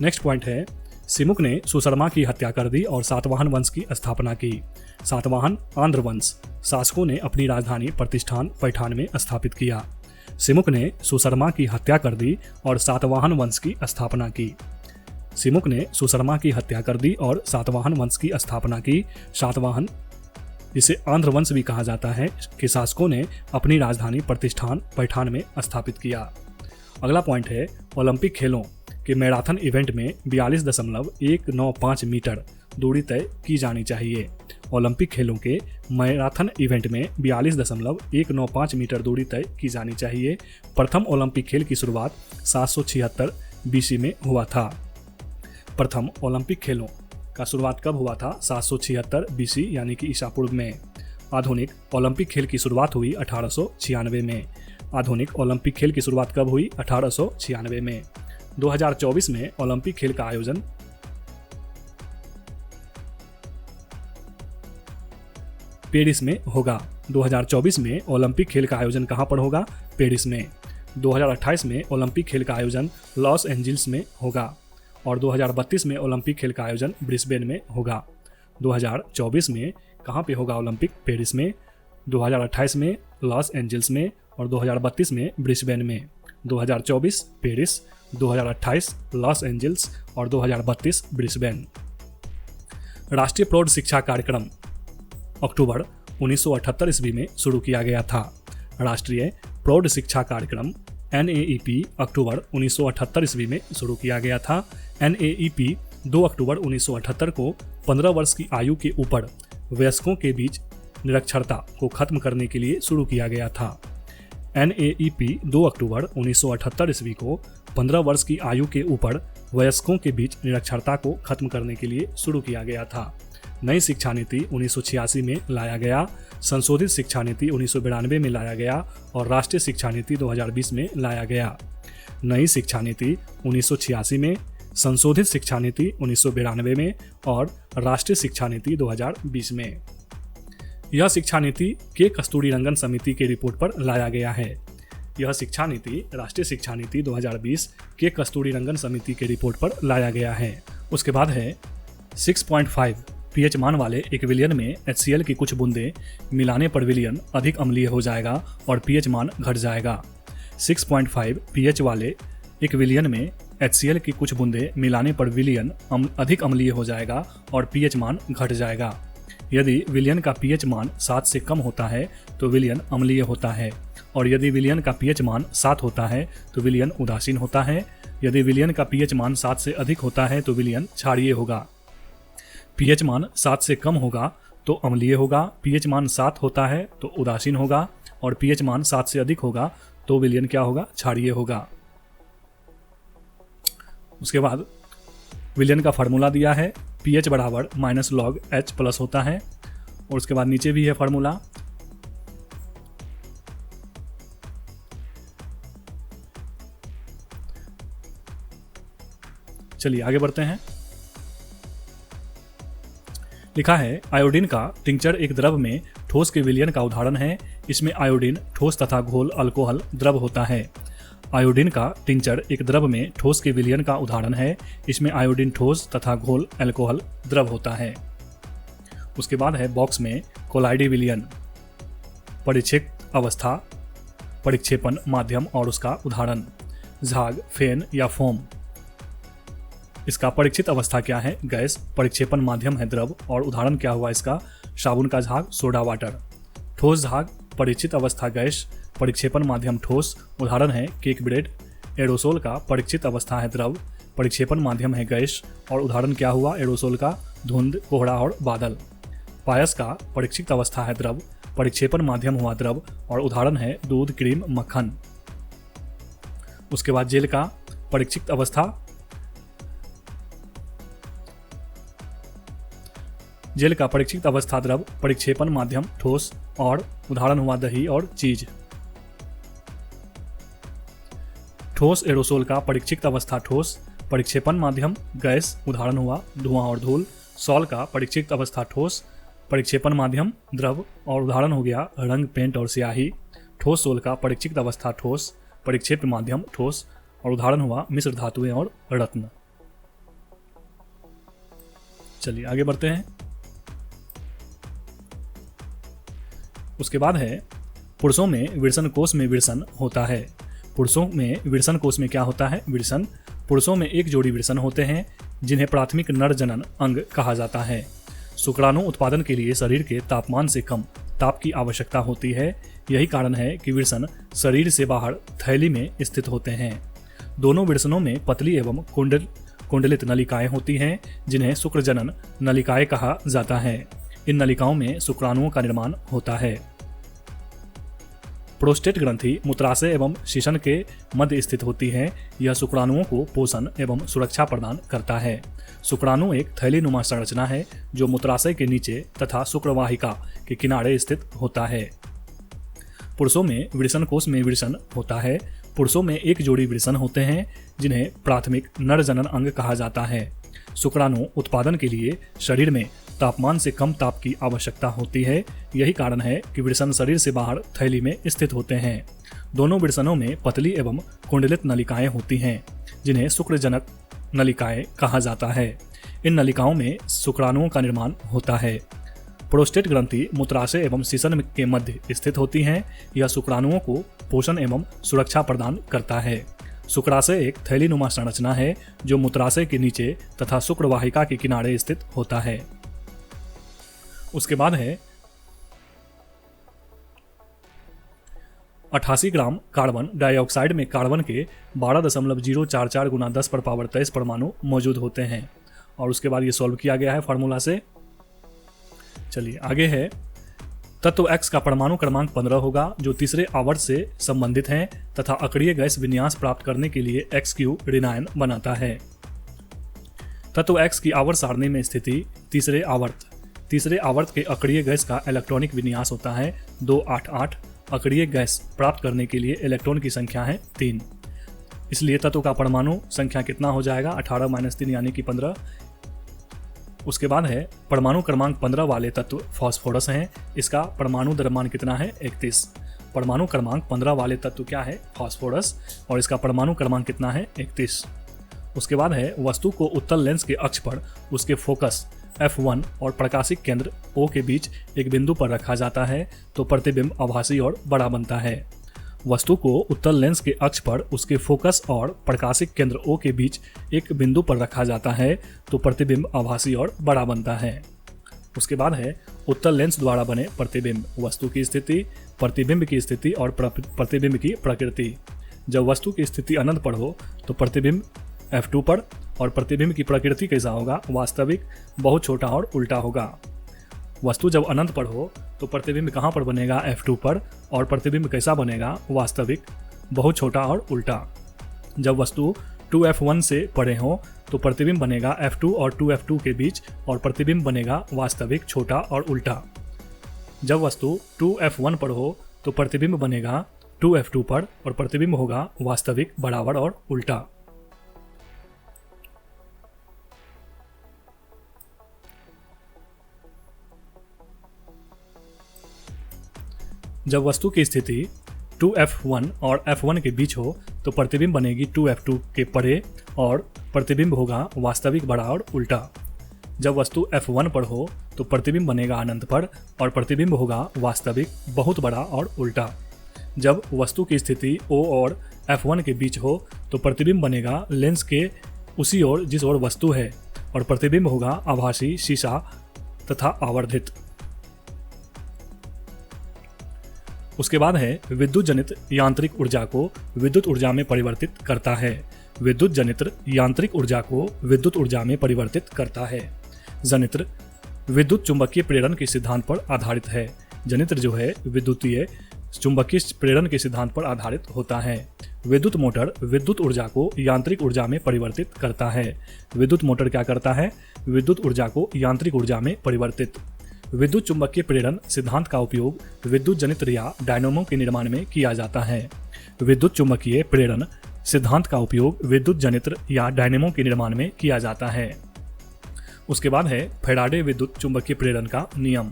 A: नेक्स्ट पॉइंट है, सिमुक ने सुशर्मा की हत्या कर दी और सातवाहन वंश की स्थापना की। सातवाहन आंध्र वंश शासकों ने अपनी राजधानी प्रतिष्ठान पैठान में स्थापित किया। सिमुक ने सुशर्मा की हत्या कर दी और सातवाहन वंश की स्थापना की। सिमुक ने सुशर्मा की हत्या कर दी और सातवाहन वंश की स्थापना की। सातवाहन, जिसे आंध्र वंश भी कहा जाता है, के शासकों ने अपनी राजधानी प्रतिष्ठान पैठान में स्थापित किया। अगला पॉइंट है, ओलंपिक खेलों के मैराथन इवेंट में 42.195 मीटर दूरी तय की जानी चाहिए। ओलंपिक खेलों के मैराथन इवेंट में 42.195 मीटर दूरी तय की जानी चाहिए। प्रथम ओलंपिक खेल की शुरुआत 776 BC में हुआ था। प्रथम ओलंपिक खेलों का शुरुआत कब हुआ था? 776 BC यानी कि ईसा पूर्व में। आधुनिक ओलंपिक खेल की शुरुआत हुई 1896 में। आधुनिक ओलंपिक खेल की शुरुआत कब हुई? 1896 में। 2024 में ओलंपिक खेल का आयोजन पेरिस में होगा। 2024 में ओलंपिक खेल का आयोजन कहां पर होगा? पेरिस में। 2028 में ओलंपिक खेल का आयोजन लॉस एंजिल्स में होगा और 2032 में ओलंपिक खेल का आयोजन ब्रिस्बेन में होगा। 2024 में कहां पे होगा ओलंपिक? पेरिस में। 2028 में लॉस एंजिल्स में और 2032 में ब्रिस्बेन में। 2024 पेरिस, 2028 लॉस एंजिल्स और 2032 ब्रिस्बेन। राष्ट्रीय प्रौढ़ शिक्षा कार्यक्रम अक्टूबर 1978 ईस्वी में शुरू किया गया था। राष्ट्रीय प्रौढ़ शिक्षा कार्यक्रम NAEP अक्टूबर 1978 ईस्वी में शुरू किया गया था। NAEP 2 अक्टूबर 1978 को 15 वर्ष की आयु के ऊपर वयस्कों के बीच निरक्षरता को खत्म करने के लिए शुरू किया गया था। NAEP 2 अक्टूबर 1978 ईस्वी को 15 वर्ष की आयु के ऊपर वयस्कों के बीच निरक्षरता को खत्म करने के लिए शुरू किया गया था। नई शिक्षा नीति 1986 में लाया गया। संशोधित शिक्षा नीति 1992 में लाया गया और राष्ट्रीय शिक्षा नीति 2020 में लाया गया। नई शिक्षा नीति 1986 में, संशोधित शिक्षा नीति 1992 में और राष्ट्रीय शिक्षा नीति 2020 में। यह शिक्षा नीति के कस्तूरीरंगन समिति की रिपोर्ट पर लाया गया है। यह शिक्षा नीति राष्ट्रीय शिक्षा नीति 2020 के कस्तूरीरंगन समिति की रिपोर्ट पर लाया गया है। उसके बाद है 6.5 pH मान वाले एक विलयन में HCl की कुछ बूंदें मिलाने पर विलयन अधिक अम्लीय हो जाएगा और pH मान घट जाएगा। 6.5 pH वाले एक विलयन में HCl की कुछ बूंदें मिलाने पर विलयन अधिक अम्लीय हो जाएगा और pH मान घट जाएगा। यदि विलयन का pH मान 7 से कम होता है तो विलयन अम्लीय होता है और यदि विलयन का pH मान 7 होता है तो विलयन उदासीन होता है। यदि विलयन का pH मान 7 से अधिक होता है तो विलयन क्षारीय होगा। pH मान 7 से कम होगा तो अम्लीय होगा, pH मान 7 होता है तो उदासीन होगा और pH मान 7 से अधिक होगा तो विलयन क्या होगा? क्षारीय होगा। उसके बाद विलयन का फार्मूला दिया है, pH बराबर -log H प्लस होता है और उसके बाद नीचे भी है फार्मूला। चलिए आगे बढ़ते हैं। लिखा है आयोडीन का टिंचर एक द्रव में ठोस के विलयन का उदाहरण है। इसमें आयोडीन ठोस तथा घोल अल्कोहल द्रव होता है। आयोडीन का टिंचर एक द्रव में ठोस के विलयन का उदाहरण है। इसमें आयोडीन ठोस तथा घोल अल्कोहल द्रव होता है। उसके बाद है बॉक्स में कोलाइडी विलयन, परिक्षेप अवस्था, परिक्षेपण माध्यम और उसका उदाहरण। झाग, फेन या फोम। इसका परीक्षित अवस्था क्या है? गैस। परिक्षेपण माध्यम है द्रव और उदाहरण क्या हुआ इसका? साबुन का झाग, सोडा वाटर। ठोस झाग, परीक्षित अवस्था गैस, परिक्षेपण माध्यम ठोस, उदाहरण है केक ब्रेड। एरोसोल का परीक्षित अवस्था है द्रव, परिक्षेपण माध्यम है गैस और उदाहरण क्या हुआ एरोसोल का? धुंध, कोहरा और बादल। पायस का परीक्षित अवस्था है द्रव, परिक्षेपण माध्यम हुआ द्रव और उदाहरण है दूध, क्रीम, मक्खन। उसके बाद जेल का परीक्षित अवस्था, जेल का परीक्षित अवस्था द्रव, परिक्षेपण माध्यम ठोस और उदाहरण हुआ दही और चीज। ठोस एरोसोल का परीक्षित अवस्था ठोस, परिक्षेपण माध्यम गैस, उदाहरण हुआ धुआं और धूल। सॉल का परीक्षित अवस्था ठोस, परिक्षेपण माध्यम द्रव और उदाहरण हो गया रंग, पेंट और स्याही। ठोस सोल का परीक्षित अवस्था ठोस, परिक्षेप माध्यम ठोस और उदाहरण हुआ मिश्र धातुएं और रत्न। चलिए आगे बढ़ते हैं। उसके बाद है पुरुषों में विरसन कोष में विरसन होता है। पुरुषों में विरसन कोष में क्या होता है? विरसन। पुरुषों में एक जोड़ी विरसन होते हैं जिन्हें प्राथमिक नर जनन अंग कहा जाता है। शुक्राणु उत्पादन के लिए शरीर के तापमान से कम ताप की आवश्यकता होती है। यही कारण है कि विरसन शरीर से बाहर थैली में स्थित होते हैं। दोनों विरसनों में पतली एवं कुंडलित नलिकाएं होती हैं जिन्हें शुक्रजनन नलिकाएं कहा जाता है। इन नलिकाओं में शुक्राणुओं का निर्माण होता है। प्रोस्टेट ग्रंथि मूत्राशय एवं शीशन के मध्य स्थित होती है। यह शुक्राणुओं को पोषण एवं सुरक्षा प्रदान करता है। शुक्राणु एक थैलीनुमा संरचना है जो मूत्राशय के नीचे तथा शुक्रवाहिका के किनारे स्थित होता है। पुरुषों में विरसन कोष में विरसन होता है। पुरुषों में एक जोड़ी विरसन होते हैं जिन्हें प्राथमिक नर जनन अंग कहा जाता है। शुक्राणु उत्पादन के लिए शरीर में तापमान से कम ताप की आवश्यकता होती है। यही कारण है कि विरसन शरीर से बाहर थैली में स्थित होते हैं। दोनों विरसनों में पतली एवं कुंडलित नलिकाएं होती हैं जिन्हें शुक्रजनक नलिकाएं कहा जाता है। इन नलिकाओं में शुक्राणुओं का निर्माण होता है। प्रोस्टेट ग्रंथि मूत्राशय एवं शीशन के मध्य स्थित होती हैं। यह शुक्राणुओं को पोषण एवं सुरक्षा प्रदान करता है। शुक्राशय एक थैलीनुमा संरचना है जो मूत्राशय के नीचे तथा शुक्रवाहिका के किनारे स्थित होता है। उसके बाद है 88 ग्राम कार्बन डाइऑक्साइड में कार्बन के 12.044 गुना 10 पर पावर 23 परमाणु मौजूद होते हैं। और उसके बाद ये सॉल्व किया गया है फार्मूला से। चलिए आगे है तत्व X का परमाणु क्रमांक 15 होगा जो तीसरे आवर्त से संबंधित है तथा अक्रिय गैस विन्यास प्राप्त करने के लिए XQ ऋणायन बनाता है। तत्व X की आवर्त सारणी में स्थिति तीसरे आवर्त के अक्रिय गैस का इलेक्ट्रॉनिक विन्यास होता है 288। अक्रिय गैस प्राप्त करने के लिए इलेक्ट्रॉन की संख्या है 3। इसलिए तत्व का परमाणु संख्या कितना हो जाएगा? 18 - 3 यानी कि 15। उसके बाद है परमाणु क्रमांक 15 वाले तत्व फास्फोरस हैं। इसका परमाणु द्रव्यमान कितना है? 31। परमाणु क्रमांक 15 वाले तत्व क्या है? फास्फोरस। और इसका परमाणु क्रमांक कितना है? 31। उसके बाद है वस्तु को उत्तल लेंस के अक्ष पर उसके फोकस F1 और प्रकाशिक केंद्र O के बीच एक बिंदु पर रखा जाता है तो प्रतिबिंब आभासी और बड़ा बनता है। वस्तु को उत्तल लेंस के अक्ष पर उसके फोकस और प्रकाशिक केंद्र O के बीच एक बिंदु पर रखा जाता है तो प्रतिबिंब आभासी और बड़ा बनता है। उसके बाद है उत्तल लेंस द्वारा बने प्रतिबिंब, वस्तु की स्थिति, प्रतिबिंब की स्थिति और प्रतिबिंब की प्रकृति। जब वस्तु की स्थिति अनंत पर हो तो प्रतिबिंब F2 पर और प्रतिबिंब की प्रकृति कैसा होगा? वास्तविक, बहुत छोटा और उल्टा होगा। वस्तु जब अनंत पर हो तो प्रतिबिंब कहाँ पर बनेगा? F2 पर। और प्रतिबिंब कैसा बनेगा? वास्तविक, बहुत छोटा और उल्टा। जब वस्तु 2F1 से परे हो तो प्रतिबिंब बनेगा F2 और 2F2 के बीच और प्रतिबिंब बनेगा वास्तविक, छोटा और उल्टा। जब वस्तु 2F1 पर हो तो प्रतिबिंब बनेगा 2F2 पर और प्रतिबिंब होगा वास्तविक, बराबर और उल्टा। जब वस्तु की स्थिति 2F1 और F1 के बीच हो तो प्रतिबिंब बनेगी 2F2 के परे और प्रतिबिंब होगा वास्तविक, बड़ा और उल्टा। जब वस्तु F1 पर हो तो प्रतिबिंब बनेगा अनंत पर और प्रतिबिंब होगा वास्तविक, बहुत बड़ा और उल्टा। जब वस्तु की स्थिति O और F1 के बीच हो तो प्रतिबिंब बनेगा लेंस के उसी ओर जिस ओर वस्तु है और प्रतिबिंब होगा आभासी, शीशा तथा आवर्धित। उसके बाद है विद्युत जनित यांत्रिक ऊर्जा को विद्युत ऊर्जा में परिवर्तित करता है। विद्युत जनित यांत्रिक ऊर्जा को विद्युत ऊर्जा में परिवर्तित करता है। जनित्र विद्युत चुंबकीय प्रेरण के सिद्धांत पर आधारित है। जनित्र जो है विद्युतीय चुंबकीय प्रेरण के सिद्धांत पर आधारित होता है। विद्युत मोटर विद्युत ऊर्जा को यांत्रिक ऊर्जा में परिवर्तित करता है। विद्युत मोटर क्या करता है? विद्युत ऊर्जा को यांत्रिक ऊर्जा में परिवर्तित। विद्युत चुंबकीय प्रेरण सिद्धांत का उपयोग विद्युत जनित्र या डायनेमो के निर्माण में किया जाता है। विद्युत चुंबकीय प्रेरण सिद्धांत का उपयोग विद्युत जनित्र या डायनेमो के निर्माण में किया जाता है। उसके बाद है फैराडे विद्युत चुंबकीय प्रेरण का नियम।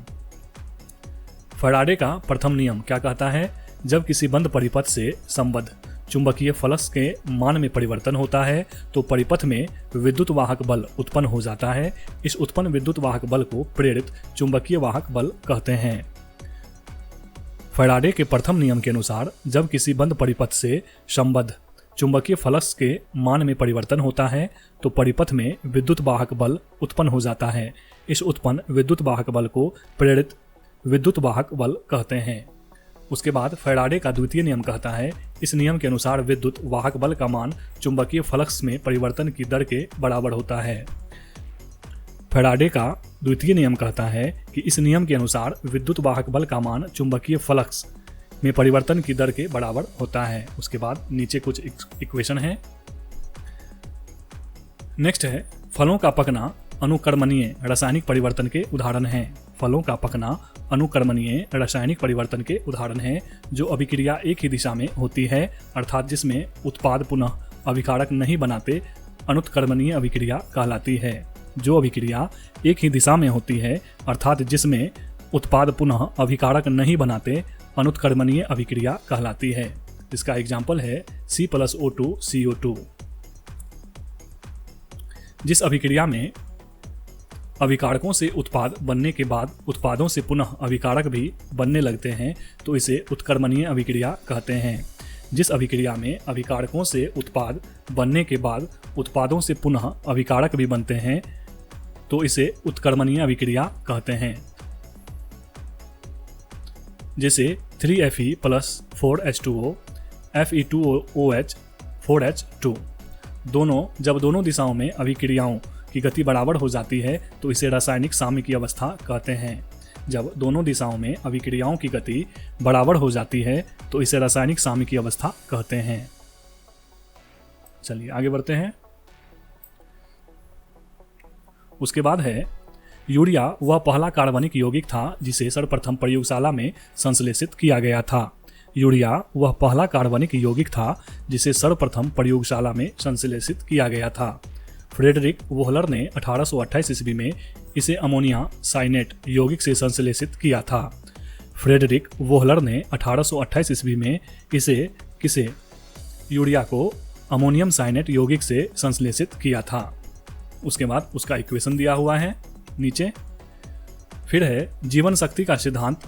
A: फैराडे का प्रथम नियम क्या कहता है? जब किसी बंद परिपथ से संबद्ध चुंबकीय फ्लक्स के मान में परिवर्तन होता है तो परिपथ में विद्युत वाहक बल उत्पन्न हो जाता है। इस उत्पन्न विद्युत वाहक बल को प्रेरित चुंबकीय वाहक बल कहते हैं। फैराडे के प्रथम नियम के अनुसार जब किसी बंद परिपथ से संबद्ध चुंबकीय फ्लक्स के मान में परिवर्तन होता है तो परिपथ में विद्युत वाहक बल उत्पन्न हो जाता है। इस उत्पन्न विद्युत वाहक बल को प्रेरित विद्युत वाहक बल कहते हैं। उसके बाद फैराडे का द्वितीय नियम कहता है, इस नियम के अनुसार विद्युत वाहक बल का मान चुंबकीय फ्लक्स में परिवर्तन की दर के बराबर होता है। फैराडे का द्वितीय नियम कहता है कि इस नियम के अनुसार विद्युत वाहक बल का मान चुंबकीय फ्लक्स में परिवर्तन की दर के बराबर होता है। उसके बाद नीचे कुछ इक्वेशन है। नेक्स्ट है फलों का पकना अनुकर्मणीय रासायनिक परिवर्तन के उदाहरण हैं। फलों का पकना अनुकर्मणीय रासायनिक परिवर्तन के उदाहरण हैं जो अभिक्रिया एक ही दिशा में होती है, अर्थात जिसमें उत्पाद पुनः अभिकारक नहीं बनाते, अनुत्कर्मणीय अभिक्रिया कहलाती है। जो अभिक्रिया एक ही दिशा में होती है अर्थात जिसमें उत्पाद पुनः अभिकारक नहीं बनाते, अनुत्कर्मणीय अभिक्रिया कहलाती है। इसका एग्जाम्पल है C+O2 CO2। जिस अभिक्रिया में अभिकारकों से उत्पाद बनने के बाद उत्पादों से पुनः अभिकारक भी बनने लगते हैं तो इसे उत्कर्मणीय अभिक्रिया कहते हैं। जिस अभिक्रिया में अभिकारकों से उत्पाद बनने के बाद उत्पादों से पुनः अभिकारक भी बनते हैं तो इसे उत्कर्मणीय अभिक्रिया कहते हैं। जैसे 3Fe + 4H2O Fe2OH 4H2 जब दोनों दिशाओं में अभिक्रियाओं की गति बराबर हो जाती है तो इसे रासायनिक साम्य अवस्था कहते हैं। जब दोनों दिशाओं में अभिक्रियाओं की गति बराबर हो जाती है तो इसे रासायनिक साम्य अवस्था कहते हैं। चलिए आगे बढ़ते हैं। उसके बाद है यूरिया वह पहला कार्बनिक यौगिक था जिसे सर्वप्रथम प्रयोगशाला में संश्लेषित किया गया था। यूरिया वह पहला कार्बनिक यौगिक था जिसे सर्वप्रथम प्रयोगशाला में संश्लेषित किया गया था। फ्रेडरिक वोहलर ने 1828 ईस्वी में इसे अमोनिया साइनेट यौगिक से संश्लेषित किया था। फ्रेडरिक वोहलर ने 1828 ईस्वी में इसे यूरिया को अमोनियम साइनेट यौगिक से संश्लेषित किया था। उसके बाद उसका इक्वेशन दिया हुआ है नीचे। फिर है जीवन शक्ति का सिद्धांत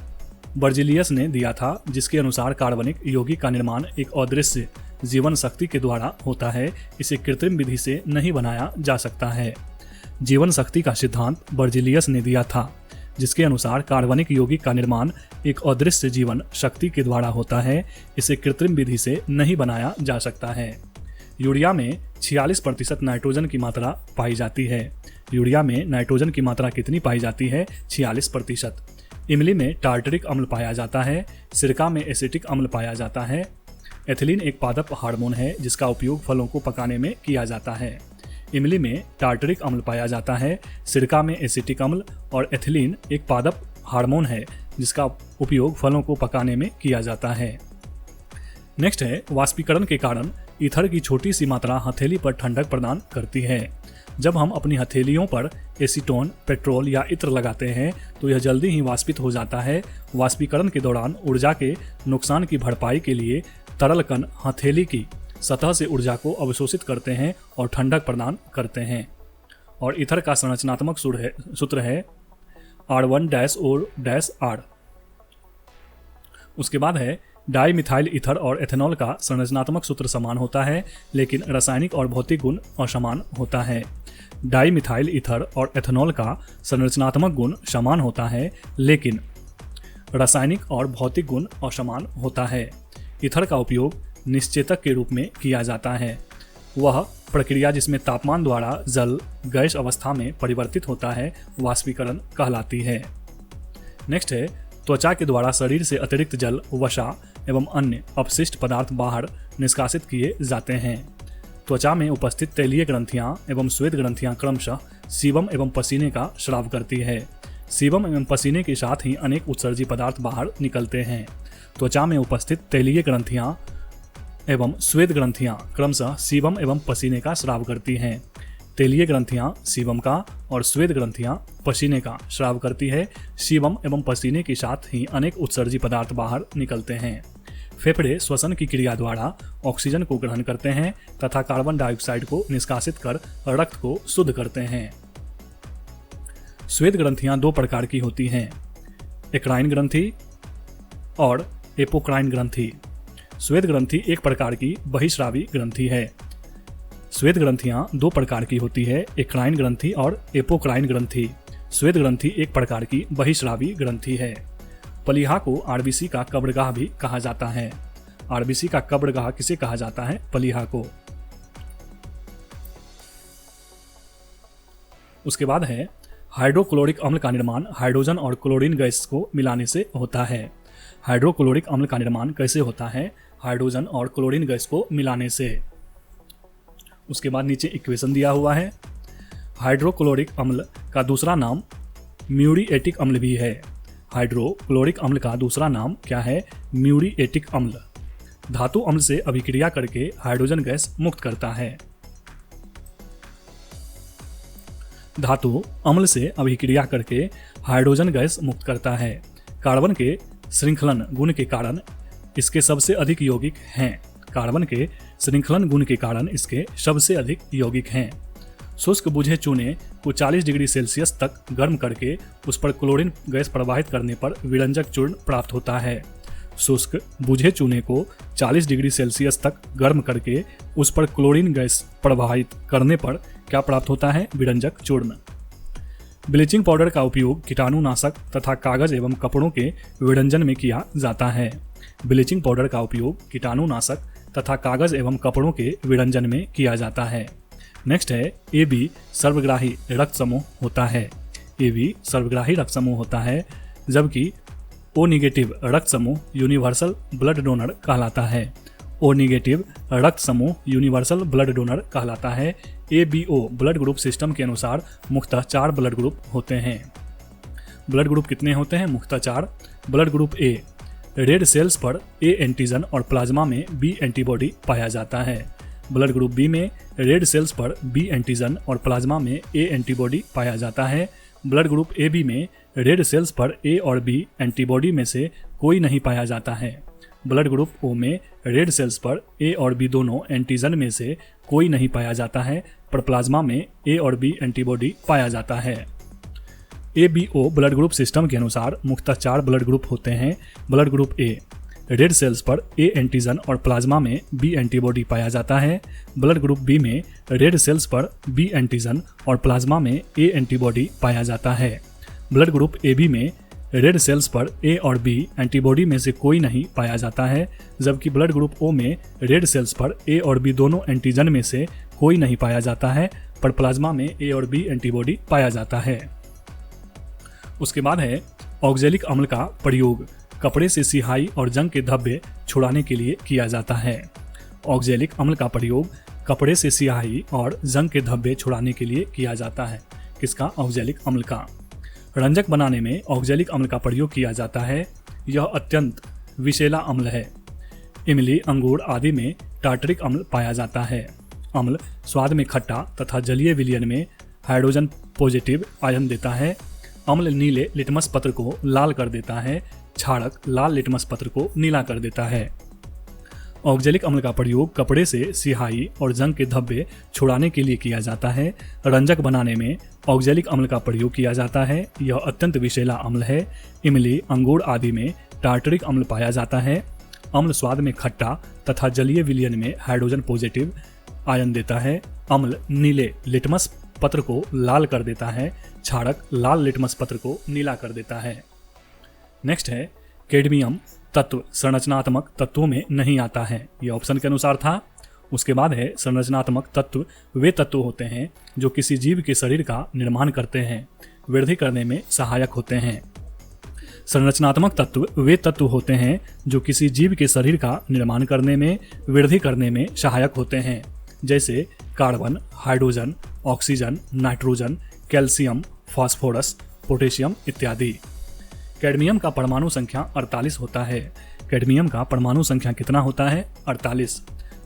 A: बर्जिलियस ने दिया था जिसके अनुसार कार्बनिक यौगिक का निर्माण एक अदृश्य जीवन शक्ति के द्वारा होता है, इसे कृत्रिम विधि से नहीं बनाया जा सकता है। जीवन शक्ति का सिद्धांत बर्जिलियस ने दिया था जिसके अनुसार कार्बनिक यौगिक का निर्माण एक अदृश्य जीवन शक्ति के द्वारा होता है, इसे कृत्रिम विधि से नहीं बनाया जा सकता है। यूरिया में 46% नाइट्रोजन की मात्रा पाई जाती है। यूरिया में नाइट्रोजन की मात्रा कितनी पाई जाती है? 46%। इमली में टार्टरिक अम्ल पाया जाता है। सिरका में एसिटिक अम्ल पाया जाता है। एथिलीन एक पादप हार्मोन है जिसका उपयोग फलों को पकाने में किया जाता है। इमली में टार्टरिक अम्ल पाया जाता है। सिरका में एसिटिक अम्ल और एथिलीन एक पादप हार्मोन है जिसका उपयोग फलों को पकाने में किया जाता है। नेक्स्ट है वाष्पीकरण के कारण ईथर की छोटी सी मात्रा हथेली पर ठंडक प्रदान करती है। जब हम अपनी हथेलियों पर एसीटोन, पेट्रोल या इत्र लगाते हैं तो यह जल्दी ही वाष्पित हो जाता है। वाष्पीकरण के दौरान ऊर्जा के नुकसान की भरपाई के लिए तरल कण हथेली की सतह से ऊर्जा को अवशोषित करते हैं और ठंडक प्रदान करते हैं। और ईथर का संरचनात्मक सूत्र है R1-O-R। उसके बाद है डाई मिथाइल ईथर और एथेनॉल का संरचनात्मक सूत्र समान होता है लेकिन रासायनिक और भौतिक गुण असमान होता है। डाई मिथाइल ईथर और एथेनॉल का संरचनात्मक गुण समान होता है लेकिन रासायनिक और भौतिक गुण असमान होता है। ईथर का उपयोग निश्चेतक के रूप में किया जाता है। वह प्रक्रिया जिसमें तापमान द्वारा जल गैस अवस्था में परिवर्तित होता है वाष्पीकरण कहलाती है। नेक्स्ट है त्वचा के द्वारा शरीर से अतिरिक्त जल, वसा एवं अन्य अपशिष्ट पदार्थ बाहर निष्कासित किए जाते हैं। त्वचा में उपस्थित तैलीय ग्रंथियां एवं श्वेत ग्रंथियां क्रमशः सीबम एवं पसीने का स्राव करती है। सीबम एवं पसीने के साथ ही अनेक उत्सर्जी पदार्थ बाहर निकलते हैं। त्वचा में उपस्थित तैलीय ग्रंथियां एवं श्वेत ग्रंथियां क्रमशः सीबम एवं पसीने का स्राव करती हैं। तैलीय ग्रंथियां सीबम का और श्वेत ग्रंथियां पसीने का स्राव करती है। सीबम एवं पसीने के साथ ही अनेक उत्सर्जी पदार्थ बाहर निकलते हैं। फेफड़े श्वसन की क्रिया द्वारा ऑक्सीजन को ग्रहण करते हैं तथा कार्बन डाइऑक्साइड को निष्कासित कर रक्त को शुद्ध करते हैं। श्वेत ग्रंथियां दो प्रकार की होती हैं, एक्राइन ग्रंथि और एपोक्राइन ग्रंथि। श्वेत ग्रंथि एक प्रकार की बहिस्रावी ग्रंथि है। श्वेत ग्रंथियां दो प्रकार की होती है, एक्राइन ग्रंथि और एपोक्राइन ग्रंथि। श्वेत ग्रंथि एक प्रकार की बहिस्रावी ग्रंथि है। प्लीहा को आरबीसी का कब्रगाह भी कहा जाता है। आरबीसी का कब्रगाह किसे कहा जाता है? प्लीहा को। उसके बाद है हाइड्रोक्लोरिक अम्ल का निर्माण हाइड्रोजन और क्लोरीन गैस को मिलाने से होता है। हाइड्रोक्लोरिक अम्ल का निर्माण कैसे होता है? हाइड्रोजन और क्लोरीन गैस को मिलाने से। उसके बाद नीचे इक्वेशन दिया हुआ है। हाइड्रोक्लोरिक अम्ल का दूसरा नाम म्यूरिएटिक अम्ल भी है। हाइड्रोक्लोरिक अम्ल का दूसरा नाम क्या है? म्यूरिएटिक अम्ल। धातु अम्ल से अभिक्रिया करके हाइड्रोजन गैस मुक्त करता है। धातु अम्ल से अभिक्रिया करके हाइड्रोजन गैस मुक्त करता है। कार्बन के श्रृंखलन गुण के कारण इसके सबसे अधिक यौगिक हैं। कार्बन के श्रृंखलन गुण के कारण इसके सबसे अधिक यौगिक हैं। शुष्क बुझे चूने को 40 डिग्री सेल्सियस तक गर्म करके उस पर क्लोरीन गैस प्रवाहित करने पर विरंजक चूर्ण प्राप्त होता है। शुष्क बुझे चूने को 40 डिग्री सेल्सियस तक गर्म करके उस पर क्लोरीन गैस प्रवाहित करने पर क्या प्राप्त होता है? विरंजक चूर्ण। ब्लीचिंग पाउडर का उपयोग कीटाणुनाशक तथा कागज एवं कपड़ों के विरंजन में किया जाता है। ब्लीचिंग पाउडर का उपयोग कीटाणुनाशक तथा कागज एवं कपड़ों के विरंजन में किया जाता है। नेक्स्ट है AB सर्वग्राही रक्त समूह होता है। AB सर्वग्राही रक्त समूह होता है, जबकि O निगेटिव रक्त समूह यूनिवर्सल ब्लड डोनर कहलाता है। O निगेटिव रक्त समूह यूनिवर्सल ब्लड डोनर कहलाता है। ABO ब्लड ग्रुप सिस्टम के अनुसार मुख्यतः 4 ब्लड ग्रुप होते हैं। ब्लड ग्रुप कितने होते हैं? मुख्यतः 4। Blood group A red cells पर A एंटीजन और प्लाज्मा में B एंटीबॉडी पाया जाता है। ब्लड ग्रुप B में रेड सेल्स पर B एंटीजन और प्लाज्मा में A एंटीबॉडी पाया जाता है। ब्लड ग्रुप AB में रेड सेल्स पर A और B एंटीबॉडी में से कोई नहीं पाया जाता है। ब्लड ग्रुप O में रेड सेल्स पर A और B दोनों एंटीजन में से कोई नहीं पाया जाता है, पर प्लाज्मा में A और B एंटीबॉडी पाया जाता है। ABO ब्लड ग्रुप सिस्टम के अनुसार मुख्यतः 4 ब्लड ग्रुप होते हैं। Blood group A red cells पर A एंटीजन और प्लाज्मा में B एंटीबॉडी पाया जाता है। ब्लड ग्रुप B में रेड सेल्स पर B एंटीजन और प्लाज्मा में A एंटीबॉडी पाया जाता है। ब्लड ग्रुप AB में रेड सेल्स पर A और B एंटीबॉडी में से कोई नहीं पाया जाता है, जबकि ब्लड ग्रुप O में रेड सेल्स पर A और B दोनों एंटीजन में से कोई नहीं पाया जाता है, पर प्लाज्मा में A और B एंटीबॉडी पाया जाता है। उसके बाद है ऑक्जेलिक अम्ल का प्रयोग कपड़े से सिहाई और जंग के धब्बे छुड़ाने के लिए किया जाता है। ऑक्जेलिक अम्ल का प्रयोग कपड़े से सिहाई और जंग के धब्बे छुड़ाने के लिए किया जाता है। किसका? ऑक्जेलिक अम्ल का। रंजक बनाने में ऑक्जेलिक अम्ल का प्रयोग किया जाता है। यह अत्यंत विषैला अम्ल है। इमली, अंगूर आदि में टार्टरिक अम्ल पाया जाता है। अम्ल स्वाद में खट्टा तथा जलीय विलयन में हाइड्रोजन पॉजिटिव आयन देता है। अम्ल नीले लिटमस पत्र को लाल कर देता है। क्षारक लाल लिटमस पत्र को नीला कर देता है। ऑक्जेलिक अम्ल का प्रयोग कपड़े से सिहाई और जंग के धब्बे छुड़ाने के लिए किया जाता है। रंजक बनाने में ऑक्जेलिक अम्ल का प्रयोग किया जाता है। यह अत्यंत विषैला अम्ल है। इमली, अंगूर आदि में टार्टरिक अम्ल पाया जाता है। अम्ल स्वाद में खट्टा तथा जलीय विलयन में हाइड्रोजन पॉजिटिव आयन देता है। अम्ल नीले लिटमस पत्र को लाल कर देता है। क्षारक लाल लिटमस पत्र को नीला कर देता है। नेक्स्ट है कैडमियम तत्व संरचनात्मक तत्वों में नहीं आता है। यह ऑप्शन के अनुसार था। उसके बाद है संरचनात्मक तत्व। वे तत्व होते हैं जो किसी जीव के शरीर का निर्माण करते हैं, वृद्धि करने में सहायक होते हैं। संरचनात्मक तत्व वे तत्व होते हैं जो किसी जीव के शरीर का निर्माण करने में, वृद्धि करने में सहायक होते हैं, जैसे carbon, hydrogen, oxygen, nitrogen, calcium, phosphorus, potassium इत्यादि। कैडमियम का परमाणु संख्या 48 होता है। कैडमियम का परमाणु संख्या कितना होता है? 48।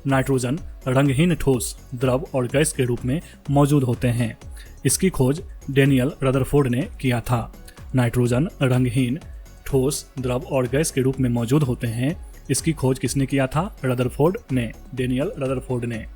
A: नाइट्रोजन रंगहीन ठोस, द्रव और गैस के रूप में मौजूद होते हैं। इसकी खोज डेनियल रदरफोर्ड ने किया था। नाइट्रोजन रंगहीन ठोस, द्रव और गैस के रूप में मौजूद होते हैं। इसकी खोज किसने किया था? रदरफोर्ड ने, डेनियल रदरफोर्ड ने।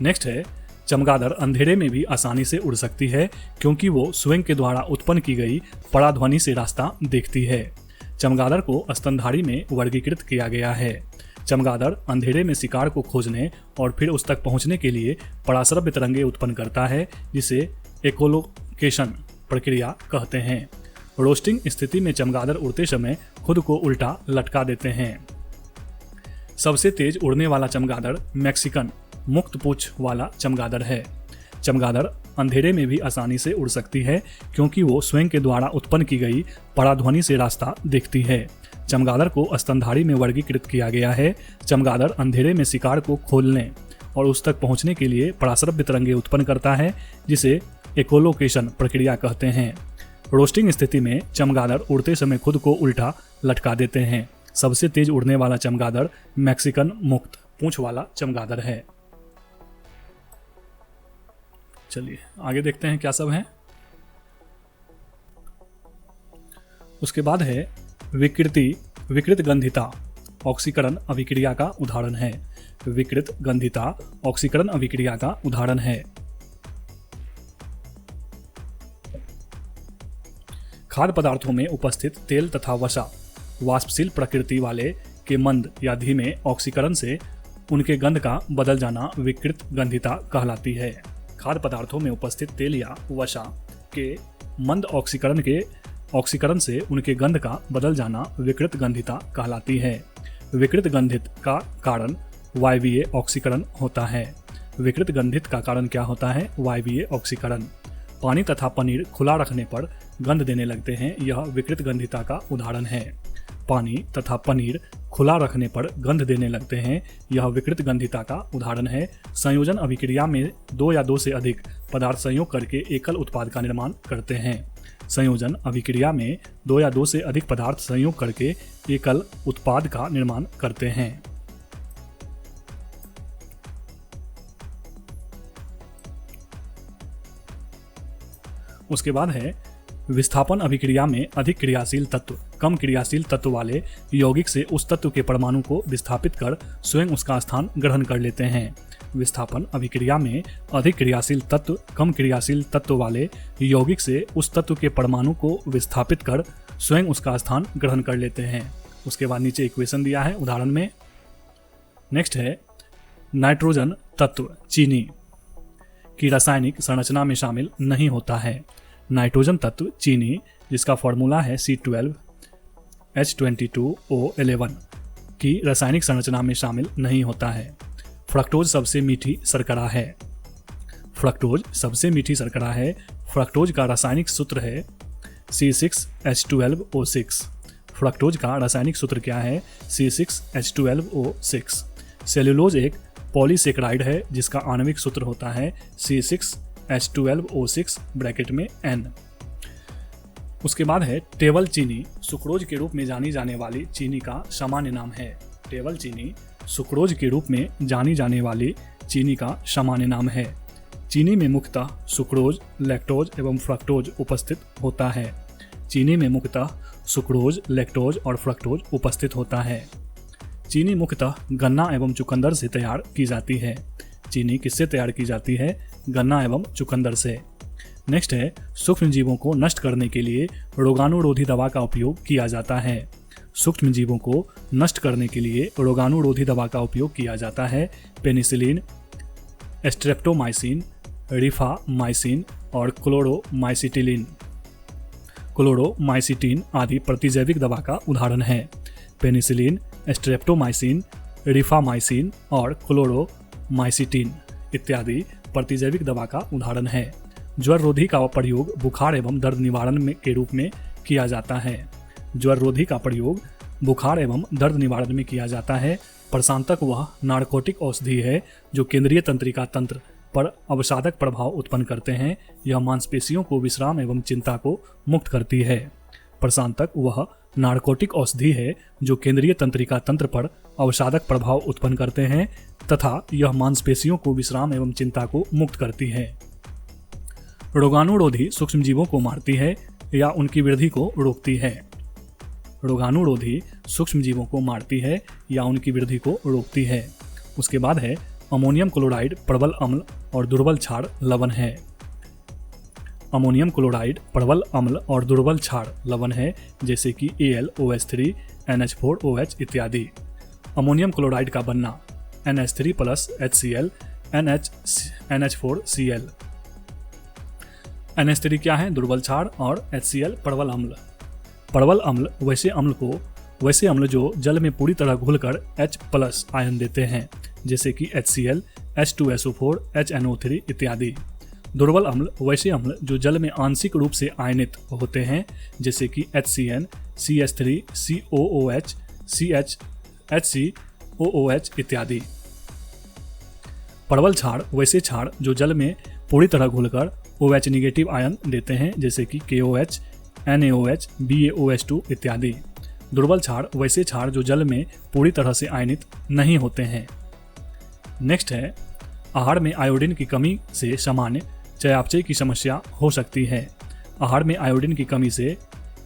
A: नेक्स्ट है चमगादड़ अंधेरे में भी आसानी से उड़ सकती है क्योंकि वो स्वयं के द्वारा उत्पन्न की गई पराध्वनि से रास्ता देखती है। चमगादड़ को स्तनधारी में वर्गीकृत किया गया है। चमगादड़ अंधेरे में शिकार को खोजने और फिर उस तक पहुंचने के लिए पराश्रव्य तरंगे उत्पन्न करता है, जिसे एकोलोकेशन प्रक्रिया कहते हैं। रोस्टिंग स्थिति में चमगादड़ उड़ते समय खुद को उल्टा लटका देते हैं। सबसे तेज उड़ने वाला चमगादड़ मैक्सिकन मुक्त पूंछ वाला चमगादड़ है। चमगादड़ अंधेरे में भी आसानी से उड़ सकती है क्योंकि वो स्वयं के द्वारा उत्पन्न की गई पराध्वनि से रास्ता देखती है। चमगादड़ को स्तनधारी में वर्गीकृत किया गया है। चमगादड़ अंधेरे में शिकार को खोलने और उस तक पहुंचने के लिए पराश्रव्य तरंगे उत्पन्न करता है, जिसे एकोलोकेशन प्रक्रिया कहते हैं। रोस्टिंग स्थिति में चमगादड़ उड़ते समय खुद को उल्टा लटका देते हैं। सबसे तेज उड़ने वाला चमगादड़ मैक्सिकन मुक्त पूंछ वाला चमगादड़ है। चलिए आगे देखते हैं क्या सब है। उसके बाद है विकृत गंधिता ऑक्सीकरण अभिक्रिया का उदाहरण है। विकृत गंधिता ऑक्सीकरण अभिक्रिया का उदाहरण है। खाद्य पदार्थों में उपस्थित तेल तथा वसा वाष्पशील प्रकृति वाले के मंद या धीमे ऑक्सीकरण से उनके गंध का बदल जाना विकृत गंधिता कहलाती है। खाद्य पदार्थों में उपस्थित तेल या वसा के मंद ऑक्सीकरण से उनके गंध का बदल जाना विकृत गंधिता कहलाती है। विकृत गंधित का कारण वायवीय ऑक्सीकरण होता है। विकृत गंधित का कारण क्या होता है? वायवीय ऑक्सीकरण। पानी तथा पनीर खुला रखने पर गंध देने लगते हैं, यह विकृत गंधिता का उदाहरण है। पानी तथा पनीर खुला रखने पर गंध देने लगते हैं, यह विकृत गंधिता का उदाहरण है। संयोजन अभिक्रिया में 2 या 2 से अधिक पदार्थ संयोग करके एकल उत्पाद का निर्माण करते हैं। संयोजन अभिक्रिया में 2 या 2 से अधिक पदार्थ संयोग करके एकल उत्पाद का निर्माण करते हैं। उसके बाद है विस्थापन अभिक्रिया में अधिक क्रियाशील तत्व कम क्रियाशील तत्व वाले यौगिक से उस तत्व के परमाणु को विस्थापित कर स्वयं उसका स्थान ग्रहण कर लेते हैं। विस्थापन अभिक्रिया में अधिक क्रियाशील तत्व कम क्रियाशील तत्व वाले यौगिक से उस तत्व के परमाणु को विस्थापित कर स्वयं उसका स्थान ग्रहण कर लेते हैं। उसके बाद नीचे इक्वेशन दिया है उदाहरण में। नेक्स्ट है नाइट्रोजन तत्व चीनी की रासायनिक संरचना में शामिल नहीं होता है। नाइट्रोजन तत्व चीनी, जिसका फॉर्मूला है C12H22O11, की रासायनिक संरचना में शामिल नहीं होता है। फ्रक्टोज सबसे मीठी शर्करा है। फ्रक्टोज सबसे मीठी शर्करा है। फ्रक्टोज का रासायनिक सूत्र है C6H12O6। फ्रक्टोज का रासायनिक सूत्र क्या है? C6H12O6। सेल्यूलोज एक पॉलीसेकेराइड है जिसका आणविक सूत्र होता है C6H12O6 ब्रैकेट में N। उसके बाद है टेबल चीनी सुक्रोज के रूप में जानी जाने वाली चीनी का सामान्य नाम है। टेबल चीनी सुक्रोज के रूप में जानी जाने वाली चीनी का सामान्य नाम है। चीनी में मुख्यतः सुक्रोज, लैक्टोज एवं फ्रक्टोज उपस्थित होता है। चीनी में मुख्यतः सुक्रोज, लैक्टोज और फ्रक्टोज उपस्थित होता है। चीनी मुख्यतः गन्ना एवं चुकंदर से तैयार की जाती है। चीनी किससे तैयार की जाती है? गन्ना एवं चुकंदर से। नेक्स्ट है सूक्ष्म जीवों को नष्ट करने के लिए रोगाणुरोधी दवा का उपयोग किया जाता है। सूक्ष्म जीवों को नष्ट करने के लिए रोगाणुरोधी दवा का उपयोग किया जाता है। पेनिसिलिन, स्ट्रेप्टोमाइसिन, रिफामाइसिन और क्लोरोमाइसिटिन आदि प्रतिजैविक दवा का उदाहरण है। पेनिसिलिन, स्ट्रेप्टोमाइसिन, रिफामाइसिन और माइसिटीन इत्यादि प्रतिजैविक दवा का उदाहरण है। ज्वर रोधी का प्रयोग बुखार एवं दर्द निवारण के रूप में किया जाता है। ज्वर रोधी का प्रयोग बुखार एवं दर्द निवारण में किया जाता है। प्रशांतक वह नार्कोटिक औषधि है जो केंद्रीय तंत्रिका तंत्र पर अवसादक प्रभाव उत्पन्न करते हैं। यह मांसपेशियों को विश्राम एवं चिंता को मुक्त करती है। प्रशांतक वह नार्कोटिक औषधि है जो केंद्रीय तंत्रिका तंत्र पर अवसादक प्रभाव उत्पन्न करते हैं तथा यह मांसपेशियों को विश्राम एवं चिंता को मुक्त करती है। रोगाणुरोधी सूक्ष्मजीवों को मारती है या उनकी वृद्धि को रोकती है। रोगाणुरोधी सूक्ष्मजीवों को मारती है या उनकी वृद्धि को रोकती है। उसके बाद है अमोनियम क्लोराइड प्रबल अम्ल और दुर्बल क्षार लवण है। अमोनियम क्लोराइड प्रबल अम्ल और दुर्बल क्षार लवण है जैसे कि AlOH3, NH4OH इत्यादि। अमोनियम क्लोराइड का बनना NH3+HCl NH4Cl। NH3 क्या है? दुर्बल क्षार और HCl प्रबल अम्ल। प्रबल अम्ल वैसे अम्ल जो जल में पूरी तरह घुलकर H+ आयन देते हैं जैसे कि HCl, H2SO4, HNO3 इत्यादि। दुर्बल अम्ल वैसे अम्ल जो जल में आंशिक रूप से आयनित होते हैं जैसे कि HCN, CH3, COOH, HCOOH इत्यादि। प्रबल क्षार वैसे क्षार जो जल में पूरी तरह घुलकर OH निगेटिव आयन देते हैं जैसे कि KOH, NaOH, BaOH2 इत्यादि। दुर्बल क्षार वैसे क्षार जो जल में पूरी तरह से आयनित नहीं होते हैं। नेक्स्ट है आहार में आयोडीन की कमी से सामान्य चयापचय की समस्या हो सकती है। आहार में आयोडीन की कमी से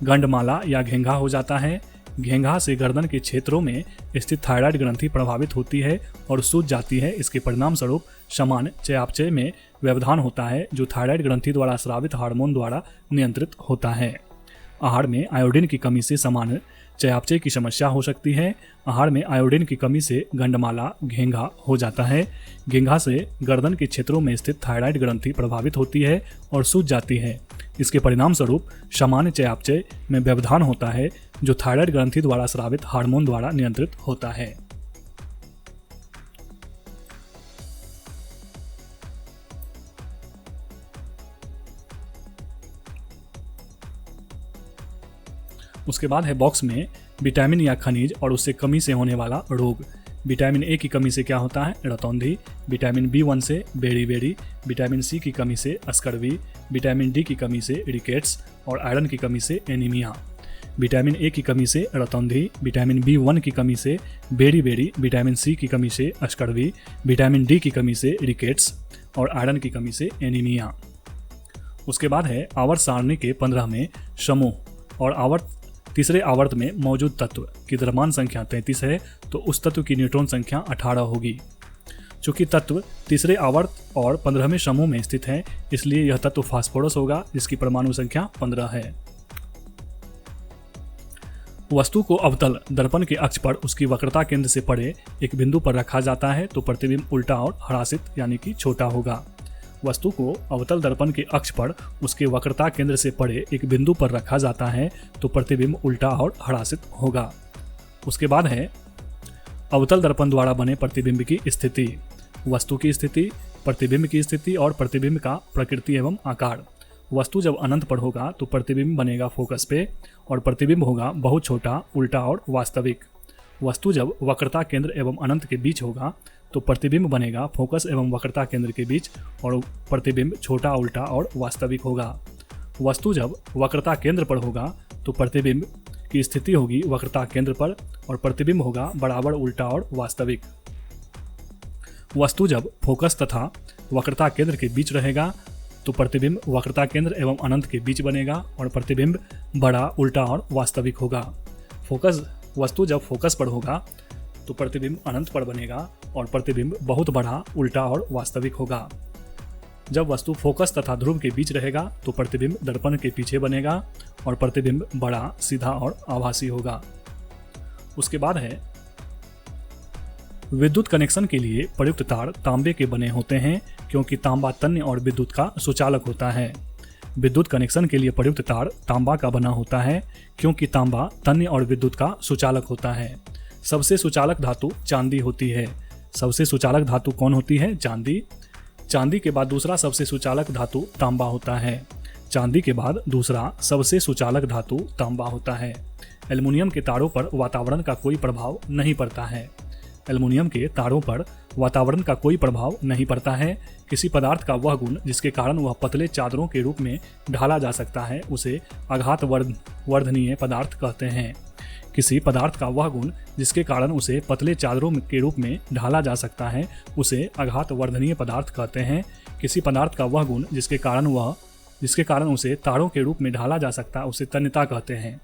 A: गंडमाला या घेंघा हो जाता है। घेंघा से गर्दन के क्षेत्रों में स्थित थायराइड ग्रंथि प्रभावित होती है और सूज जाती है। इसके परिणाम स्वरूप सामान्य चयापचय में व्यवधान होता है जो थायराइड ग्रंथि द्वारा स्रावित हार्मोन द्वारा नियंत्रित होता है। आहार में आयोडीन की कमी से सामान्य चयापचय की समस्या हो सकती है। आहार में आयोडीन की कमी से गंडमाला घेंघा हो जाता है। घेंघा से गर्दन के क्षेत्रों में स्थित थायराइड ग्रंथि प्रभावित होती है और सूज जाती है। इसके परिणाम स्वरूप सामान्य चयापचय में व्यवधान होता है जो थायराइड ग्रंथि द्वारा स्रावित हार्मोन द्वारा नियंत्रित होता है। उसके बाद है बॉक्स में विटामिन या खनिज और उससे कमी से होने वाला रोग। विटामिन ए की कमी से क्या होता है? रतौंधी। विटामिन B1 से बेरी, विटामिन सी की कमी से अस्करवी, विटामिन डी की कमी से रिकेट्स और आयरन की कमी से एनीमिया। विटामिन ए की कमी से रतौंधी, विटामिन B1 की कमी से बेरी, विटामिन सी की कमी से अस्करवी, विटामिन डी की कमी से रिकेट्स और आयरन की कमी से एनीमिया। उसके बाद है आवर्त सारणी के 15 में समूह और तीसरे आवर्त में मौजूद तत्व की द्रव्यमान संख्या 33 है तो उस तत्व की न्यूट्रॉन संख्या 18 होगी। चूंकि तत्व तीसरे आवर्त और 15वें समूह में स्थित है इसलिए यह तत्व फास्फोरस होगा जिसकी परमाणु संख्या 15 है। वस्तु को अवतल दर्पण के अक्ष पर उसकी वक्रता केंद्र से परे एक बिंदु पर रखा जाता है तो प्रतिबिंब उल्टा और ह्रासित यानी कि छोटा होगा। वस्तु को अवतल दर्पण के अक्ष पर उसके वक्रता केंद्र से परे एक बिंदु पर रखा जाता है तो प्रतिबिंब उल्टा और ह्रासित होगा। उसके बाद है अवतल दर्पण द्वारा बने प्रतिबिंब की स्थिति। वस्तु की स्थिति, प्रतिबिंब की स्थिति और प्रतिबिंब का प्रकृति एवं आकार। वस्तु जब अनंत पर होगा तो प्रतिबिंब बनेगा फोकस पे और प्रतिबिंब होगा बहुत छोटा, उल्टा और वास्तविक। वस्तु जब वक्रता केंद्र एवं अनंत के बीच होगा तो प्रतिबिंब बनेगा फोकस एवं वक्रता केंद्र के बीच और प्रतिबिंब छोटा, उल्टा और वास्तविक होगा। वस्तु जब वक्रता केंद्र पर होगा तो प्रतिबिंब की स्थिति होगी वक्रता केंद्र पर और प्रतिबिंब होगा बराबर, उल्टा और वास्तविक। वस्तु जब फोकस तथा वक्रता केंद्र के बीच रहेगा तो प्रतिबिंब वक्रता केंद्र एवं अनंत के बीच बनेगा और प्रतिबिंब बड़ा, उल्टा और वास्तविक होगा। वस्तु जब फोकस पर होगा तो प्रतिबिंब अनंत पर बनेगा और प्रतिबिंब बहुत बड़ा, उल्टा और वास्तविक होगा। जब वस्तु फोकस तथा ध्रुव के बीच रहेगा तो प्रतिबिंब दर्पण के पीछे बनेगा और प्रतिबिंब बड़ा, सीधा और आभासी होगा। उसके बाद है विद्युत कनेक्शन के लिए प्रयुक्त तार तांबे के बने होते हैं क्योंकि तांबा तन्य और विद्युत का सुचालक होता है। विद्युत कनेक्शन के लिए प्रयुक्त तार तांबा का बना होता है क्योंकि तांबा तन्य और विद्युत का सुचालक होता है। सबसे सुचालक धातु चांदी होती है। सबसे सुचालक धातु कौन होती है? चांदी। चांदी के बाद दूसरा सबसे सुचालक धातु तांबा होता है। चांदी के बाद दूसरा सबसे सुचालक धातु तांबा होता है। एल्युमिनियम के तारों पर वातावरण का कोई प्रभाव नहीं पड़ता है। एल्युमिनियम के तारों पर वातावरण का कोई प्रभाव नहीं पड़ता है। किसी पदार्थ का वह गुण जिसके कारण वह पतले चादरों के रूप में ढाला जा सकता है उसे आघात वर्धनीय पदार्थ कहते हैं। किसी पदार्थ का वह गुण जिसके कारण उसे पतले चादरों के रूप में ढाला जा सकता है उसे आघात वर्धनीय पदार्थ कहते हैं। किसी पदार्थ का वह गुण जिसके कारण उसे तारों के रूप में ढाला जा सकता है उसे तन्यता कहते हैं।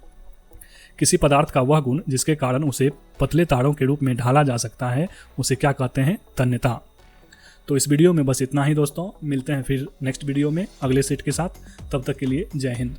A: किसी पदार्थ का वह गुण जिसके कारण उसे पतले तारों के रूप में ढाला जा सकता है उसे क्या कहते हैं? तन्यता। तो इस वीडियो में बस इतना ही दोस्तों, मिलते हैं फिर नेक्स्ट वीडियो में अगले सेट के साथ। तब तक के लिए जय हिंद।